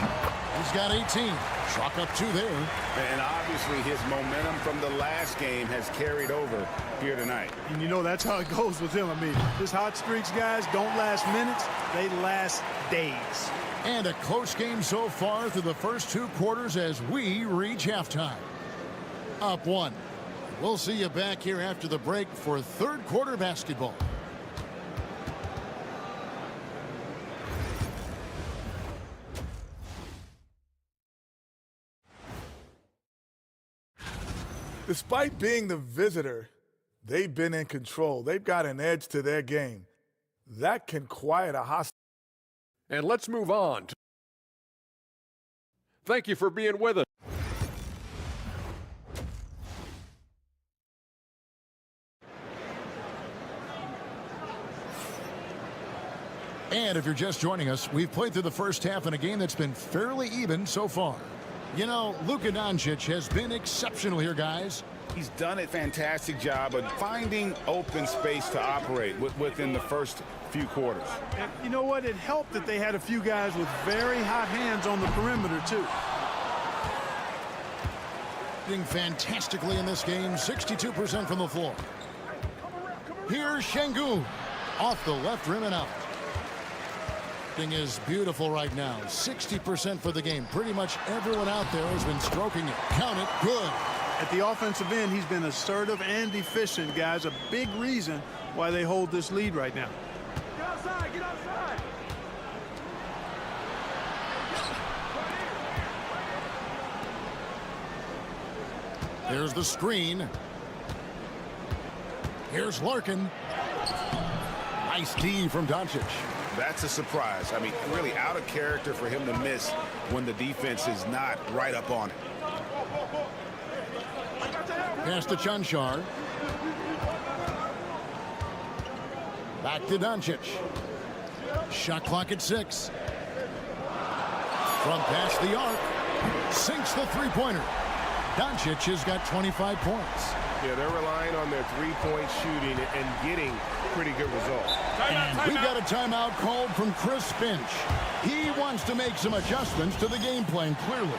He's got 18. Chalk up 2 there. And obviously his momentum from the last game has carried over here tonight. And you know, that's how it goes with him. I mean, his hot streaks, guys, don't last minutes. They last days. And a close game so far through the first 2 quarters as we reach halftime. Up 1. We'll see you back here after the break for third quarter basketball. Despite being the visitor, they've been in control. They've got an edge to their game. That can quiet a hostile. And let's move on. Thank you for being with us. And if you're just joining us, we've played through the first half in a game that's been fairly even so far. You know, Luka Doncic has been exceptional here, guys. He's done a fantastic job of finding open space to operate within the first few quarters. And you know what? It helped that they had a few guys with very hot hands on the perimeter, too. Doing fantastically in this game, 62% from the floor. Here's Şengün off the left rim and out. Thing is beautiful right now. 60% for the game. Pretty much everyone out there has been stroking it. Count it. Good. At the offensive end, he's been assertive and efficient, guys. A big reason why they hold this lead right now. Get outside, get outside. Here's the screen. Here's Larkin. Nice D from Doncic. That's a surprise. I mean, really out of character for him to miss when the defense is not right up on it. Pass to Cancar. Back to Doncic. Shot clock at 6. From past the arc. Sinks the three-pointer. Doncic has got 25 points. Yeah, they're relying on their three-point shooting and getting pretty good results. And we've got a timeout called from Chris Finch. He wants to make some adjustments to the game plan, clearly.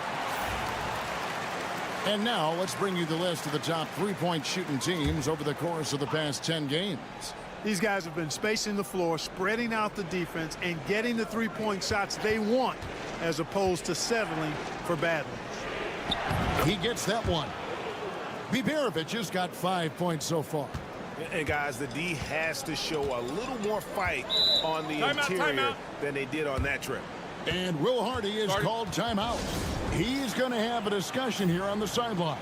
And now let's bring you the list of the top three-point shooting teams over the course of the past 10 games. These guys have been spacing the floor, spreading out the defense, and getting the three-point shots they want, as opposed to settling for bad ones. He gets that one. Biberovic has got 5 points so far. And guys, the D has to show a little more fight on the interior than they did on that trip. And Will Hardy is called timeout. He's going to have a discussion here on the sideline.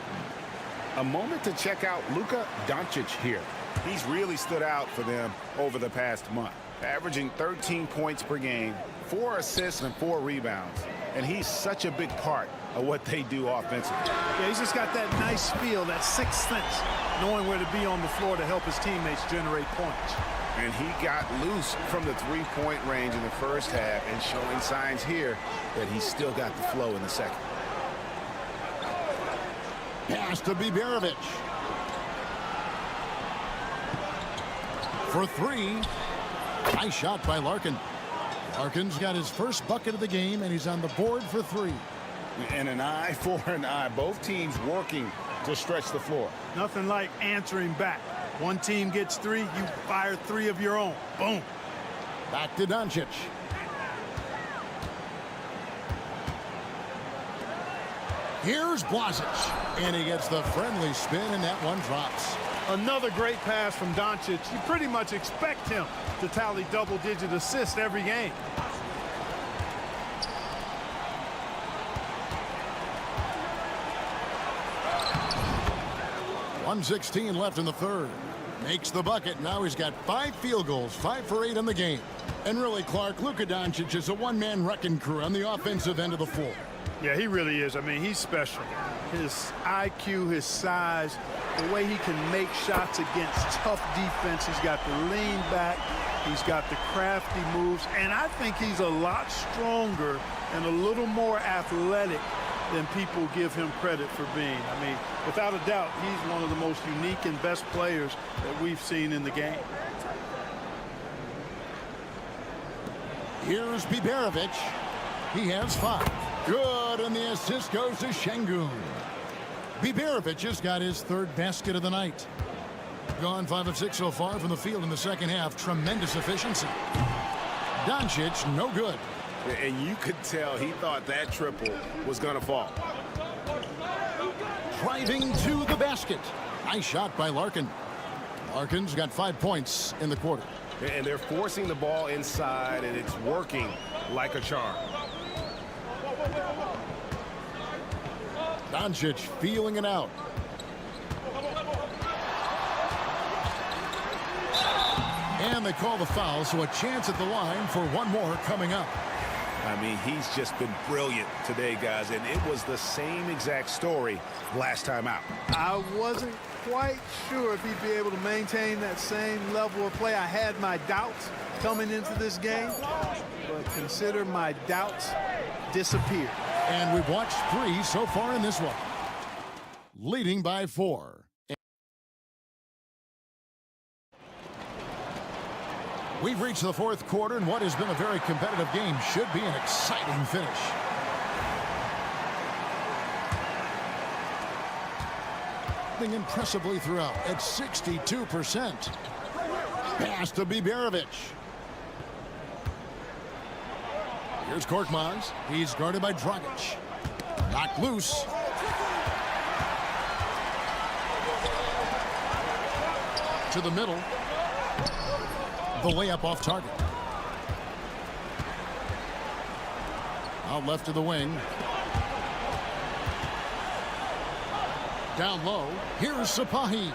A moment to check out Luka Doncic here. He's really stood out for them over the past month, averaging 13 points per game, 4 assists and 4 rebounds. And he's such a big part of what they do offensively. Yeah, he's just got that nice feel, that sixth sense, knowing where to be on the floor to help his teammates generate points. And he got loose from the three-point range in the first half and showing signs here that he's still got the flow in the second. Pass to Biberovic. For 3. Nice shot by Larkin. Larkin's got his first bucket of the game, and he's on the board for 3. And an eye for an eye. Both teams working to stretch the floor. Nothing like answering back. One team gets 3, you fire 3 of your own. Boom. Back to Doncic. Here's Blasic. And he gets the friendly spin, and that one drops. Another great pass from Doncic. You pretty much expect him to tally double-digit assists every game. .116 left in the third. Makes the bucket. Now he's got 5 field goals, 5 for 8 in the game. And really, Clark, Luka Doncic is a one-man wrecking crew on the offensive end of the floor. Yeah, he really is. I mean, he's special. His IQ, his size, the way he can make shots against tough defense. He's got the lean back. He's got the crafty moves. And I think he's a lot stronger and a little more athletic than people give him credit for being. I mean, without a doubt, he's one of the most unique and best players that we've seen in the game. Here's Biberovic. He has 5. Good, and the assist goes to Şengün. Biberovic has got his 3rd basket of the night. Gone 5 of 6 so far from the field in the second half. Tremendous efficiency. Doncic, no good. And you could tell he thought that triple was going to fall. Driving to the basket. Nice shot by Larkin. Larkin's got 5 points in the quarter. And they're forcing the ball inside, and it's working like a charm. Doncic feeling it out. And they call the foul, so a chance at the line for one more coming up. I mean, he's just been brilliant today, guys, and it was the same exact story last time out. I wasn't quite sure if he'd be able to maintain that same level of play. I had my doubts coming into this game, but consider my doubts disappeared. And we've watched 3 so far in this one. Leading by 4. We've reached the 4th quarter, and what has been a very competitive game should be an exciting finish. Impressively throughout at 62%. Pass to Biberovic. Here's Korkmaz. He's guarded by Dragic. Knocked loose. To the middle. The layup off target. Out left to the wing. Down low. Here's Sapahi.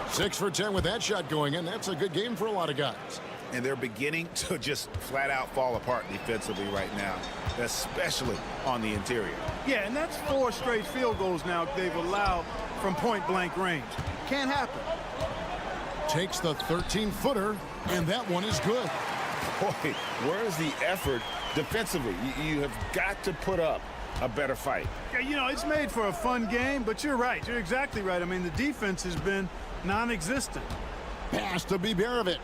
6 for 10 with that shot going in. That's a good game for a lot of guys. And they're beginning to just flat out fall apart defensively right now, especially on the interior. Yeah, and that's 4 straight field goals now they've allowed from point-blank range. Can't happen. Takes the 13-footer, and that one is good. Boy, where's the effort defensively? You have got to put up a better fight. Yeah, you know, it's made for a fun game, but you're right. You're exactly right. I mean, the defense has been non-existent. Pass to Biberovic.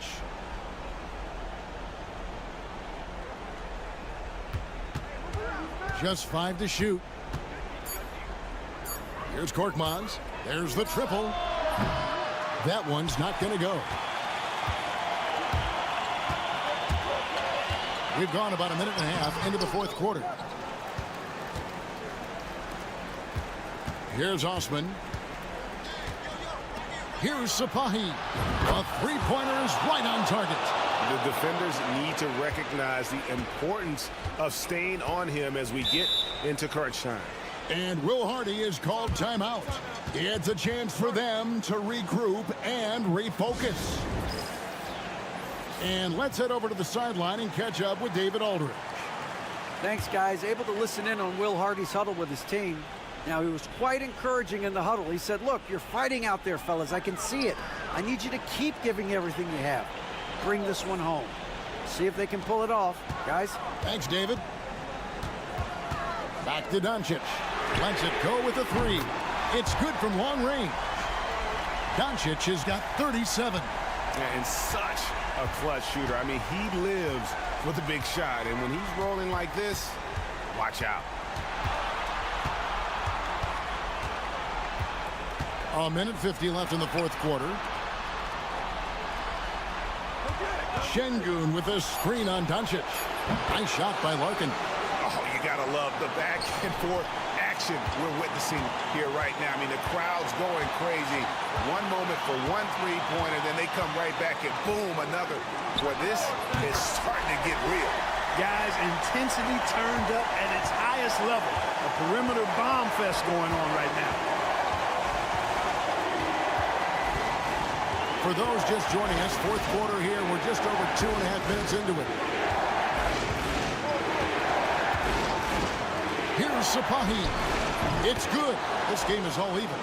Just 5 to shoot. Here's Korkmaz. There's the triple. That one's not going to go. We've gone about a minute and a half into the 4th quarter. Here's Osman. Here's Sapahi. A 3-pointer is right on target. The defenders need to recognize the importance of staying on him as we get into crunch time. And Will Hardy is called timeout. It's a chance for them to regroup and refocus. And let's head over to the sideline and catch up with David Aldridge. Thanks, guys. Able to listen in on Will Hardy's huddle with his team. Now, he was quite encouraging in the huddle. He said, look, you're fighting out there, fellas. I can see it. I need you to keep giving everything you have. Bring this one home. See if they can pull it off. Guys? Thanks, David. Back to Doncic. Lets it go with a 3. It's good from long range. Doncic has got 37. And such a clutch shooter. I mean, he lives with a big shot. And when he's rolling like this, watch out. A minute 50 left in the 4th quarter. Şengün with a screen on Doncic. Nice shot by Larkin. Oh, you gotta love the back and forth action we're witnessing here right now. I mean, the crowd's going crazy. One moment for one 3-pointer, then they come right back and boom, another. Boy, this is starting to get real. Guys, intensity turned up at its highest level. A perimeter bomb fest going on right now. For those just joining us, 4th quarter here. We're just over 2.5 minutes into it. Here's Sapahi. It's good. This game is all even.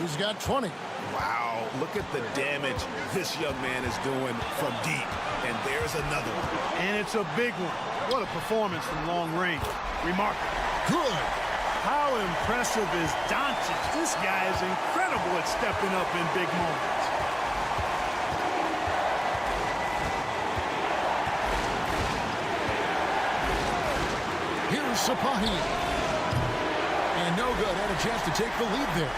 He's got 20. Wow, look at the damage this young man is doing from deep. And there's another one. And it's a big one. What a performance from long range. Remarkable. Good. How impressive is Doncic? This guy is incredible at stepping up in big moments. Here's Sapahi. And no good. Had a chance to take the lead there.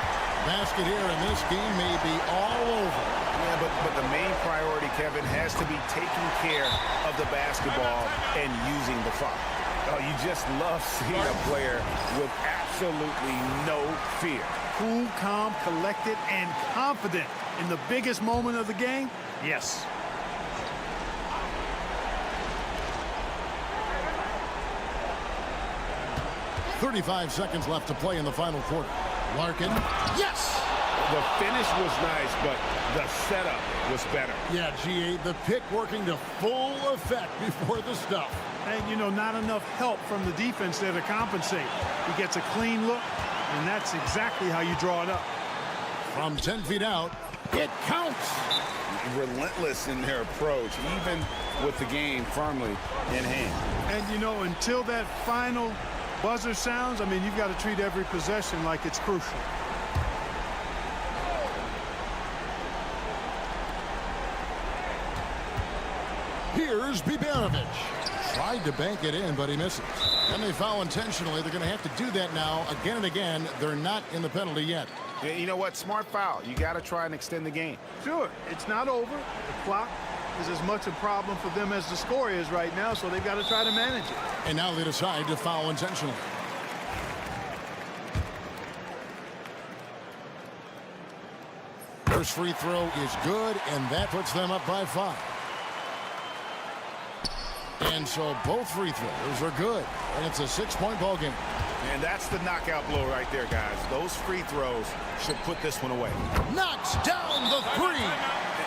Basket here, and this game may be all over. Yeah, but the main priority, Kevin, has to be taking care of the basketball and using the foul. Oh, you just love seeing a player with absolutely no fear. Cool, calm, collected, and confident in the biggest moment of the game? Yes. .35 seconds left to play in the final quarter. Larkin. Yes! The finish was nice, but the setup was better. Yeah, G.A., the pick working to full effect before the stuff. And, you know, not enough help from the defense there to compensate. He gets a clean look, and that's exactly how you draw it up. From 10 feet out, it counts. Relentless in their approach, even with the game firmly in hand. And, you know, until that final buzzer sounds, I mean, you've got to treat every possession like it's crucial. Here's Bibanovic. Tried to bank it in, but he misses. And they foul intentionally. They're going to have to do that now again and again. They're not in the penalty yet. Yeah, you know what? Smart foul. You got to try and extend the game. Sure, it's not over. The clock is as much a problem for them as the score is right now, so they've got to try to manage it. And now they decide to foul intentionally. First free throw is good, and that puts them up by 5. And so both free throws are good, and it's a 6-point ball game. And that's the knockout blow right there, guys. Those free throws should put this one away. Knocks down the 3.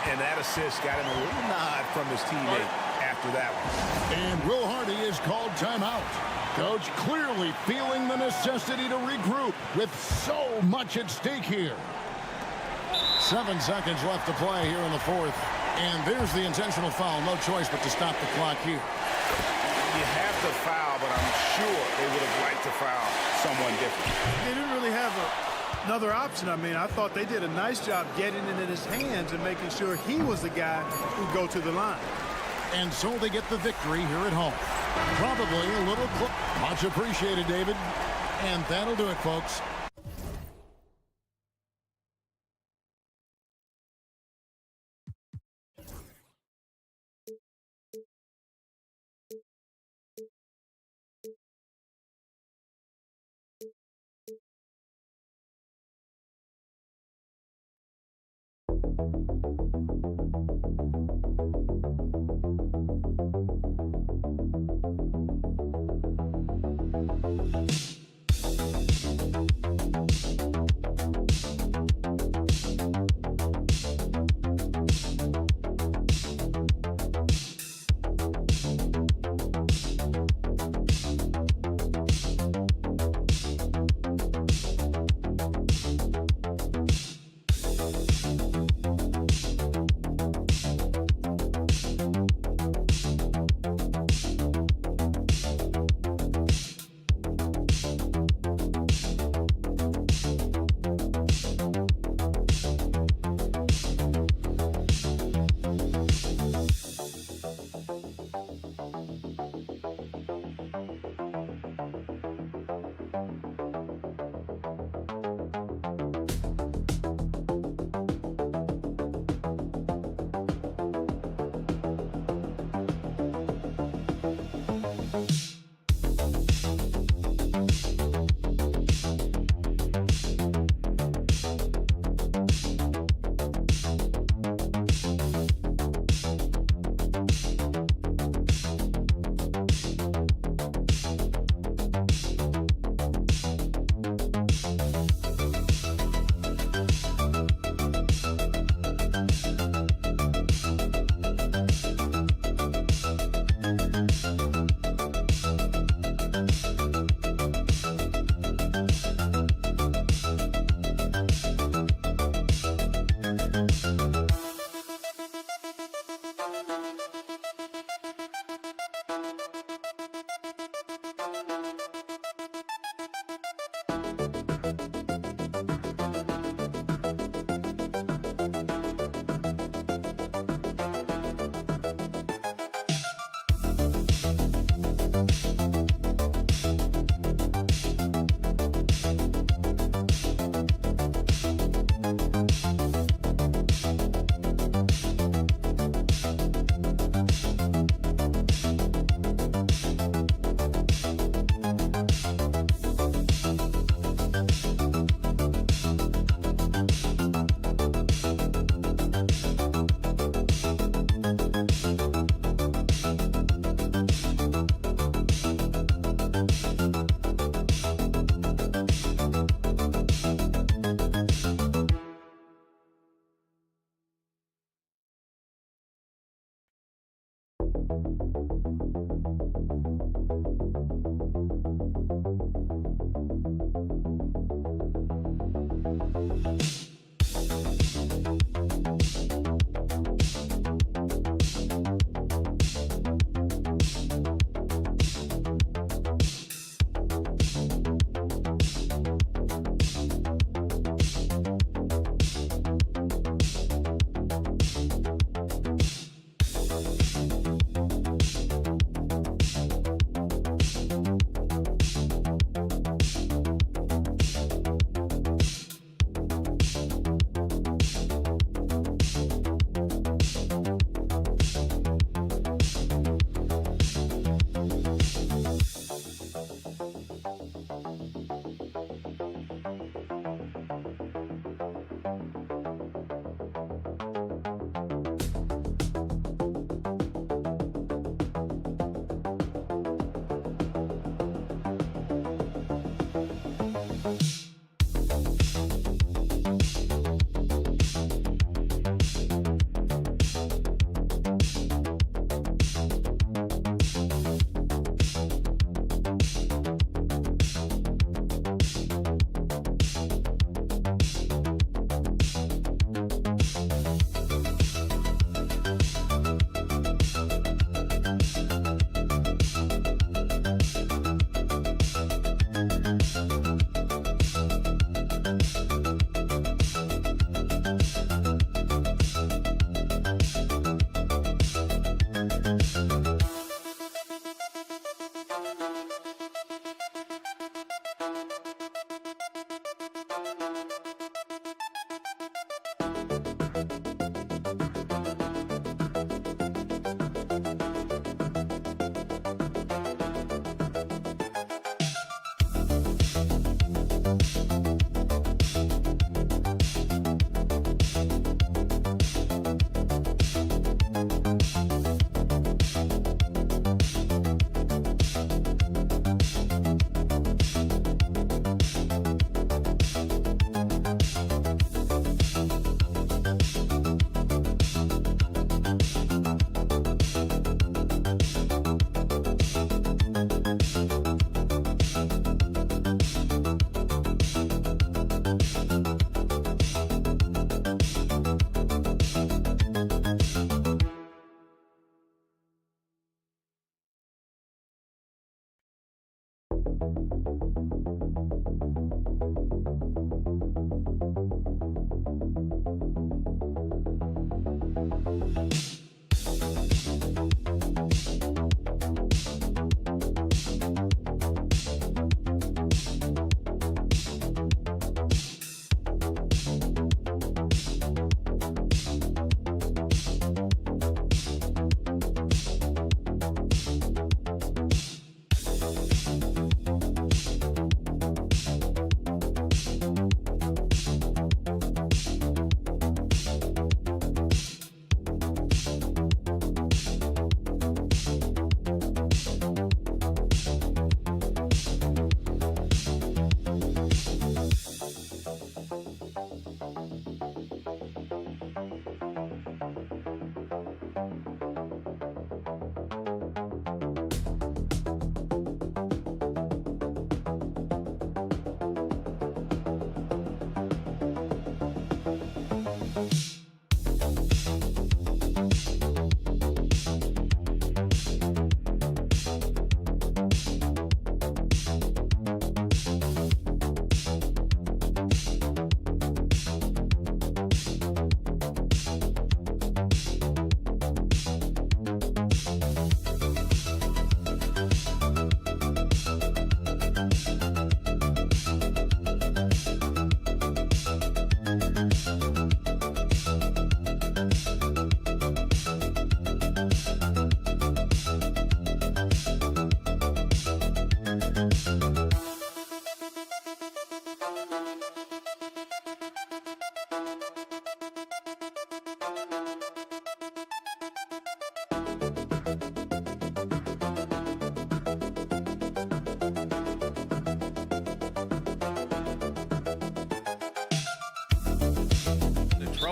And that assist got him a little nod from his teammate after that one. And Will Hardy is called timeout. Coach clearly feeling the necessity to regroup with so much at stake here. 7 seconds left to play here in the 4th. And there's the intentional foul. No choice but to stop the clock here. You have to foul, but I'm sure they would have liked to foul someone different. They didn't really have another option. I mean, I thought they did a nice job getting it in his hands and making sure he was the guy who'd go to the line. And so they get the victory here at home. Probably a little close. Much appreciated, David. And that'll do it, folks.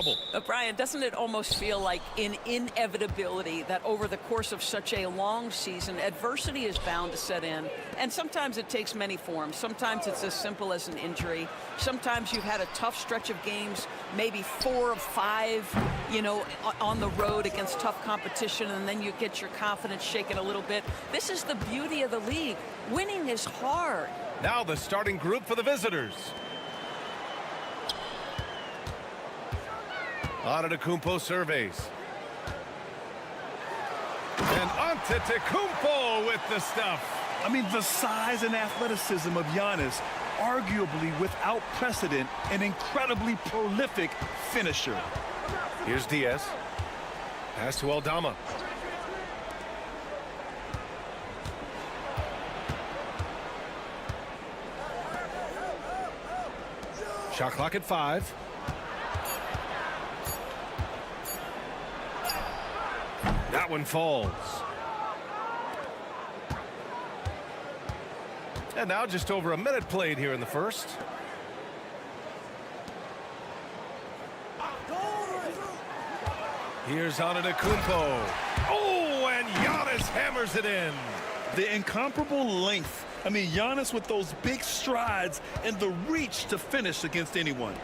trouble. Brian, doesn't it almost feel like an inevitability that over the course of such a long season, adversity is bound to set in? And sometimes it takes many forms. Sometimes it's as simple as an injury. Sometimes you've had a tough stretch of games, maybe 4 of 5, you know, on the road against tough competition, and then you get your confidence shaken a little bit. This is the beauty of the league. Winning is hard. Now the starting group for the visitors. Antetokounmpo surveys. And Antetokounmpo with the stuff. I mean, the size and athleticism of Giannis, arguably without precedent, an incredibly prolific finisher. Here's Diaz. Pass to Aldama. Shot clock at 5. That one falls. And now just over a minute played here in the first. Here's Antetokounmpo. Oh, and Giannis hammers it in. The incomparable length. I mean, Giannis with those big strides and the reach to finish against anyone.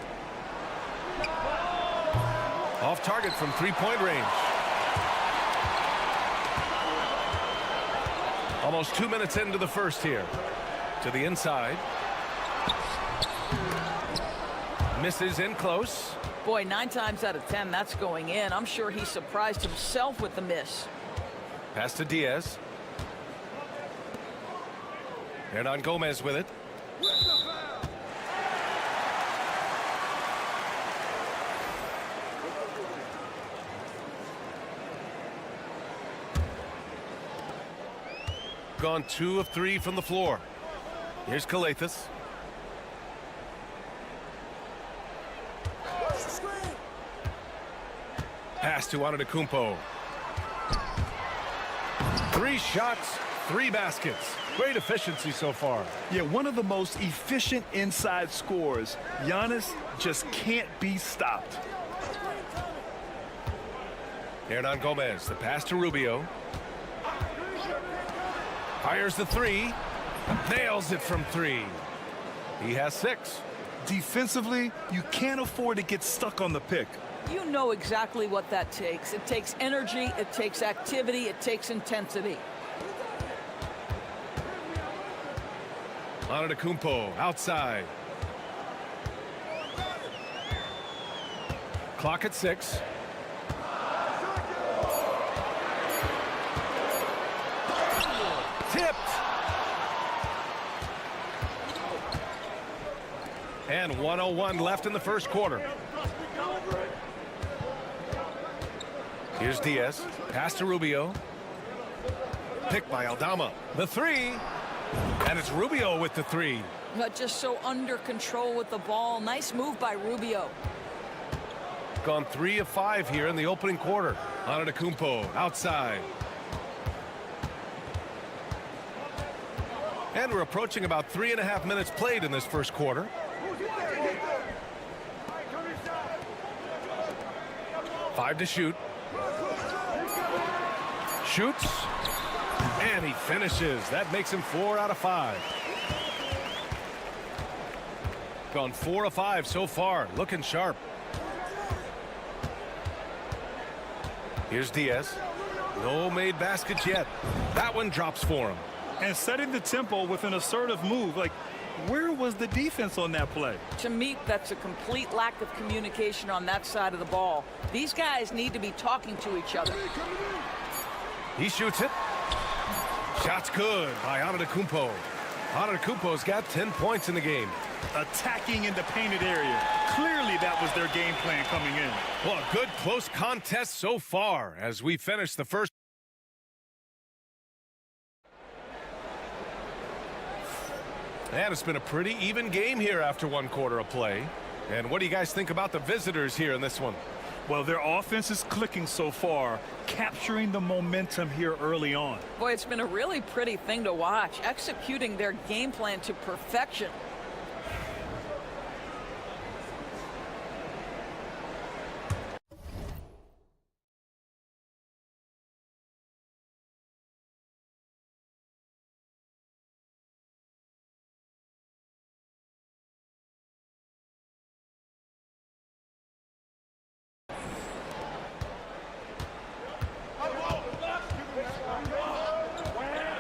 Off target from three-point range. Almost 2 minutes into the first here. To the inside. Misses in close. Boy, 9 times out of 10, that's going in. I'm sure he surprised himself with the miss. Pass to Diaz. Hernan Gomez with it. Gone 2 of 3 from the floor. Here's Kalathis. Pass to Antetokounmpo. 3 shots, 3 baskets. Great efficiency so far. Yeah, one of the most efficient inside scorers. Giannis just can't be stopped. Hernan Gomez, the pass to Rubio. Fires the 3. Nails it from 3. He has 6. Defensively, you can't afford to get stuck on the pick. You know exactly what that takes. It takes energy, it takes activity, it takes intensity. Antetokounmpo outside. Clock at 6. Tipped. And 1:01 left in the first quarter. Here's Diaz. Pass to Rubio. Picked by Aldama. The 3. And it's Rubio with the 3. But just so under control with the ball. Nice move by Rubio. Gone 3 of 5 here in the opening quarter. Antetokounmpo outside. And we're approaching about 3.5 minutes played in this first quarter. Five to shoot. Shoots. And he finishes. That makes him 4 out of 5. Gone 4 of 5 so far. Looking sharp. Here's Diaz. No made baskets yet. That one drops for him. And setting the tempo with an assertive move. Like, where was the defense on that play? To me, that's a complete lack of communication on that side of the ball. These guys need to be talking to each other. He shoots it. Shot's good by Antetokounmpo. Antetokounmpo's got 10 points in the game. Attacking in the painted area. Clearly that was their game plan coming in. Well, a good close contest so far as we finish the first. And it's been a pretty even game here after 1 quarter of play. And what do you guys think about the visitors here in this one? Well, their offense is clicking so far, capturing the momentum here early on. Boy, it's been a really pretty thing to watch, executing their game plan to perfection.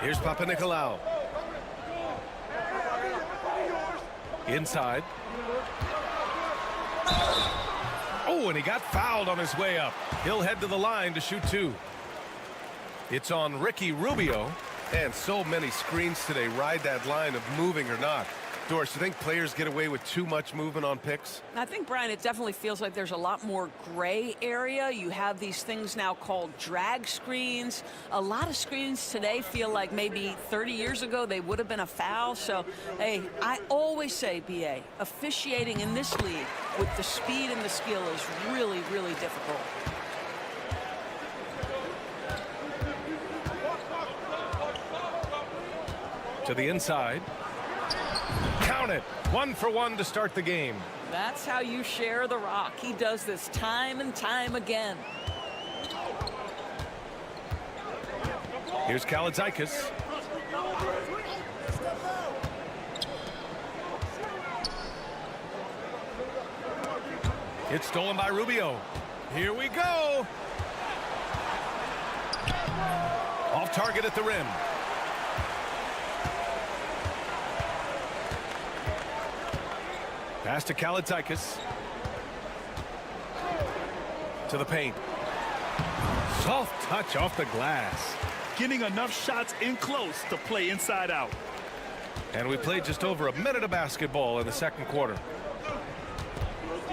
Here's Papanikolaou. Inside. Oh, and he got fouled on his way up. He'll head to the line to shoot 2. It's on Ricky Rubio. And so many screens today ride that line of moving or not. Doris, you think players get away with too much movement on picks? I think, Brian, it definitely feels like there's a lot more gray area. You have these things now called drag screens. A lot of screens today feel like maybe 30 years ago they would have been a foul. So, hey, I always say, BA, officiating in this league with the speed and the skill is really, really difficult. To the inside. Count it. 1 for 1 to start the game. That's how you share the rock. He does this time and time again. Here's Kaladzikis. It's stolen by Rubio. Here we go. Off target at the rim. Pass to Kaladzikis. To the paint. Soft touch off the glass. Getting enough shots in close to play inside out. And we played just over a minute of basketball in the second quarter.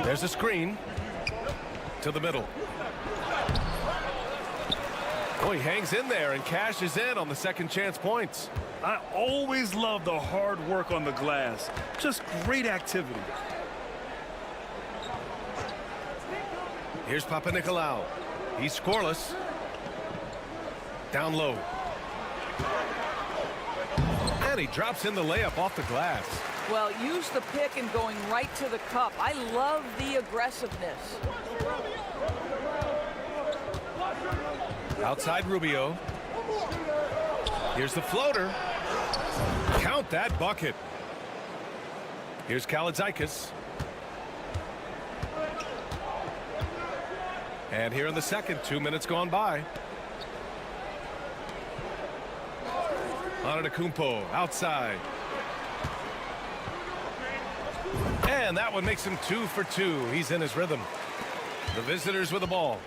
There's a screen. To the middle. Oh, he hangs in there and cashes in on the second chance points. I always love the hard work on the glass. Just great activity. Here's Papanikolaou. He's scoreless. Down low. And he drops in the layup off the glass. Well, use the pick and going right to the cup. I love the aggressiveness. Outside Rubio. Here's the floater. Count that bucket. Here's Kaladzikis. And here in the second, 2 minutes gone by. Antetokounmpo outside. And that one makes him 2 for 2. He's in his rhythm. The visitors with the ball.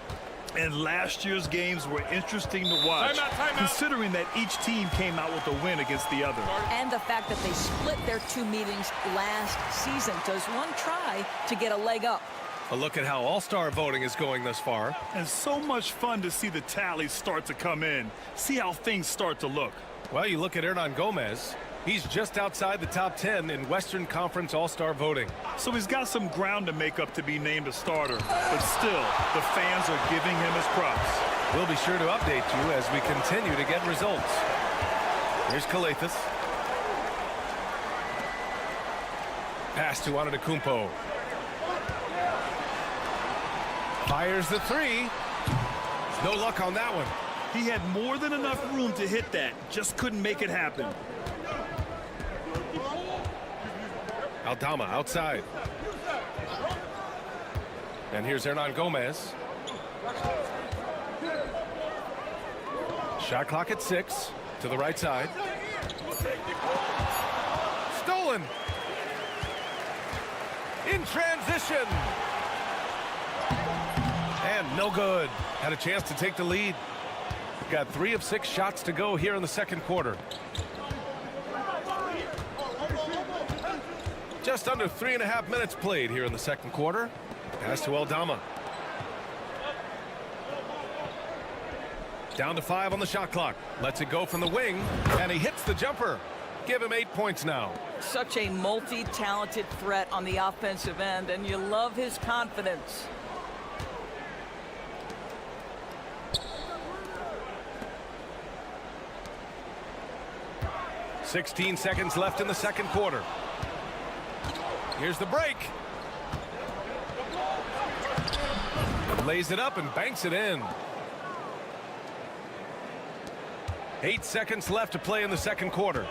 And last year's games were interesting to watch, considering that each team came out with a win against the other. And the fact that they split their 2 meetings last season. Does one try to get a leg up? A look at how all-star voting is going thus far. And so much fun to see the tallies start to come in. See how things start to look. Well, you look at Hernan Gomez. He's just outside the top 10 in Western Conference All-Star voting. So he's got some ground to make up to be named a starter. But still, the fans are giving him his props. We'll be sure to update you as we continue to get results. Here's Kaladzikis. Pass to Antetokounmpo. Fires the 3. No luck on that one. He had more than enough room to hit that. Just couldn't make it happen. Aldama outside. And here's Hernan Gomez. Shot clock at 6. To the right side. Stolen. In transition. And no good. Had a chance to take the lead. Got 3 of 6 shots to go here in the second quarter. Just under 3.5 minutes played here in the second quarter. Pass to Aldama. Down to 5 on the shot clock. Lets it go from the wing, and he hits the jumper. Give him 8 points now. Such a multi-talented threat on the offensive end, and you love his confidence. .16 seconds left in the second quarter. Here's the break. Lays it up and banks it in. 8 seconds left to play in the second quarter.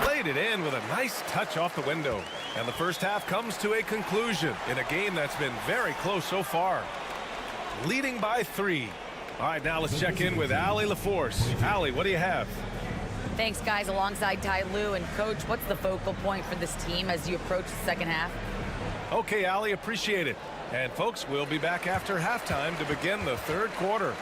Laid it in with a nice touch off the window. And the first half comes to a conclusion in a game that's been very close so far. Leading by 3. All right, now let's check in with Allie LaForce. Allie, what do you have? Thanks, guys. Alongside Ty Lue and Coach, what's the focal point for this team as you approach the second half? Okay, Allie, appreciate it. And folks, we'll be back after halftime to begin the third quarter.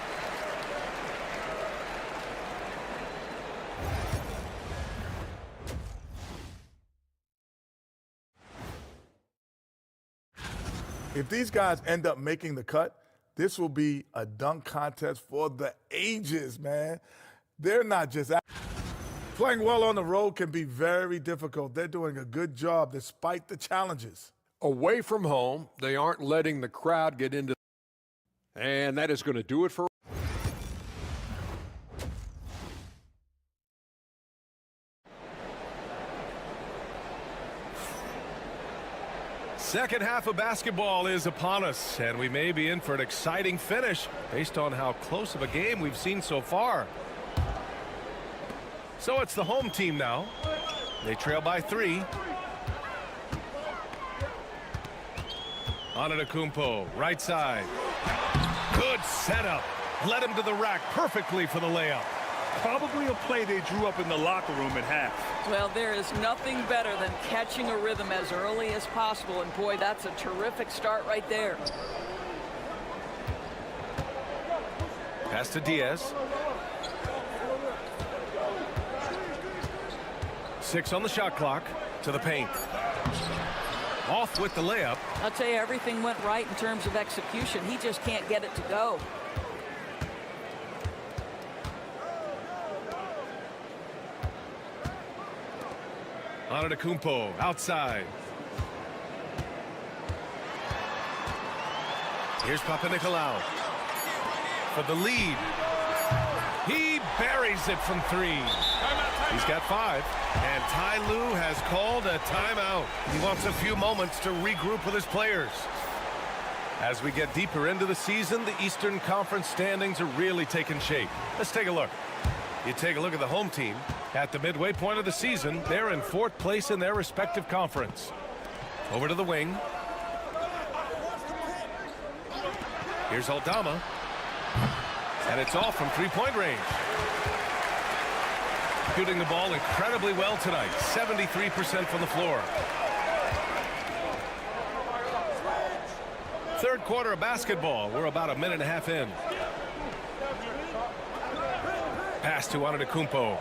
If these guys end up making the cut, this will be a dunk contest for the ages, man. They're not just playing well on the road can be very difficult. They're doing a good job despite the challenges. Away from home, they aren't letting the crowd get into. And that is going to do it for. Second half of basketball is upon us, and we may be in for an exciting finish based on how close of a game we've seen so far. So it's the home team now. They trail by 3. Antetokounmpo, right side. Good setup. Led him to the rack perfectly for the layup. Probably a play they drew up in the locker room at half. Well, there is nothing better than catching a rhythm as early as possible, and boy, that's a terrific start right there. Pass to Diaz. 6 on the shot clock. To the paint. Off with the layup. I'll tell you, everything went right in terms of execution. He just can't get it to go. Antetokounmpo outside. Here's Papanikolaou for the lead. He buries it from 3. He's got 5. And Ty Lue has called a timeout. He wants a few moments to regroup with his players. As we get deeper into the season, the Eastern Conference standings are really taking shape. Let's take a look. You take a look at the home team. At the midway point of the season, they're in 4th place in their respective conference. Over to the wing. Here's Aldama. And it's off from 3-point range. Shooting the ball incredibly well tonight. 73% from the floor. Third quarter of basketball. We're about a minute and a half in. Pass to Antetokounmpo.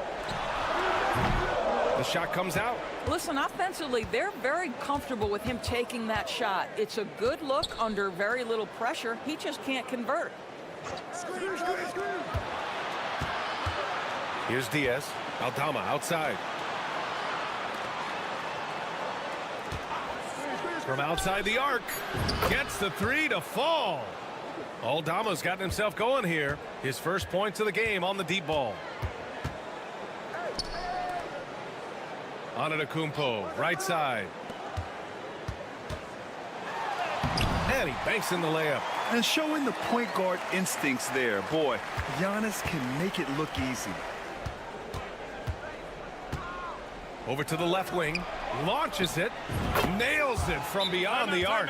The shot comes out. Listen, offensively, they're very comfortable with him taking that shot. It's a good look under very little pressure. He just can't convert. Here's Diaz. Aldama outside. From outside the arc. Gets the 3 to fall. Aldama's gotten himself going here. His first points of the game on the deep ball. Antetokounmpo, right side. And he banks in the layup. And showing the point guard instincts there. Boy, Giannis can make it look easy. Over to the left wing. Launches it. Nails it from beyond the arc.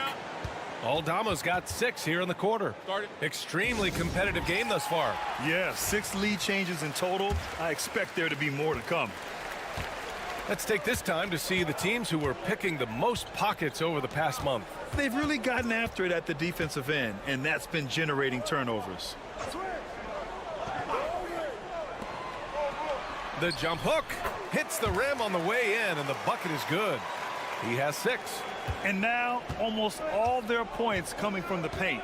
Aldama's got 6 here in the quarter. Extremely competitive game thus far. Yeah, 6 lead changes in total. I expect there to be more to come. Let's take this time to see the teams who were picking the most pockets over the past month. They've really gotten after it at the defensive end, and that's been generating turnovers. The jump hook hits the rim on the way in, and the bucket is good. He has 6. And now almost all their points coming from the paint.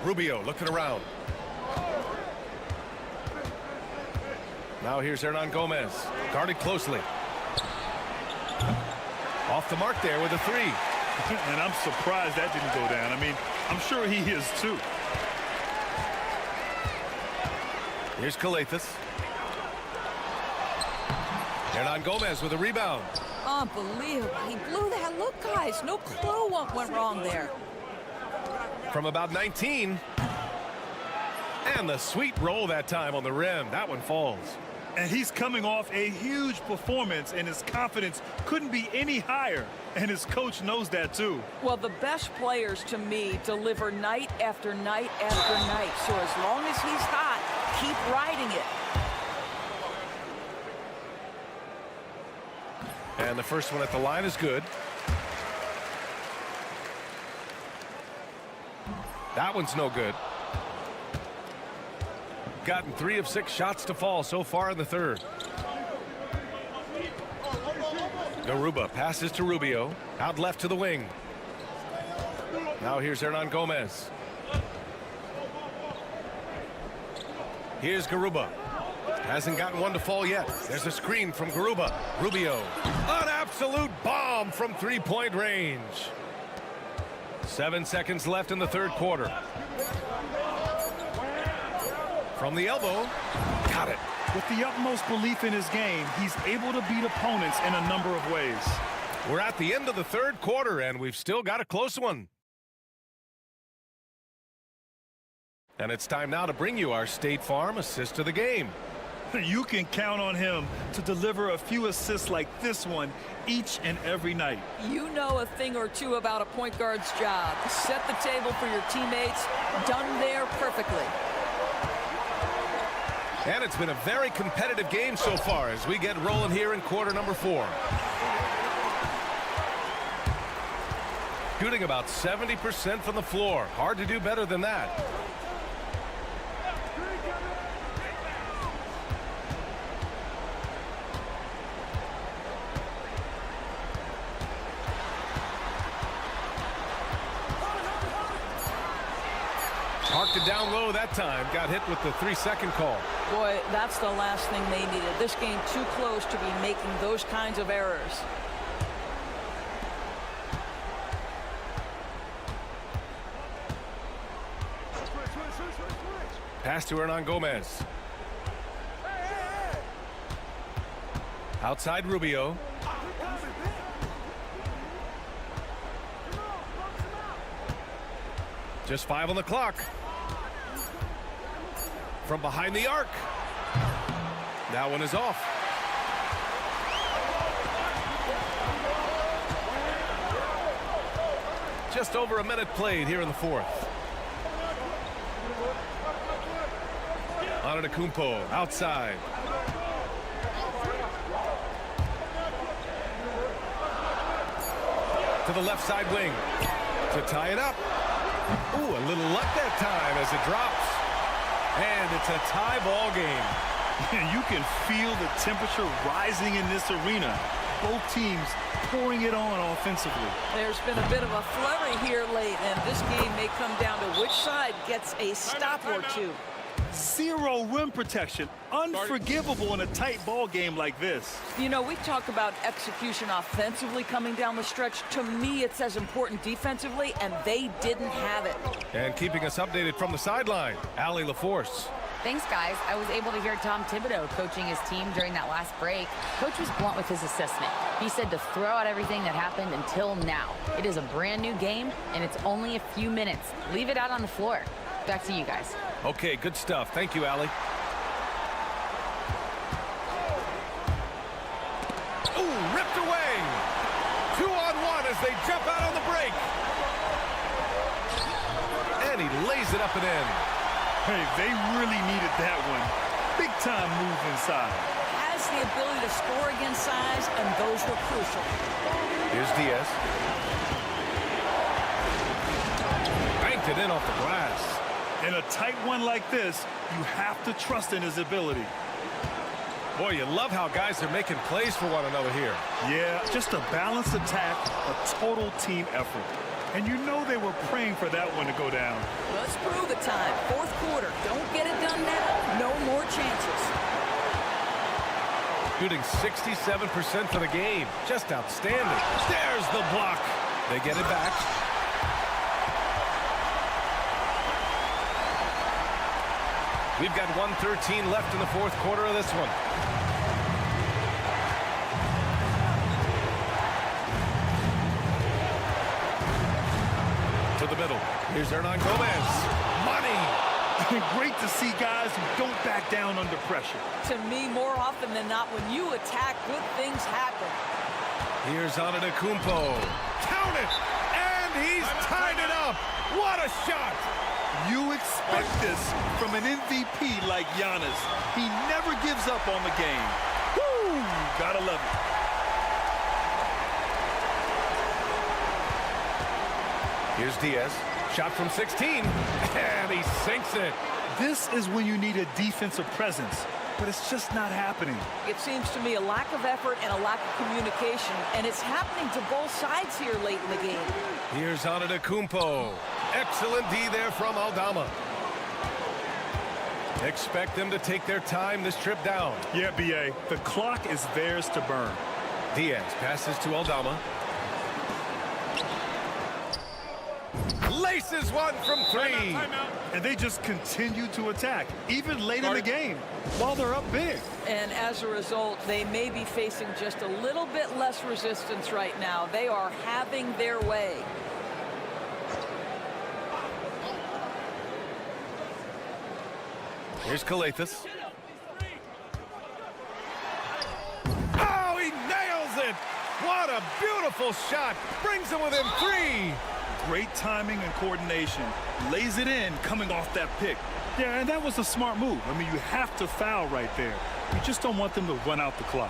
Rubio looking around. Now here's Hernan Gomez, guarded closely. Off the mark there with a 3. And I'm surprised that didn't go down. I mean, I'm sure he is too. Here's Calathis. Hernan Gomez with a rebound. Unbelievable. He blew that look, guys. No clue what went wrong there. From about 19. And the sweet roll that time on the rim. That one falls. And he's coming off a huge performance, and his confidence couldn't be any higher. And his coach knows that, too. Well, the best players, to me, deliver night after night after night. So as long as he's hot, keep riding it. And the first one at the line is good. That one's no good. Gotten 3 of 6 shots to fall so far in the third. Garuba passes to Rubio. Out left to the wing. Now here's Hernan Gomez. Here's Garuba. Hasn't gotten one to fall yet. There's a screen from Garuba. Rubio. An absolute bomb from 3-point range. 7 seconds left in the third quarter. From the elbow. Got it. With the utmost belief in his game, he's able to beat opponents in a number of ways. We're at the end of the third quarter, and we've still got a close one. And it's time now to bring you our State Farm assist of the game. You can count on him to deliver a few assists like this one each and every night. You know a thing or two about a point guard's job. Set the table for your teammates. Done there perfectly. And it's been a very competitive game so far as we get rolling here in quarter number 4. Shooting about 70% from the floor. Hard to do better than that. Parked it down low that time. Got hit with the 3-second call. Boy, that's the last thing they needed. This game too close to be making those kinds of errors. Pass to Hernan Gomez. Outside Rubio. Just 5 on the clock. From behind the arc. That one is off. Just over a minute played here in the fourth. Antetokounmpo outside. To the left side wing. To tie it up. Ooh, a little luck that time as it drops. And it's a tie ball game. You can feel the temperature rising in this arena. Both teams pouring it on offensively. There's been a bit of a flurry here late, and this game may come down to which side gets a stop or two. Zero rim protection. Unforgivable in a tight ball game like this. You know, we talk about execution offensively coming down the stretch. To me, it's as important defensively, and they didn't have it. And keeping us updated from the sideline, Allie LaForce. Thanks, guys. I was able to hear Tom Thibodeau coaching his team during that last break. Coach was blunt with his assessment. He said to throw out everything that happened until now. It is a brand new game, and it's only a few minutes. Leave it out on the floor. Back to you guys. Okay, good stuff. Thank you, Allie. Ooh, ripped away. 2-on-1 as they jump out on the break. And he lays it up and in. Hey, they really needed that one. Big time move inside. Has the ability to score against size, and those were crucial. Here's Diaz. Banked it in off the glass. In a tight one like this, you have to trust in his ability. Boy, you love how guys are making plays for one another here. Yeah, just a balanced attack, a total team effort. And you know they were praying for that one to go down. Let's prove it time. Fourth quarter. Don't get it done now. No more chances. Shooting 67% for the game. Just outstanding. There's the block. They get it back. We've got 1:13 left in the fourth quarter of this one. To the middle. Here's Hernan Gomez. Money. Great to see guys who don't back back down under pressure. To me, more often than not, when you attack, good things happen. Here's Antetokounmpo. Count it! And he's tied it up! What a shot! You expect this from an MVP like Giannis. He never gives up on the game. Woo! Gotta love it. Here's Diaz. Shot from 16. And he sinks it. This is when you need a defensive presence, but it's just not happening. It seems to me a lack of effort and a lack of communication, and it's happening to both sides here late in the game. Here's Antetokounmpo. Excellent D there from Aldama. Expect them to take their time this trip down. Yeah, B.A., the clock is theirs to burn. Diaz passes to Aldama. Laces one from three. And they just continue to attack, even late in the game, while they're up big. And as a result, they may be facing just a little bit less resistance right now. They are having their way. Here's Kalathis. Oh, he nails it! What a beautiful shot! Brings him within three! Great timing and coordination. Lays it in coming off that pick. Yeah, and that was a smart move. I mean, you have to foul right there. You just don't want them to run out the clock.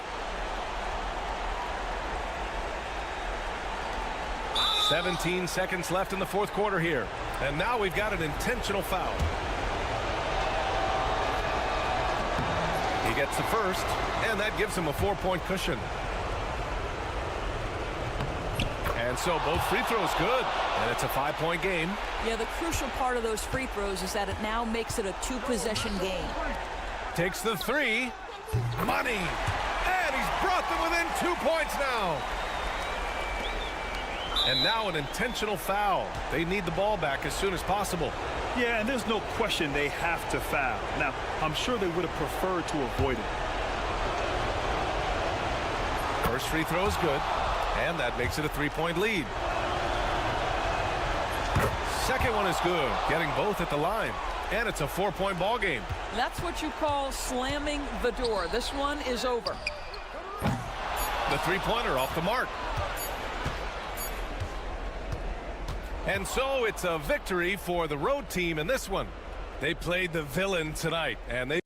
17 seconds left in the fourth quarter here. And now we've got an intentional foul. He gets the first, and that gives him a 4-point cushion. And so both free throws good, and it's a 5-point game. Yeah, the crucial part of those free throws is that it now makes it a 2-possession game. Takes the three. Money. And he's brought them within 2 points now. And now an intentional foul. They need the ball back as soon as possible. Yeah, and there's no question they have to foul. Now, I'm sure they would have preferred to avoid it. First free throw is good, and that makes it a 3-point lead. Second one is good, getting both at the line. And it's a 4-point ball game. That's what you call slamming the door. This one is over. The three-pointer off the mark. And so it's a victory for the road team in this one. They played the villain tonight, and they...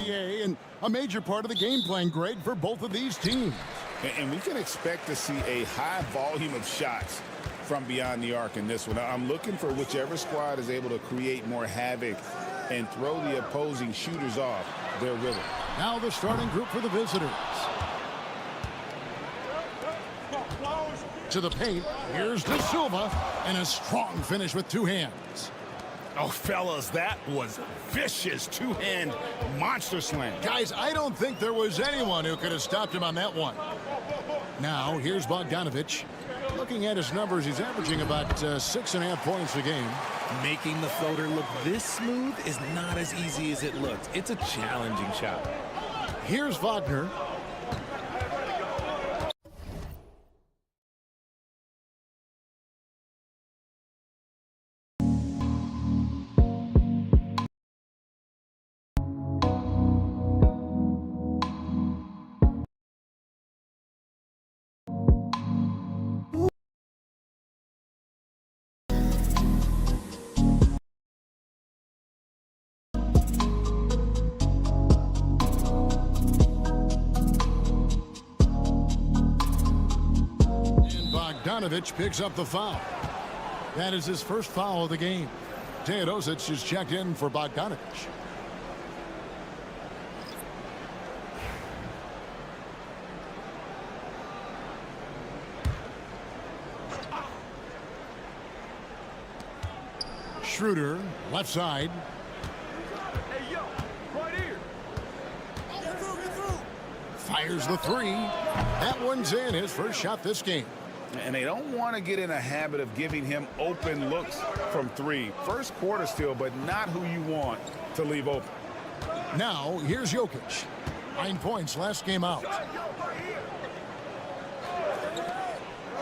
And a major part of the game plan, Greg, for both of these teams. And we can expect to see a high volume of shots from beyond the arc in this one. I'm looking for whichever squad is able to create more havoc and throw the opposing shooters off their rhythm. Now the starting group for the visitors. To the paint, here's De Silva, and a strong finish with two hands. Oh, fellas, that was a vicious two-hand monster slam. Guys, I don't think there was anyone who could have stopped him on that one. Now, here's Bogdanovic. Looking at his numbers, he's averaging about 6.5 points a game. Making the floater look this smooth is not as easy as it looks. It's a challenging shot. Here's Wagner. Bogdanovic picks up the foul. That is his first foul of the game. Teodosic is checked in for Bogdanovic. Schroeder, left side. Hey, yo, right here. Get through. Fires the three. That one's in, his first shot this game. And they don't want to get in a habit of giving him open looks from three. First quarter still, but not who you want to leave open. Now, here's Jokic. 9 points last game out.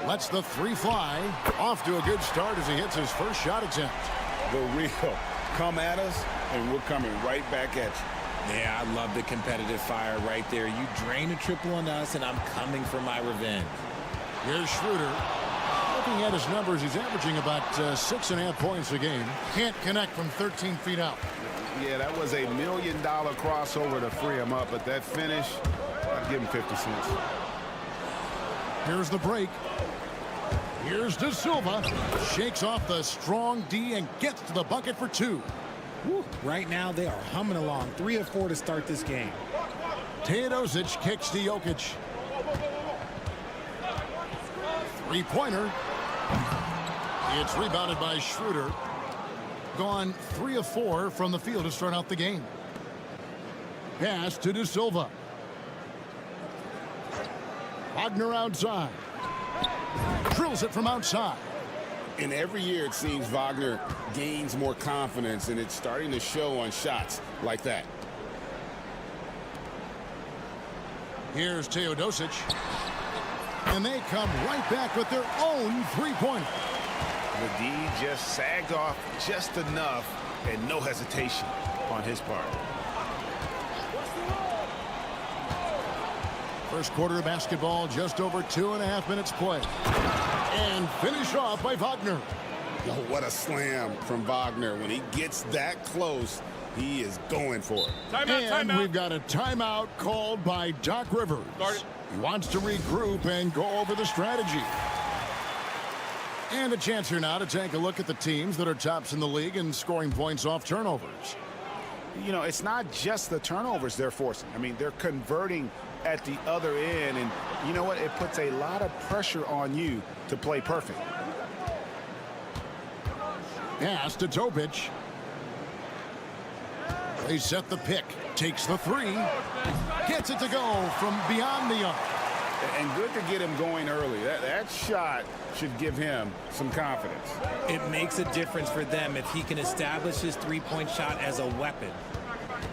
Lets the three fly. Off to a good start as he hits his first shot attempt. The real come at us, and we're coming right back at you. Yeah, I love the competitive fire right there. You drain a triple on us, and I'm coming for my revenge. Here's Schroeder. Looking at his numbers, he's averaging about 6.5 points a game. Can't connect from 13 feet out. Yeah, that was $1 million crossover to free him up, but that finish, I'd give him 50 cents. Here's the break. Here's De Silva. Shakes off the strong D and gets to the bucket for two. Woo. Right now, they are humming along. 3 of 4 to start this game. Teodosic kicks to Jokic. Three-pointer. It's rebounded by Schroeder. Gone 3 of 4 from the field to start out the game. Pass to De Silva. Wagner outside. Drills it from outside. And every year it seems Wagner gains more confidence, and it's starting to show on shots like that. Here's Teodosic. And they come right back with their own three-pointer. The D just sagged off just enough, and no hesitation on his part. First quarter of basketball, just over 2.5 minutes play. And finish off by Wagner. Oh, what a slam from Wagner. When he gets that close, he is going for it. And we've got a timeout called by Doc Rivers. He wants to regroup and go over the strategy. And a chance here now to take a look at the teams that are tops in the league in scoring points off turnovers. You know, it's not just the turnovers they're forcing. I mean, they're converting at the other end, and you know what? It puts a lot of pressure on you to play perfect. Pass to Topic. They set the pick. Takes the three. Gets it to go from beyond the arc. And good to get him going early. That shot should give him some confidence. It makes a difference for them if he can establish his three-point shot as a weapon.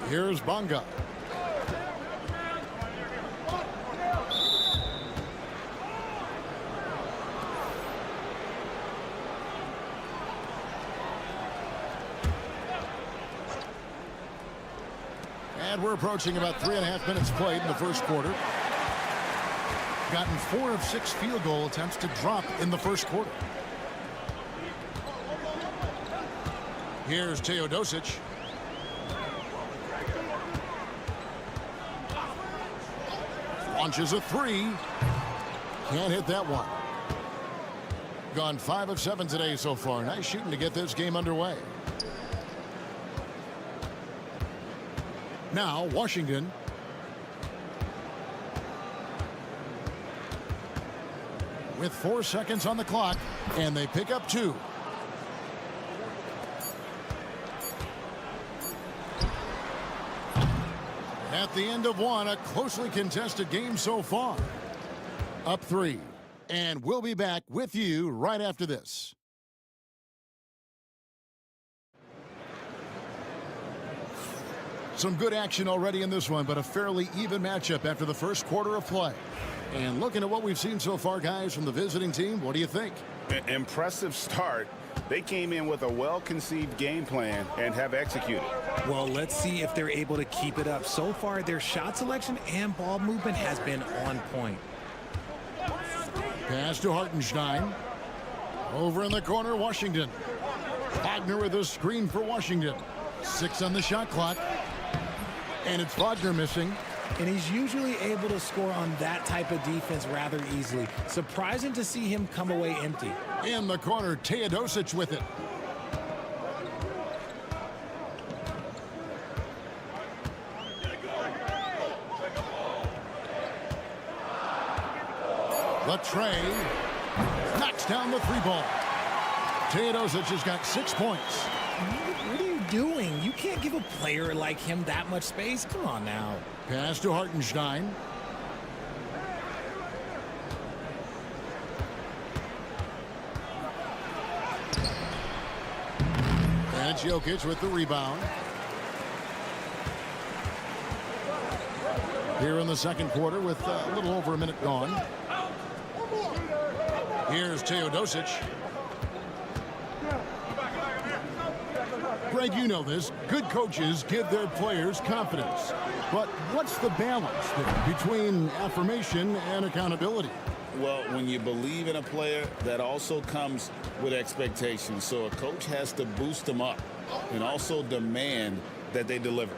Here's Bonga. And we're approaching about 3.5 minutes played in the first quarter. Gotten 4 of 6 field goal attempts to drop in the first quarter. Here's Teodosic. Launches a three. Can't hit that one. Gone 5 of 7 today so far. Nice shooting to get this game underway. Now Washington. With 4 seconds on the clock, and they pick up 2. At the end of 1, a closely contested game so far. Up 3. And we'll be back with you right after this. Some good action already in this one, but a fairly even matchup after the first quarter of play. And looking at what we've seen so far, guys, from the visiting team, what do you think? Impressive start. They came in with a well-conceived game plan and have executed. Well, let's see if they're able to keep it up. So far, their shot selection and ball movement has been on point. Pass to Hartenstein. Over in the corner, Washington. Wagner with a screen for Washington. 6 on the shot clock. And it's Wagner missing. And he's usually able to score on that type of defense rather easily. Surprising to see him come away empty. In the corner, Teodosic with it. Latrey knocks down the 3-ball. Teodosic has got 6 points. What are you doing? You can't give a player like him that much space. Come on now. Pass to Hartenstein. And it's Jokic with the rebound. Here in the second quarter with a little over a minute gone. Here's Teodosic. Greg, you know this. Good coaches give their players confidence. But what's the balance between affirmation and accountability? Well, when you believe in a player, that also comes with expectations. So a coach has to boost them up and also demand that they deliver.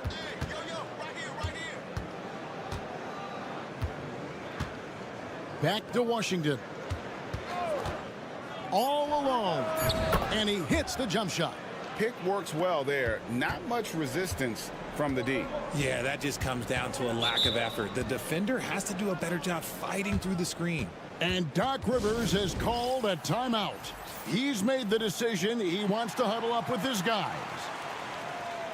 Back to Washington. All alone. And he hits the jump shot. Pick works well there. Not much resistance from the D. Yeah, that just comes down to a lack of effort. The defender has to do a better job fighting through the screen. And Doc Rivers has called a timeout. He's made the decision. He wants to huddle up with his guys.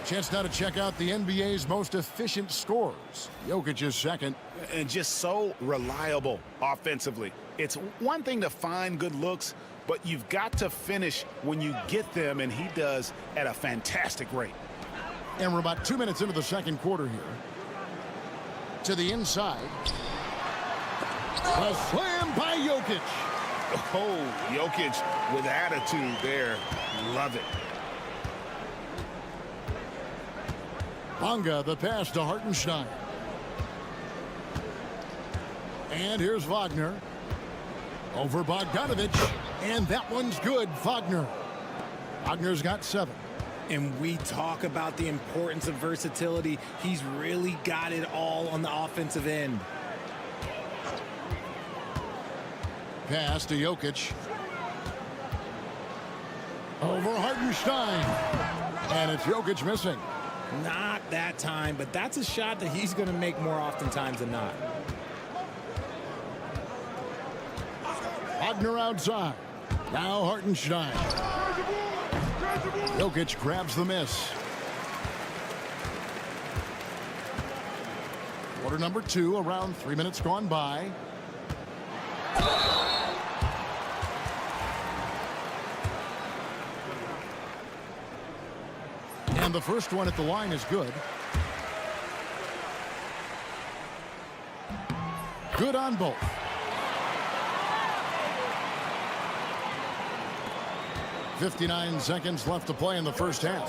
Chance now to check out the NBA's most efficient scorers. Jokic is second. And just so reliable offensively. It's one thing to find good looks, but you've got to finish when you get them, and he does at a fantastic rate. And we're about 2 minutes into the second quarter here. To the inside. A slam by Jokic. Oh, Jokic with attitude there. Love it. Bonga, the pass to Hartenstein. And here's Wagner. Over Bogdanovic. And that one's good, Wagner. Wagner's got 7. And we talk about the importance of versatility. He's really got it all on the offensive end. Pass to Jokic. Over Hartenstein. And it's Jokic missing. Not that time, but that's a shot that he's going to make more oftentimes than not. Wagner outside. Now Hartenstein. Jokic grabs the miss. Quarter number 2, around 3 minutes gone by. And the first one at the line is good. Good on both. .59 seconds left to play in the first half.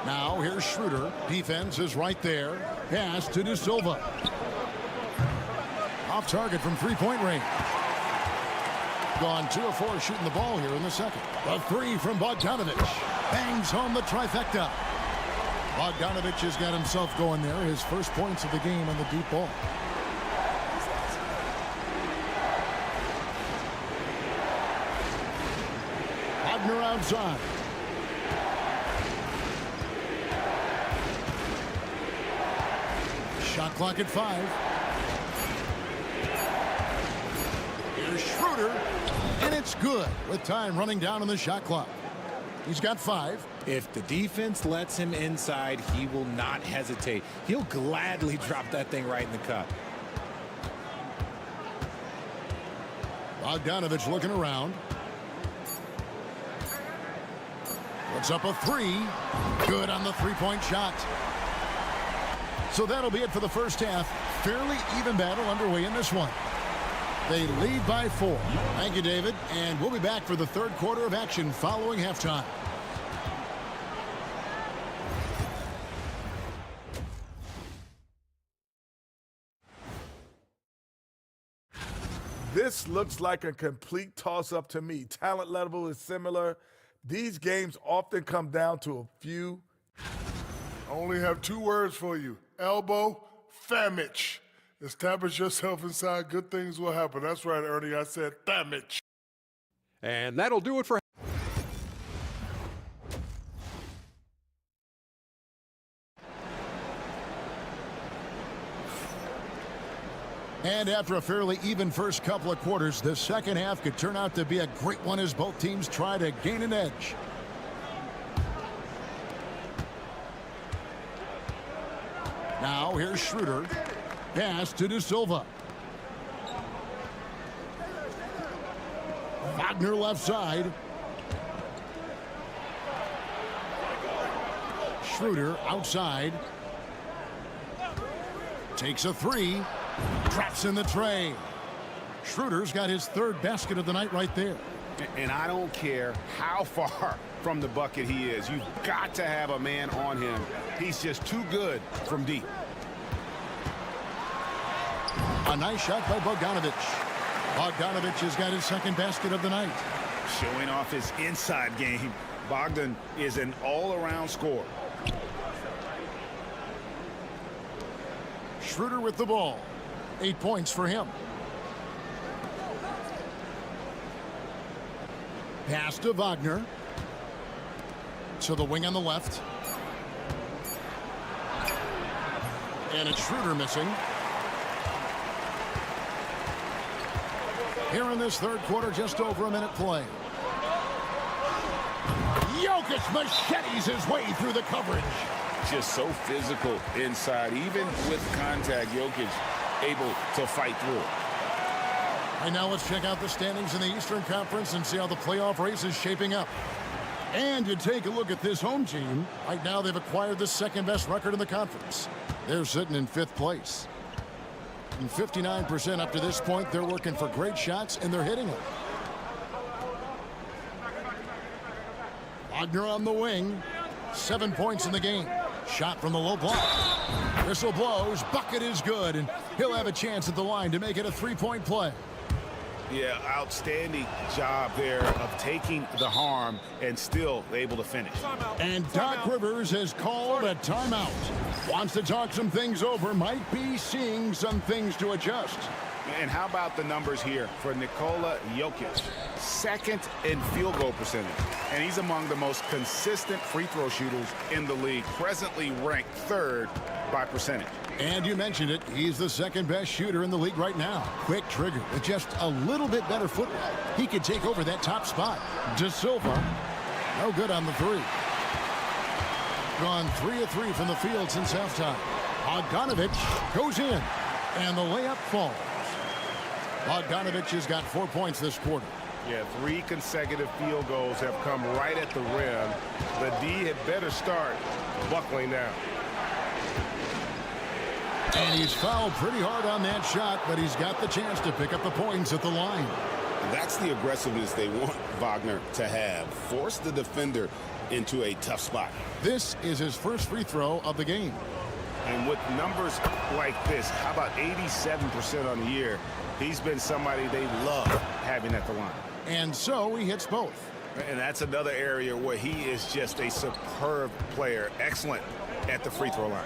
Now here's Schroeder. Defense is right there. Pass to De Silva. Off target from three-point range. Gone 2 of 4 shooting the ball here in the second. A 3 from Bogdanovic. Bangs home the trifecta. Bogdanovic has got himself going there. His first points of the game on the deep ball. Wagner outside. Shot clock at 5. Here's Schroeder, and it's good with time running down on the shot clock. He's got 5. If the defense lets him inside, he will not hesitate. He'll gladly drop that thing right in the cup. Bogdanovic looking around. Puts up a 3. Good on the three-point shot. So that'll be it for the first half. Fairly even battle underway in this one. They lead by 4. Thank you, David. And we'll be back for the third quarter of action following halftime. This looks like a complete toss-up to me. Talent level is similar. These games often come down to a few. I only have 2 words for you. Elbow, famich. Establish yourself inside, good things will happen. That's right, Ernie, I said famich. And that'll do it for And after a fairly even first couple of quarters, the second half could turn out to be a great one as both teams try to gain an edge. Now here's Schroeder. Pass to De Silva. Wagner left side. Schroeder outside. Takes a 3. Traps in the tray. Schroeder's got his 3rd basket of the night right there. And I don't care how far from the bucket he is. You've got to have a man on him. He's just too good from deep. A nice shot by Bogdanovic. Bogdanovic has got his 2nd basket of the night. Showing off his inside game. Bogdan is an all-around scorer. Schroeder with the ball. 8 points for him. Pass to Wagner. To the wing on the left. And it's Schroeder missing. Here in this third quarter, just over a minute play. Jokic machetes his way through the coverage. Just so physical inside. Even with contact, Jokic able to fight through it. And now let's check out the standings in the Eastern Conference and see how the playoff race is shaping up. And you take a look at this home team. Right now they've acquired the 2nd best record in the conference. They're sitting in 5th place. And 59% up to this point. They're working for great shots and they're hitting them. Wagner on the wing. 7 points in the game. Shot from the low block. Whistle blows. Bucket is good. And he'll have a chance at the line to make it a 3-point play. Yeah, outstanding job there of taking the harm and still able to finish. And Doc Rivers has called a timeout. Wants to talk some things over. Might be seeing some things to adjust. And how about the numbers here for Nikola Jokic? Second in field goal percentage. And he's among the most consistent free throw shooters in the league, presently ranked third by percentage. And you mentioned it, he's the second best shooter in the league right now. Quick trigger with just a little bit better footwork. He could take over that top spot. De Silva, no good on the three. Gone 3 of 3 from the field since halftime. Bogdanovic goes in, and the layup falls. Bogdanovic has got 4 points this quarter. Yeah, 3 consecutive field goals have come right at the rim. The D had better start buckling now. And he's fouled pretty hard on that shot, but he's got the chance to pick up the points at the line. That's the aggressiveness they want Wagner to have. Force the defender into a tough spot. This is his first free throw of the game. And with numbers like this, how about 87% on the year? He's been somebody they love having at the line. And so he hits both. And that's another area where he is just a superb player. Excellent at the free throw line.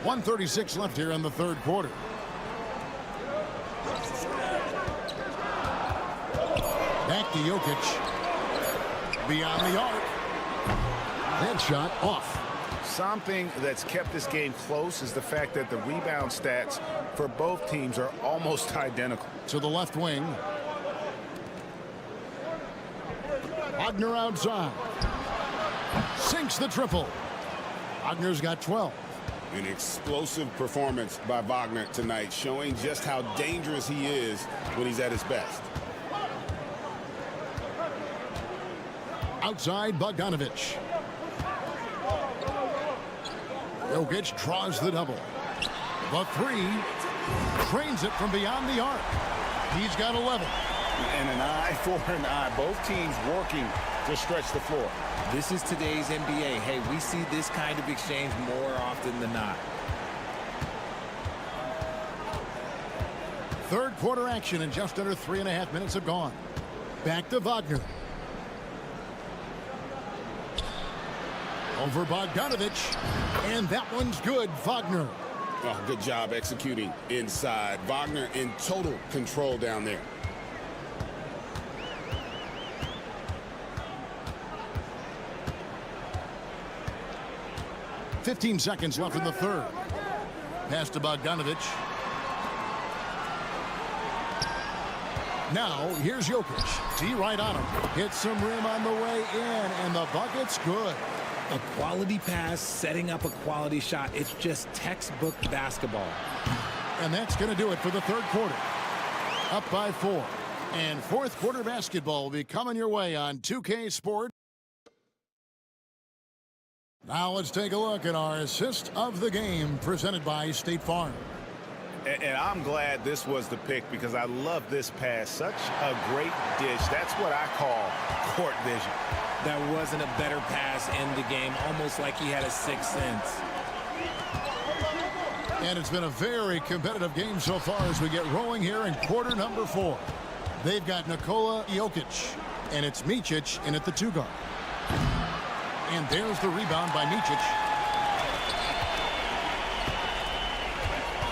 .136 left here in the third quarter. Back to Jokic. Beyond the arc. That shot off. Something that's kept this game close is the fact that the rebound stats for both teams are almost identical. To the left wing. Wagner outside. Sinks the triple. Wagner's got 12. An explosive performance by Wagner tonight, showing just how dangerous he is when he's at his best. Outside Bogdanovic. Jokic draws the double. The three. Trains it from beyond the arc. He's got 11. And an eye for an eye. Both teams working to stretch the floor. This is today's NBA. Hey, we see this kind of exchange more often than not. Third quarter action, and just under 3.5 minutes have gone. Back to Wagner. Over Bogdanovic. And that one's good. Wagner. Oh, good job executing inside. Wagner in total control down there. .15 seconds left in the third. Pass to Bogdanovic. Now, here's Jokic. T right on him. Hits some rim on the way in, and the bucket's good. A quality pass, setting up a quality shot. It's just textbook basketball. And that's going to do it for the third quarter. Up by 4. And fourth quarter basketball will be coming your way on 2K Sports. Now let's take a look at our assist of the game presented by State Farm. And I'm glad this was the pick because I love this pass. Such a great dish. That's what I call court vision. That wasn't a better pass in the game, almost like he had a sixth sense. And it's been a very competitive game so far as we get rolling here in quarter number 4. They've got Nikola Jokic, and it's Micic in at the 2 guard. And there's the rebound by Micic.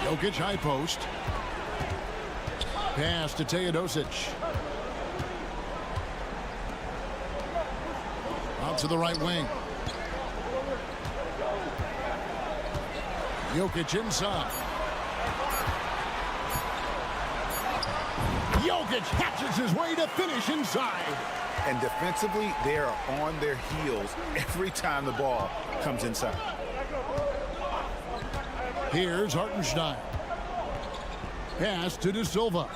Jokic high post. Pass to Teodosic. Out to the right wing. Jokic inside. Jokic hatches his way to finish inside. And defensively, they are on their heels every time the ball comes inside. Here's Hartenstein. Pass to De Silva.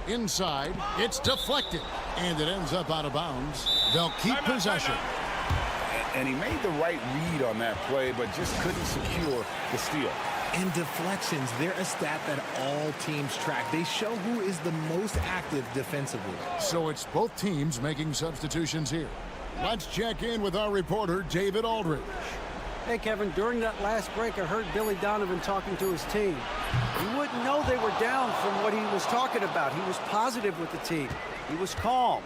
Inside, it's deflected, and it ends up out of bounds. They'll keep possession. And he made the right read on that play, but just couldn't secure the steal. And deflections, they're a stat that all teams track. They show who is the most active defensively. So it's both teams making substitutions here. Let's check in with our reporter, David Aldridge. Hey, Kevin, during that last break, I heard Billy Donovan talking to his team. You wouldn't know they were down from what he was talking about. He was positive with the team. He was calm.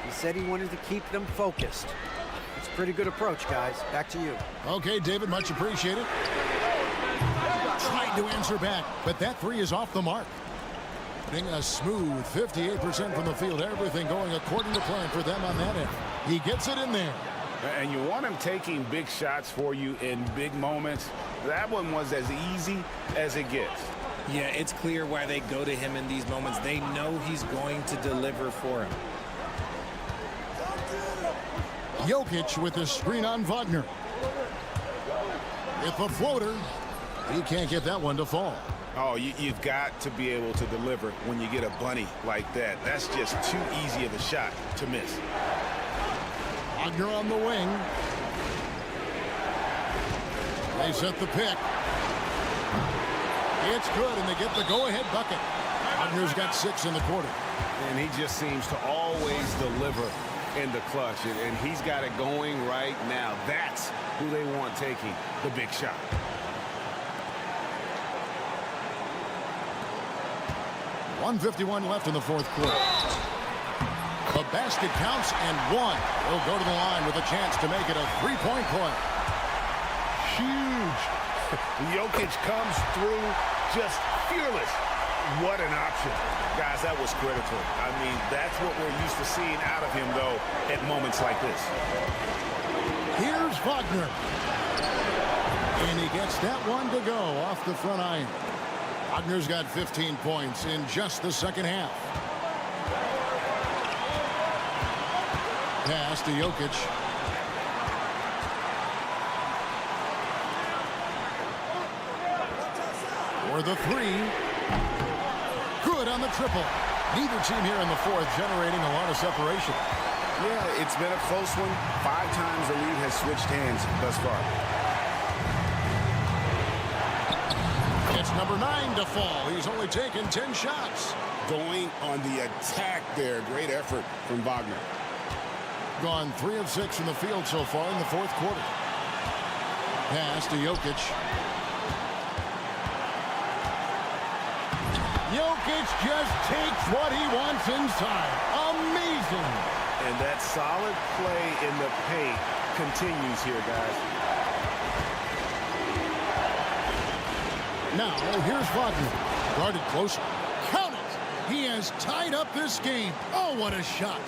He said he wanted to keep them focused. It's a pretty good approach, guys. Back to you. Okay, David, much appreciated. Tried to answer back, but that three is off the mark. Getting a smooth 58% from the field. Everything going according to plan for them on that end. He gets it in there. And you want him taking big shots for you in big moments. That one was as easy as it gets. Yeah, it's clear why they go to him in these moments. They know he's going to deliver for him. Jokic with the screen on Wagner. With a floater. He can't get that one to fall. Oh, you've got to be able to deliver when you get a bunny like that. That's just too easy of a shot to miss. Wagner on the wing. They set the pick. It's good, and they get the go-ahead bucket. Wagner's got 6 in the quarter. And he just seems to always deliver in the clutch, and he's got it going right now. That's who they want taking the big shot. .151 left in the fourth quarter. The basket counts, and one. He'll go to the line with a chance to make it a three-point play. Huge. Jokic comes through just fearless. What an option. Guys, that was critical. I mean, that's what we're used to seeing out of him, though, at moments like this. Here's Wagner. And he gets that one to go off the front iron. Wagner's got 15 points in just the second half. Pass to Jokic. For the three. Good on the triple. Neither team here in the fourth generating a lot of separation. Yeah, it's been a close one. 5 times the lead has switched hands thus far. It's number 9 to fall. He's only taken 10 shots. Going on the attack there. Great effort from Wagner. Gone 3 of 6 from the field so far in the fourth quarter. Pass to Jokic. Jokic just takes what he wants inside. Amazing. And that solid play in the paint continues here, guys. Now, here's Wagner. Guarded closer. Count it. He has tied up this game. Oh, what a shot.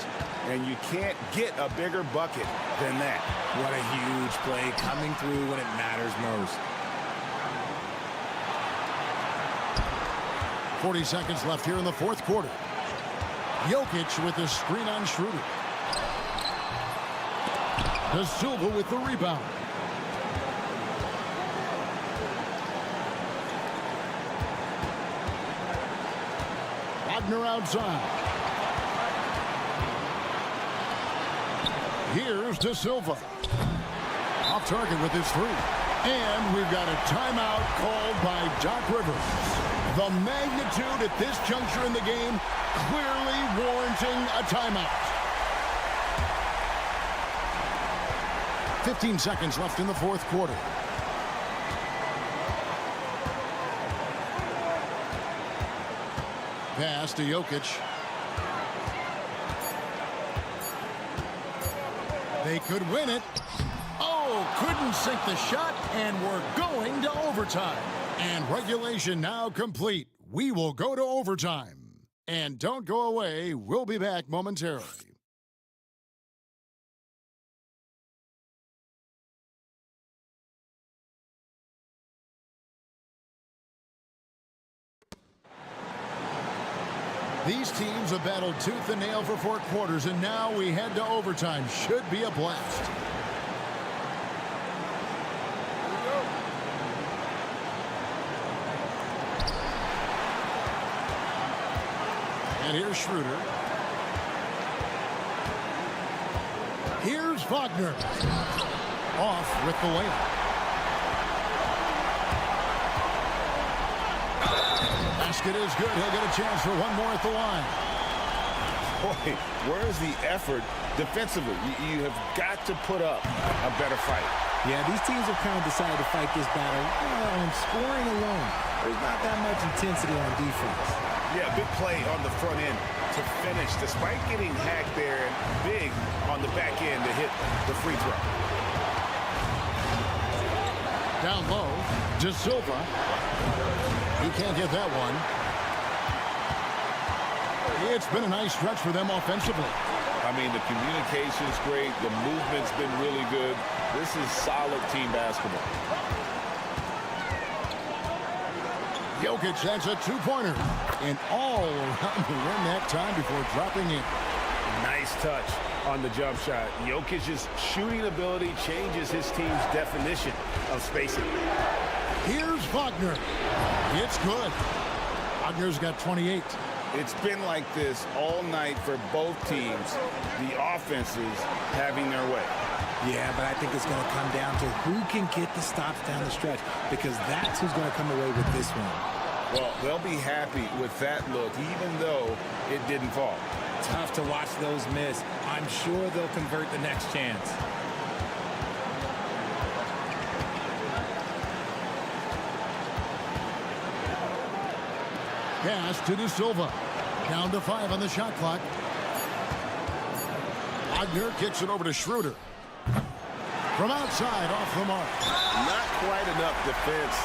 And you can't get a bigger bucket than that. What a huge play coming through when it matters most. 40 seconds left here in the fourth quarter. Jokic with the screen on Schroeder. De Silva with the rebound. Wagner outside. Here's De Silva. Off target with his three. And we've got a timeout called by Doc Rivers. The magnitude at this juncture in the game clearly warranting a timeout. 15 seconds left in the fourth quarter. Pass to Jokic. They could win it. Oh, couldn't sink the shot, and we're going to overtime. And regulation now complete. We will go to overtime. And don't go away. We'll be back momentarily. These teams have battled tooth and nail for 4 quarters, and now we head to overtime. Should be a blast. And here's Schroeder. Here's Wagner. Off with the layup. Basket is good. He'll get a chance for one more at the line. Boy, where's the effort defensively? You have got to put up a better fight. Yeah, these teams have kind of decided to fight this battle on scoring alone. There's not that much intensity on defense. Yeah, big play on the front end to finish, despite getting hacked there and big on the back end to hit the free throw. Down low, De Silva. He can't get that one. It's been a nice stretch for them offensively. I mean, the communication's great. The movement's been really good. This is solid team basketball. Jokic has a two-pointer. And all around the rim that time before dropping in. Nice touch on the jump shot. Jokic's shooting ability changes his team's definition of spacing. Here's Wagner. It's good. Wagner's got 28. It's been like this all night for both teams. The offenses having their way. Yeah, but I think it's going to come down to who can get the stops down the stretch, because that's who's going to come away with this one. Well, they'll be happy with that look, even though it didn't fall. Tough to watch those miss. I'm sure they'll convert the next chance. Pass to De Silva. Down to 5 on the shot clock. Wagner kicks it over to Schroeder. From outside, off the mark. Not quite enough defense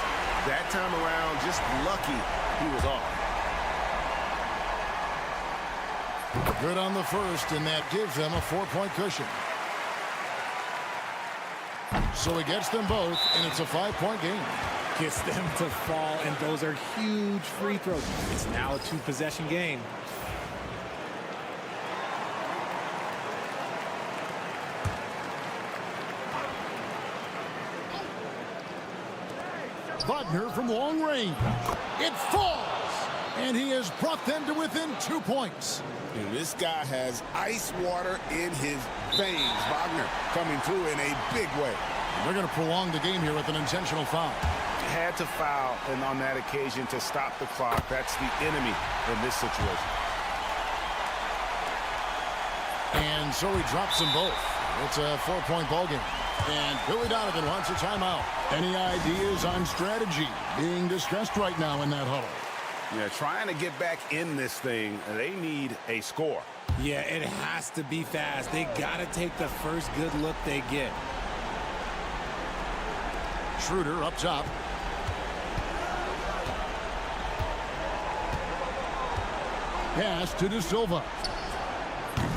that time around. Just lucky he was off. Good on the first, and that gives them a 4-point cushion. So he gets them both, and it's a 5-point game. Gets them to fall, and those are huge free throws. It's now a 2-possession game. Wagner from long range. It falls, and he has brought them to within 2 points. And this guy has ice water in his veins. Wagner coming through in a big way. They're going to prolong the game here with an intentional foul. Had to foul, and on that occasion to stop the clock. That's the enemy in this situation. And so he drops them both. It's a 4-point ball game. And Billy Donovan wants a timeout. Any ideas on strategy being discussed right now in that huddle? Yeah, trying to get back in this thing, they need a score. Yeah, it has to be fast. They got to take the first good look they get. Schroeder up top. Pass to De Silva.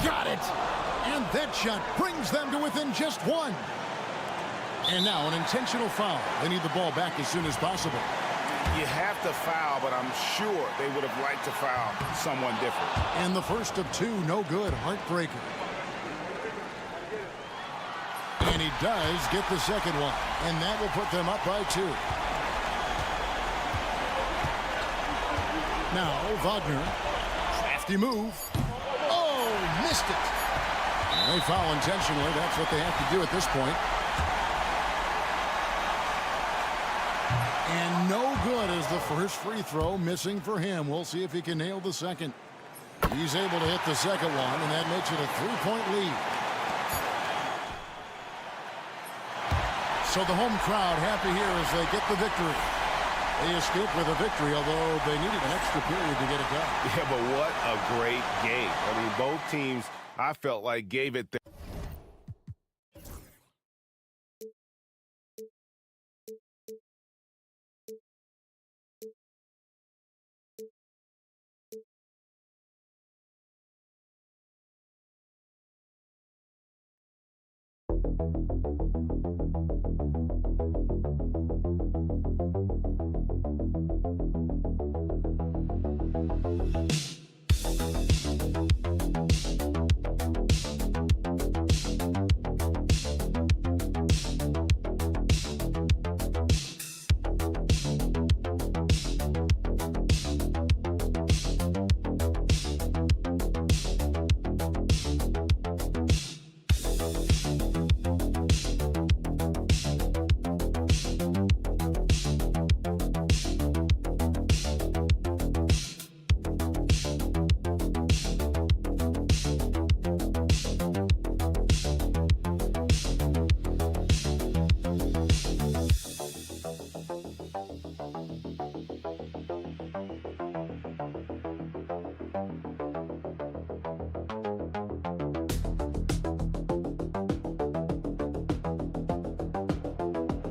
Got it! And that shot brings them to within just 1. And now an intentional foul. They need the ball back as soon as possible. You have to foul, but I'm sure they would have liked to foul someone different. And the first of 2, no good. Heartbreaker. And he does get the second one. And that will put them up by 2. Now, Wagner. Crafty move. Oh, missed it. And they foul intentionally. That's what they have to do at this point. And no good as the first free throw missing for him. We'll see if he can nail the second. He's able to hit the second one, and that makes it a 3-point lead. So the home crowd happy here as they get the victory. They escape with a victory, although they needed an extra period to get it done. Yeah, but what a great game. I mean, both teams, I felt like, gave it their